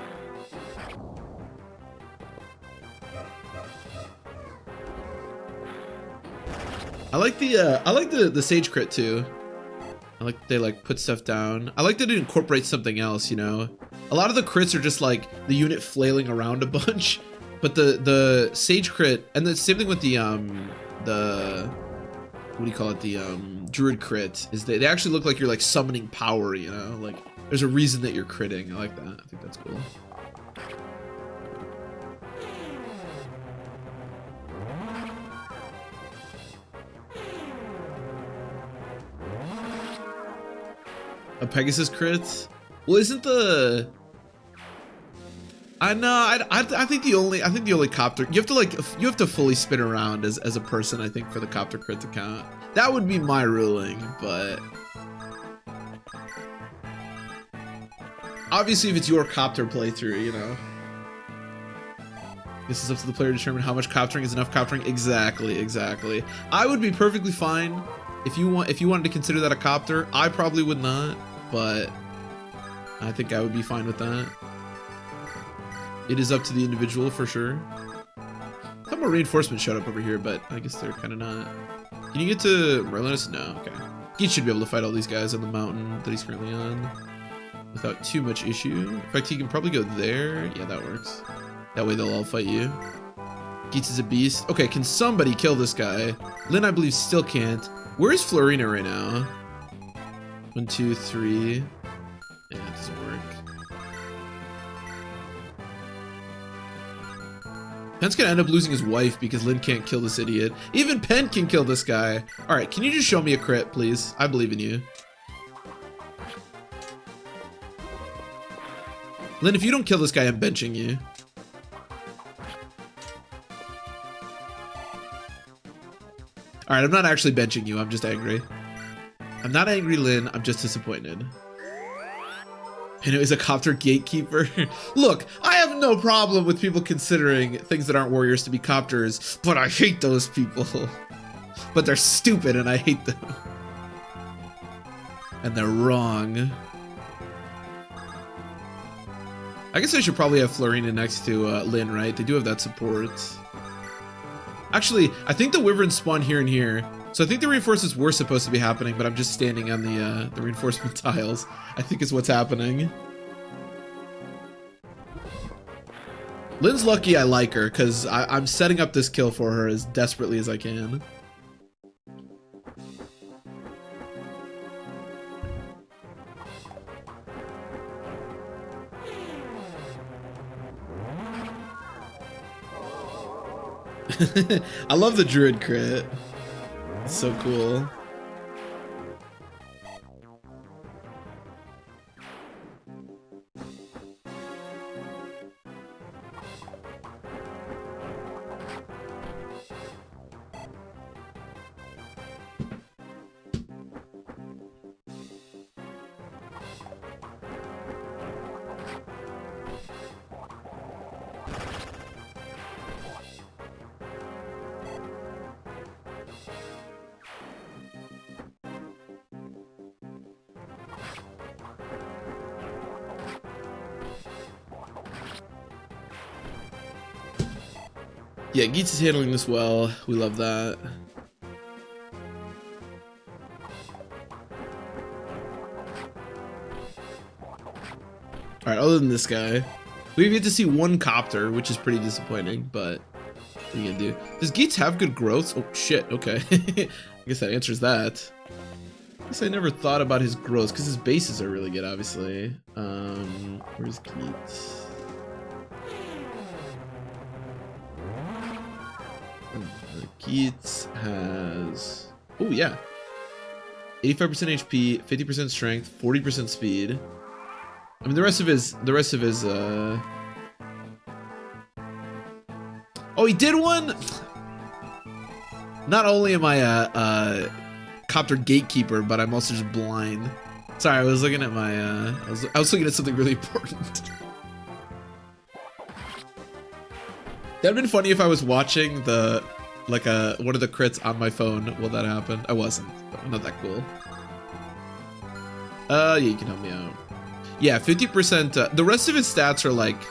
I like the Sage crit too. I like they like put stuff down. I like that it incorporates something else, you know. A lot of the crits are just like the unit flailing around a bunch, but the Sage crit, and the same thing with the what do you call it, the Druid crit, is they actually look like you're like summoning power, you know, like there's a reason that you're critting. I like that. I think that's cool. A Pegasus crit? Well, isn't the... I know. I think the only copter, you have to fully spin around as a person, I think, for the copter crit to count. That would be my ruling, but Obviously, if it's your copter playthrough, you know. This is up to the player to determine how much coptering is enough coptering. Exactly, exactly. I would be perfectly fine if you wanted to consider that a copter. I probably would not, but I think I would be fine with that. It is up to the individual for sure. Some more reinforcements showed up over here, but I guess they're kind of not. Can you get to Merlinus? No, okay. He should be able to fight all these guys on the mountain that he's currently on without too much issue. In fact, he can probably go there. Yeah, that works. That way they'll all fight you. Geets is a beast. Okay, can somebody kill this guy? Lynn, I believe, still can't. Where is Farina right now? 1, 2, 3. Yeah, it doesn't work. Pen's gonna end up losing his wife because Lynn can't kill this idiot. Even Pen can kill this guy. All right, can you just show me a crit, please? I believe in you. Lynn, if you don't kill this guy, I'm benching you. All right, I'm not actually benching you. I'm just angry. I'm not angry, Lynn. I'm just disappointed. And it was a copter gatekeeper. Look, I have no problem with people considering things that aren't warriors to be copters, but I hate those people. But they're stupid and I hate them. And they're wrong. I guess I should probably have Farina next to Lynn, right? They do have that support. Actually, I think the wyverns spawn here and here. So I think the reinforcements were supposed to be happening, but I'm just standing on the reinforcement tiles, I think is what's happening. Lynn's lucky I like her, because I'm setting up this kill for her as desperately as I can. I love the druid crit. It's so cool. Yeah, Geets is handling this well. We love that. Alright, other than this guy, we've yet to see one copter, which is pretty disappointing, but what are you gonna do? Does Geets have good growth? Oh, shit, okay. I guess that answers that. I guess I never thought about his growth, because his bases are really good, obviously. Where's Geets? Geets has, oh yeah, 85% HP, 50% strength, 40% speed. I mean, the rest of his, oh, he did one? Not only am I a copter gatekeeper, but I'm also just blind. Sorry, I was looking at my, I was looking at something really important. That'd been funny if I was watching the, like one of the crits on my phone while that happened. I wasn't, but not that cool. Yeah, you can help me out. Yeah, 50%. The rest of his stats are like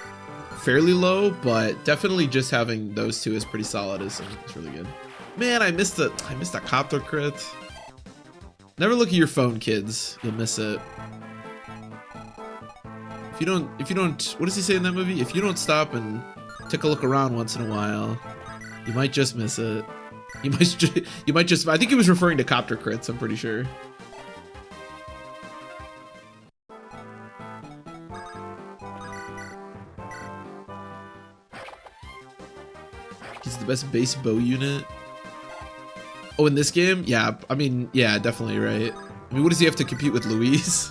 fairly low, but definitely just having those two is pretty solid. Is really good. Man, I missed that copter crit. Never look at your phone, kids. You'll miss it. If you don't, what does he say in that movie? If you don't stop and take a look around once in a while, you might just miss it. You might just, I think he was referring to copter crits, I'm pretty sure. He's the best base bow unit. Oh, in this game? Yeah, I mean, yeah, definitely, right? I mean, what does he have to compete with, Louise?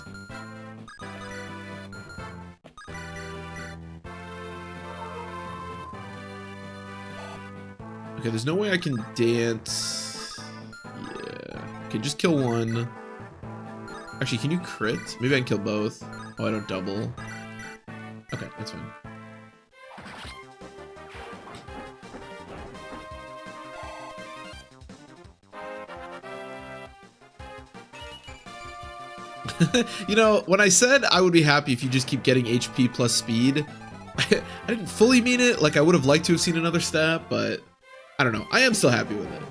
Okay, there's no way I can dance. Yeah. Okay, just kill one. Actually, can you crit? Maybe I can kill both. Oh, I don't double. Okay, that's fine. You know, when I said I would be happy if you just keep getting HP plus speed, I didn't fully mean it. Like, I would have liked to have seen another stat, but I don't know. I am still happy with it.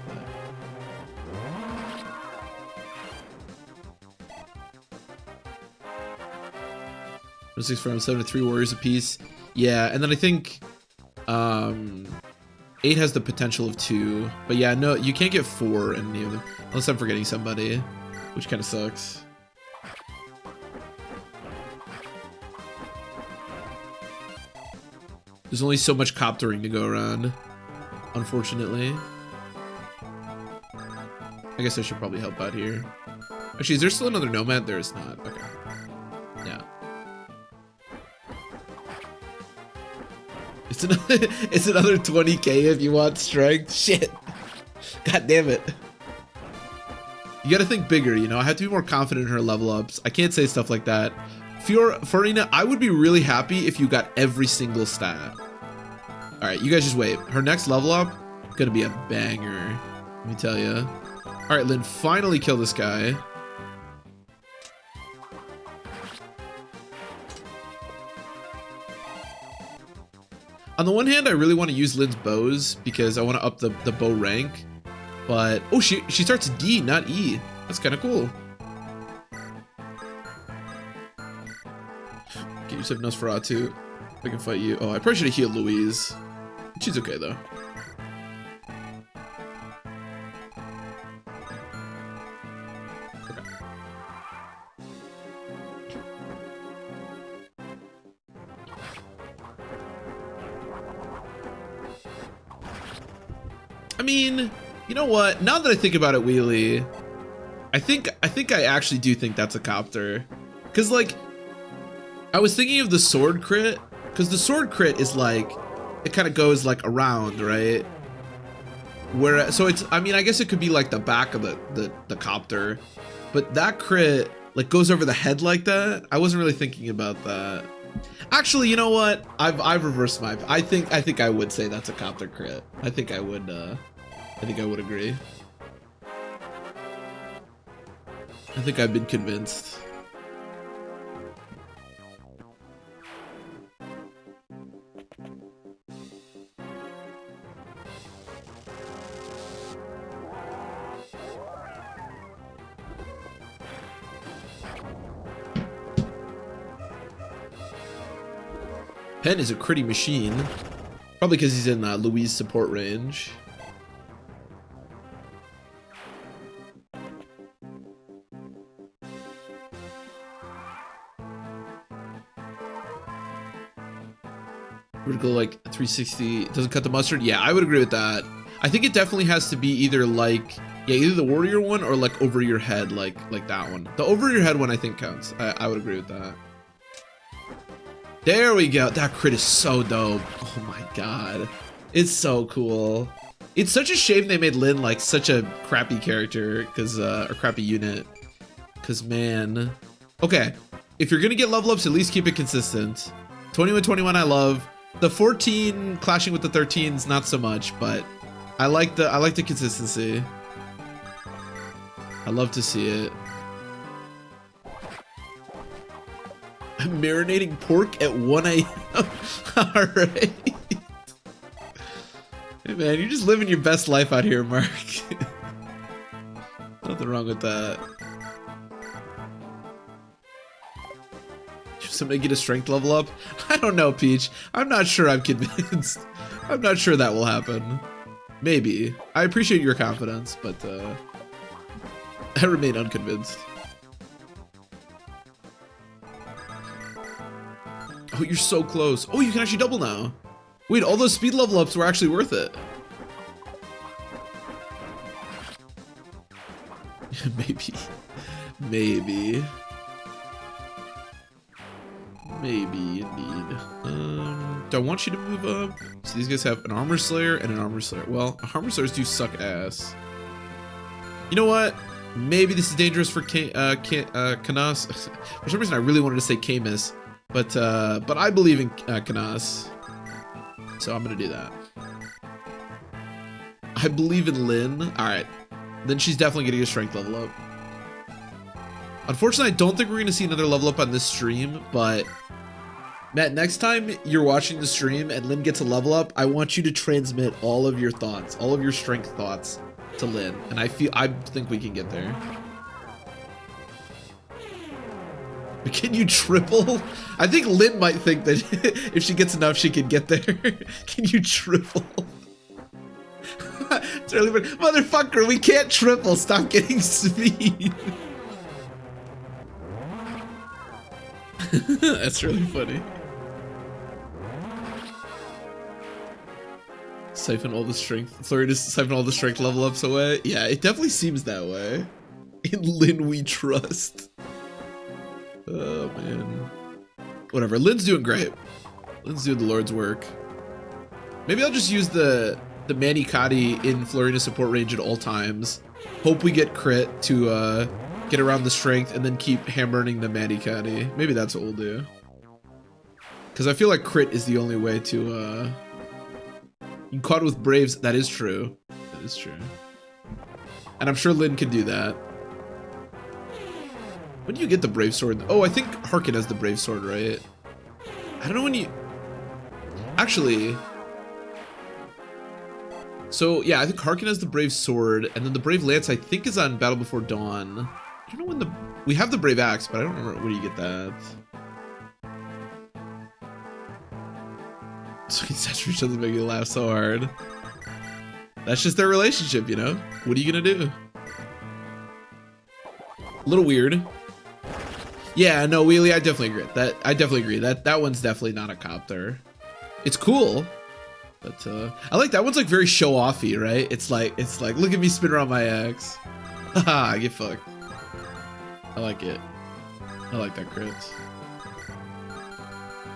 But... 6 from 7 to 3 warriors apiece. Yeah, and then I think 8 has the potential of 2. But yeah, no, you can't get 4 in any of them. Unless I'm forgetting somebody, which kind of sucks. There's only so much coptering to go around, unfortunately. I guess I should probably help out here. Actually, is there still another nomad? There is not. Okay. Yeah. It's another 20k if you want strength. Shit. God damn it. You gotta think bigger, you know? I have to be more confident in her level ups. I can't say stuff like that. Farina, I would be really happy if you got every single stat. Alright, you guys just wait. Her next level up, gonna be a banger. Let me tell you. Alright, Lynn, finally kill this guy. On the one hand, I really want to use Lynn's bows because I want to up the bow rank. But, oh, she starts D, not E. That's kind of cool. Get yourself Nosferatu. I can fight you. Oh, I probably should have healed Louise. She's okay, though. Okay. I mean, you know what? Now that I think about it, Wheelie, I think I actually do think that's a copter. Cause like, I was thinking of the sword crit, cause the sword crit is like, it kind of goes like around, right? Where so it's, I mean, I guess it could be like the back of the copter, but that crit like goes over the head like that. I wasn't really thinking about that. Actually, you know what? I've reversed my. I think I would say that's a copter crit. I think I would agree. I think I've been convinced. Pen is a critty machine. Probably because he's in Louise support range. Vertical like 360 doesn't cut the mustard. Yeah, I would agree with that. I think it definitely has to be either like, yeah, either the warrior one or like over your head, like that one. The over your head one I think counts. I would agree with that. There we go. That crit is so dope. Oh my god. It's so cool. It's such a shame they made Lynn like such a crappy character, cause or crappy unit. Cause man. Okay. If you're gonna get level ups, at least keep it consistent. 21-21 I love. The 14 clashing with the 13s, not so much, but I like the consistency. I love to see it. I'm marinating pork at 1 a.m. Alright. Hey man, you're just living your best life out here, Mark. Nothing wrong with that. Should somebody get a strength level up? I don't know, Peach. I'm not sure I'm convinced. I'm not sure that will happen. Maybe. I appreciate your confidence, but I remain unconvinced. Oh, you're so close. Oh, you can actually double now. Wait, all those speed level ups were actually worth it. Maybe. Maybe. Maybe, indeed. Do I want you to move up? So these guys have an armor slayer and an armor slayer. Well, armor slayers do suck ass. You know what? Maybe this is dangerous for Canas. For some reason, I really wanted to say Camus. But I believe in Kanas, so I'm gonna do that. I believe in Lynn. All right, then she's definitely getting a strength level up. Unfortunately, I don't think we're gonna see another level up on this stream, but Matt, next time you're watching the stream and Lynn gets a level up, I want you to transmit all of your thoughts, all of your strength thoughts to Lynn, and I think we can get there. But can you triple? I think Lynn might think that if she gets enough, she can get there. Can you triple? It's really funny. Motherfucker, we can't triple. Stop getting speed. That's really funny. Siphon all the strength. Flurry siphon all the strength level ups away. Yeah, it definitely seems that way. In Lynn we trust. Oh man. Whatever. Lynn's doing great. Lynn's doing the Lord's work. Maybe I'll just use the Manikati in Farina support range at all times. Hope we get crit to get around the strength and then keep hammering the Manikati. Maybe that's what we'll do. Because I feel like crit is the only way to you can caught with Braves. That is true. That is true. And I'm sure Lynn can do that. When do you get the Brave Sword? Oh, I think Harkin has the Brave Sword, right? I don't know when you... Actually... So, yeah, I think Harkin has the Brave Sword, and then the Brave Lance, I think, is on Battle Before Dawn. I don't know when the... We have the Brave Axe, but I don't remember when you get that. Sweet Saturation doesn't make me laugh so hard. That's just their relationship, you know? What are you gonna do? A little weird. Yeah, no, Wheelie, I definitely agree. That one's definitely not a copter. It's cool, but I like that one's like very show-offy, right? It's like look at me spin around my axe. Haha, get fucked. I like it. I like that crit.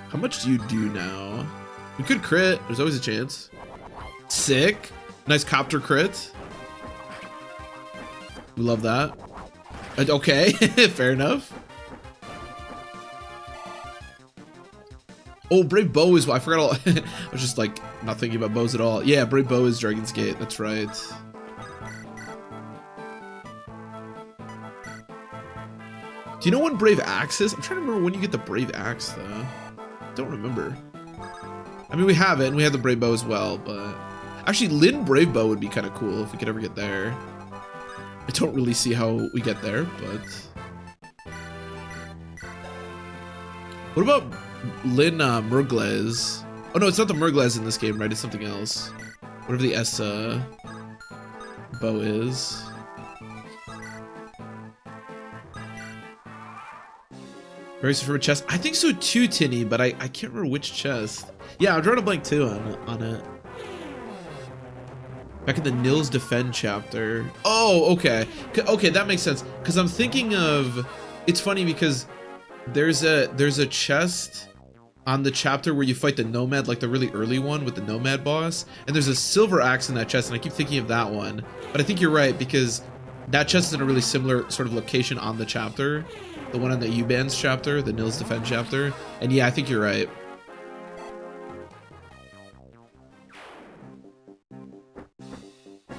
How much do you do now? We could crit. There's always a chance. Sick. Nice copter crit. We love that. Okay, fair enough. Oh, Brave Bow is... I forgot all... I was just like not thinking about bows at all. Yeah, Brave Bow is Dragon's Gate. That's right. Do you know when Brave Axe is? I'm trying to remember when you get the Brave Axe, though. Don't remember. I mean, we have it, and we have the Brave Bow as well, but... Actually, Lynn Brave Bow would be kind of cool if we could ever get there. I don't really see how we get there, but... What about Lynn Murgles? Oh no, it's not the Murgles in this game, right? It's something else. Whatever the S bow is. Very from a chest. I think so too, Tinny, but I can't remember which chest. Yeah, I'm drawing a blank too on it. Back in the Nils Defend chapter. Oh, okay. Okay, that makes sense. Because I'm thinking of... It's funny because there's a chest on the chapter where you fight the Nomad, like the really early one with the Nomad boss. And there's a silver axe in that chest, and I keep thinking of that one. But I think you're right, because that chest is in a really similar sort of location on the chapter. The one on the U-Bands chapter, the Nils Defend chapter. And yeah, I think you're right.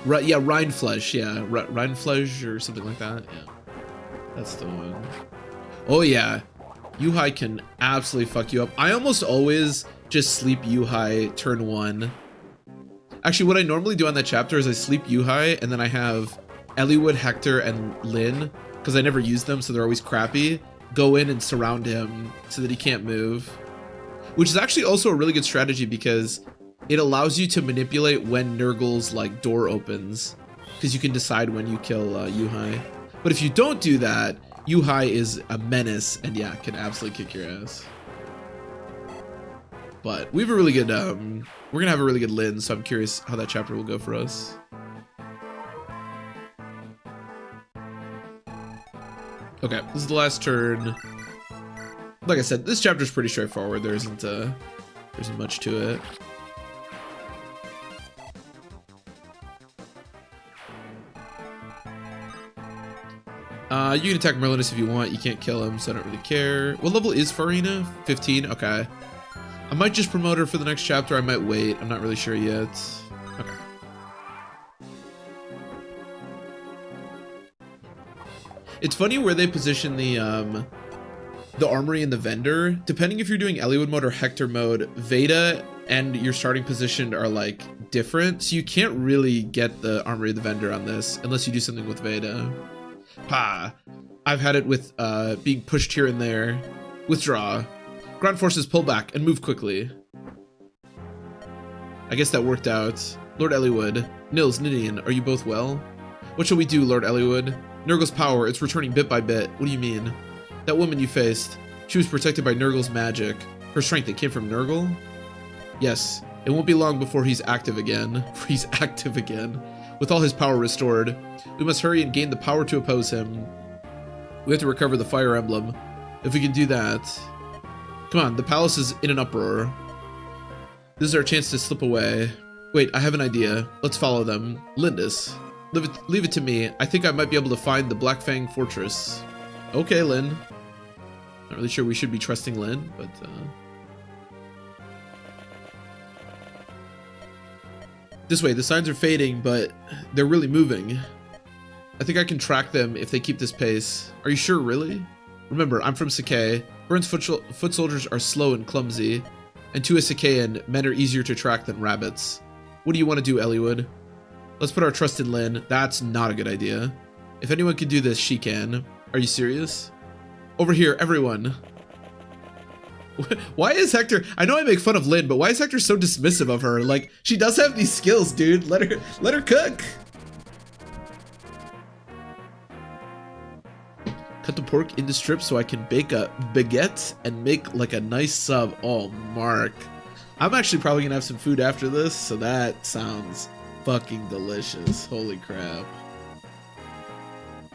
Right, yeah, Rheinfleisch, yeah. Rheinfleisch or something like that, yeah. That's the one. Oh yeah, Yuhai can absolutely fuck you up. I almost always just sleep Yuhai turn 1. Actually, what I normally do on that chapter is I sleep Yuhai, and then I have Eliwood, Hector, and Lynn, because I never use them, so they're always crappy, go in and surround him so that he can't move. Which is actually also a really good strategy because it allows you to manipulate when Nurgle's like door opens, because you can decide when you kill Yuhai. But if you don't do that, Yuhai is a menace and yeah, can absolutely kick your ass. But we have a really good, we're gonna have a really good Lynn, so I'm curious how that chapter will go for us. Okay, this is the last turn. Like I said, this chapter is pretty straightforward. There isn't much to it. You can attack Merlinus if you want. You can't kill him, so I don't really care. What level is Farina? 15? Okay. I might just promote her for the next chapter. I might wait. I'm not really sure yet. Okay. It's funny where they position the armory and the vendor. Depending if you're doing Eliwood mode or Hector mode, Veda and your starting position are like different. So you can't really get the armory of the vendor on this unless you do something with Veda. Pa. I've had it with being pushed here and there. Withdraw. Ground forces pull back and move quickly. I guess that worked out. Lord Eliwood. Nils, Nidian, are you both well? What shall we do, Lord Eliwood? Nurgle's power, it's returning bit by bit. What do you mean? That woman you faced, she was protected by Nurgle's magic. Her strength, it came from Nurgle? Yes, it won't be long before he's active again. With all his power restored, we must hurry and gain the power to oppose him. We have to recover the Fire Emblem. If we can do that... Come on, the palace is in an uproar. This is our chance to slip away. Wait, I have an idea. Let's follow them. Lindis, leave it to me. I think I might be able to find the Black Fang Fortress. Okay, Lynn. Not really sure we should be trusting Lynn, but... This way, the signs are fading, but they're really moving. I think I can track them if they keep this pace. Are you sure, really? Remember, I'm from Sakai. Bern's foot soldiers are slow and clumsy, and to a Sakayan, men are easier to track than rabbits. What do you want to do, Eliwood? Let's put our trust in Lynn. That's not a good idea. If anyone can do this, she can. Are you serious? Over here, everyone. Why is Hector... I know I make fun of Lynn, but why is Hector so dismissive of her? Like, she does have these skills, dude. Let her cook. Cut the pork into strips so I can bake a baguette and make like a nice sub. Oh, Mark. I'm actually probably gonna have some food after this, so that sounds fucking delicious. Holy crap.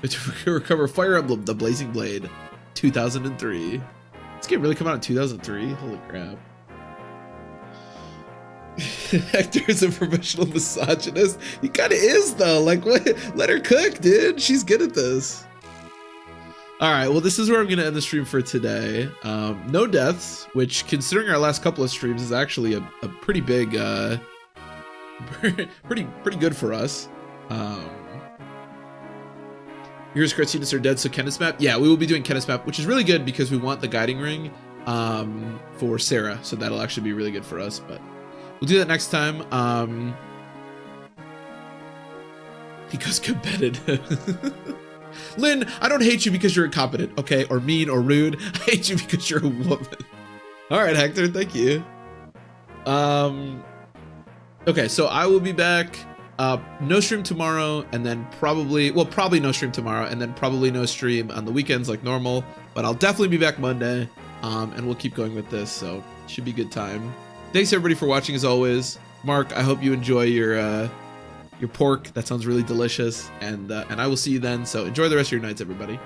To recover Fire Emblem, The Blazing Blade, 2003. This game really come out in 2003? Holy crap. Hector is a professional misogynist. He kind of is, though. Like, what? Let her cook, dude. She's good at this. All right, well, this is where I'm going to end the stream for today. No deaths, which, considering our last couple of streams, is actually a pretty big, pretty good for us. Here's Kratinus are dead, so Kenneth's map. Yeah, we will be doing Kenneth's map, which is really good because we want the guiding ring for Sarah, so that'll actually be really good for us. But we'll do that next time. He goes competitive. Lynn, I don't hate you because you're incompetent, okay, or mean or rude. I hate you because you're a woman. All right, Hector, thank you. Okay, so I will be back. No stream tomorrow, and then probably no stream tomorrow, and then probably no stream on the weekends like normal, but I'll definitely be back Monday, and we'll keep going with this, so should be a good time. Thanks everybody for watching as always. Mark, I hope you enjoy your pork. That sounds really delicious, and I will see you then, so enjoy the rest of your nights, everybody.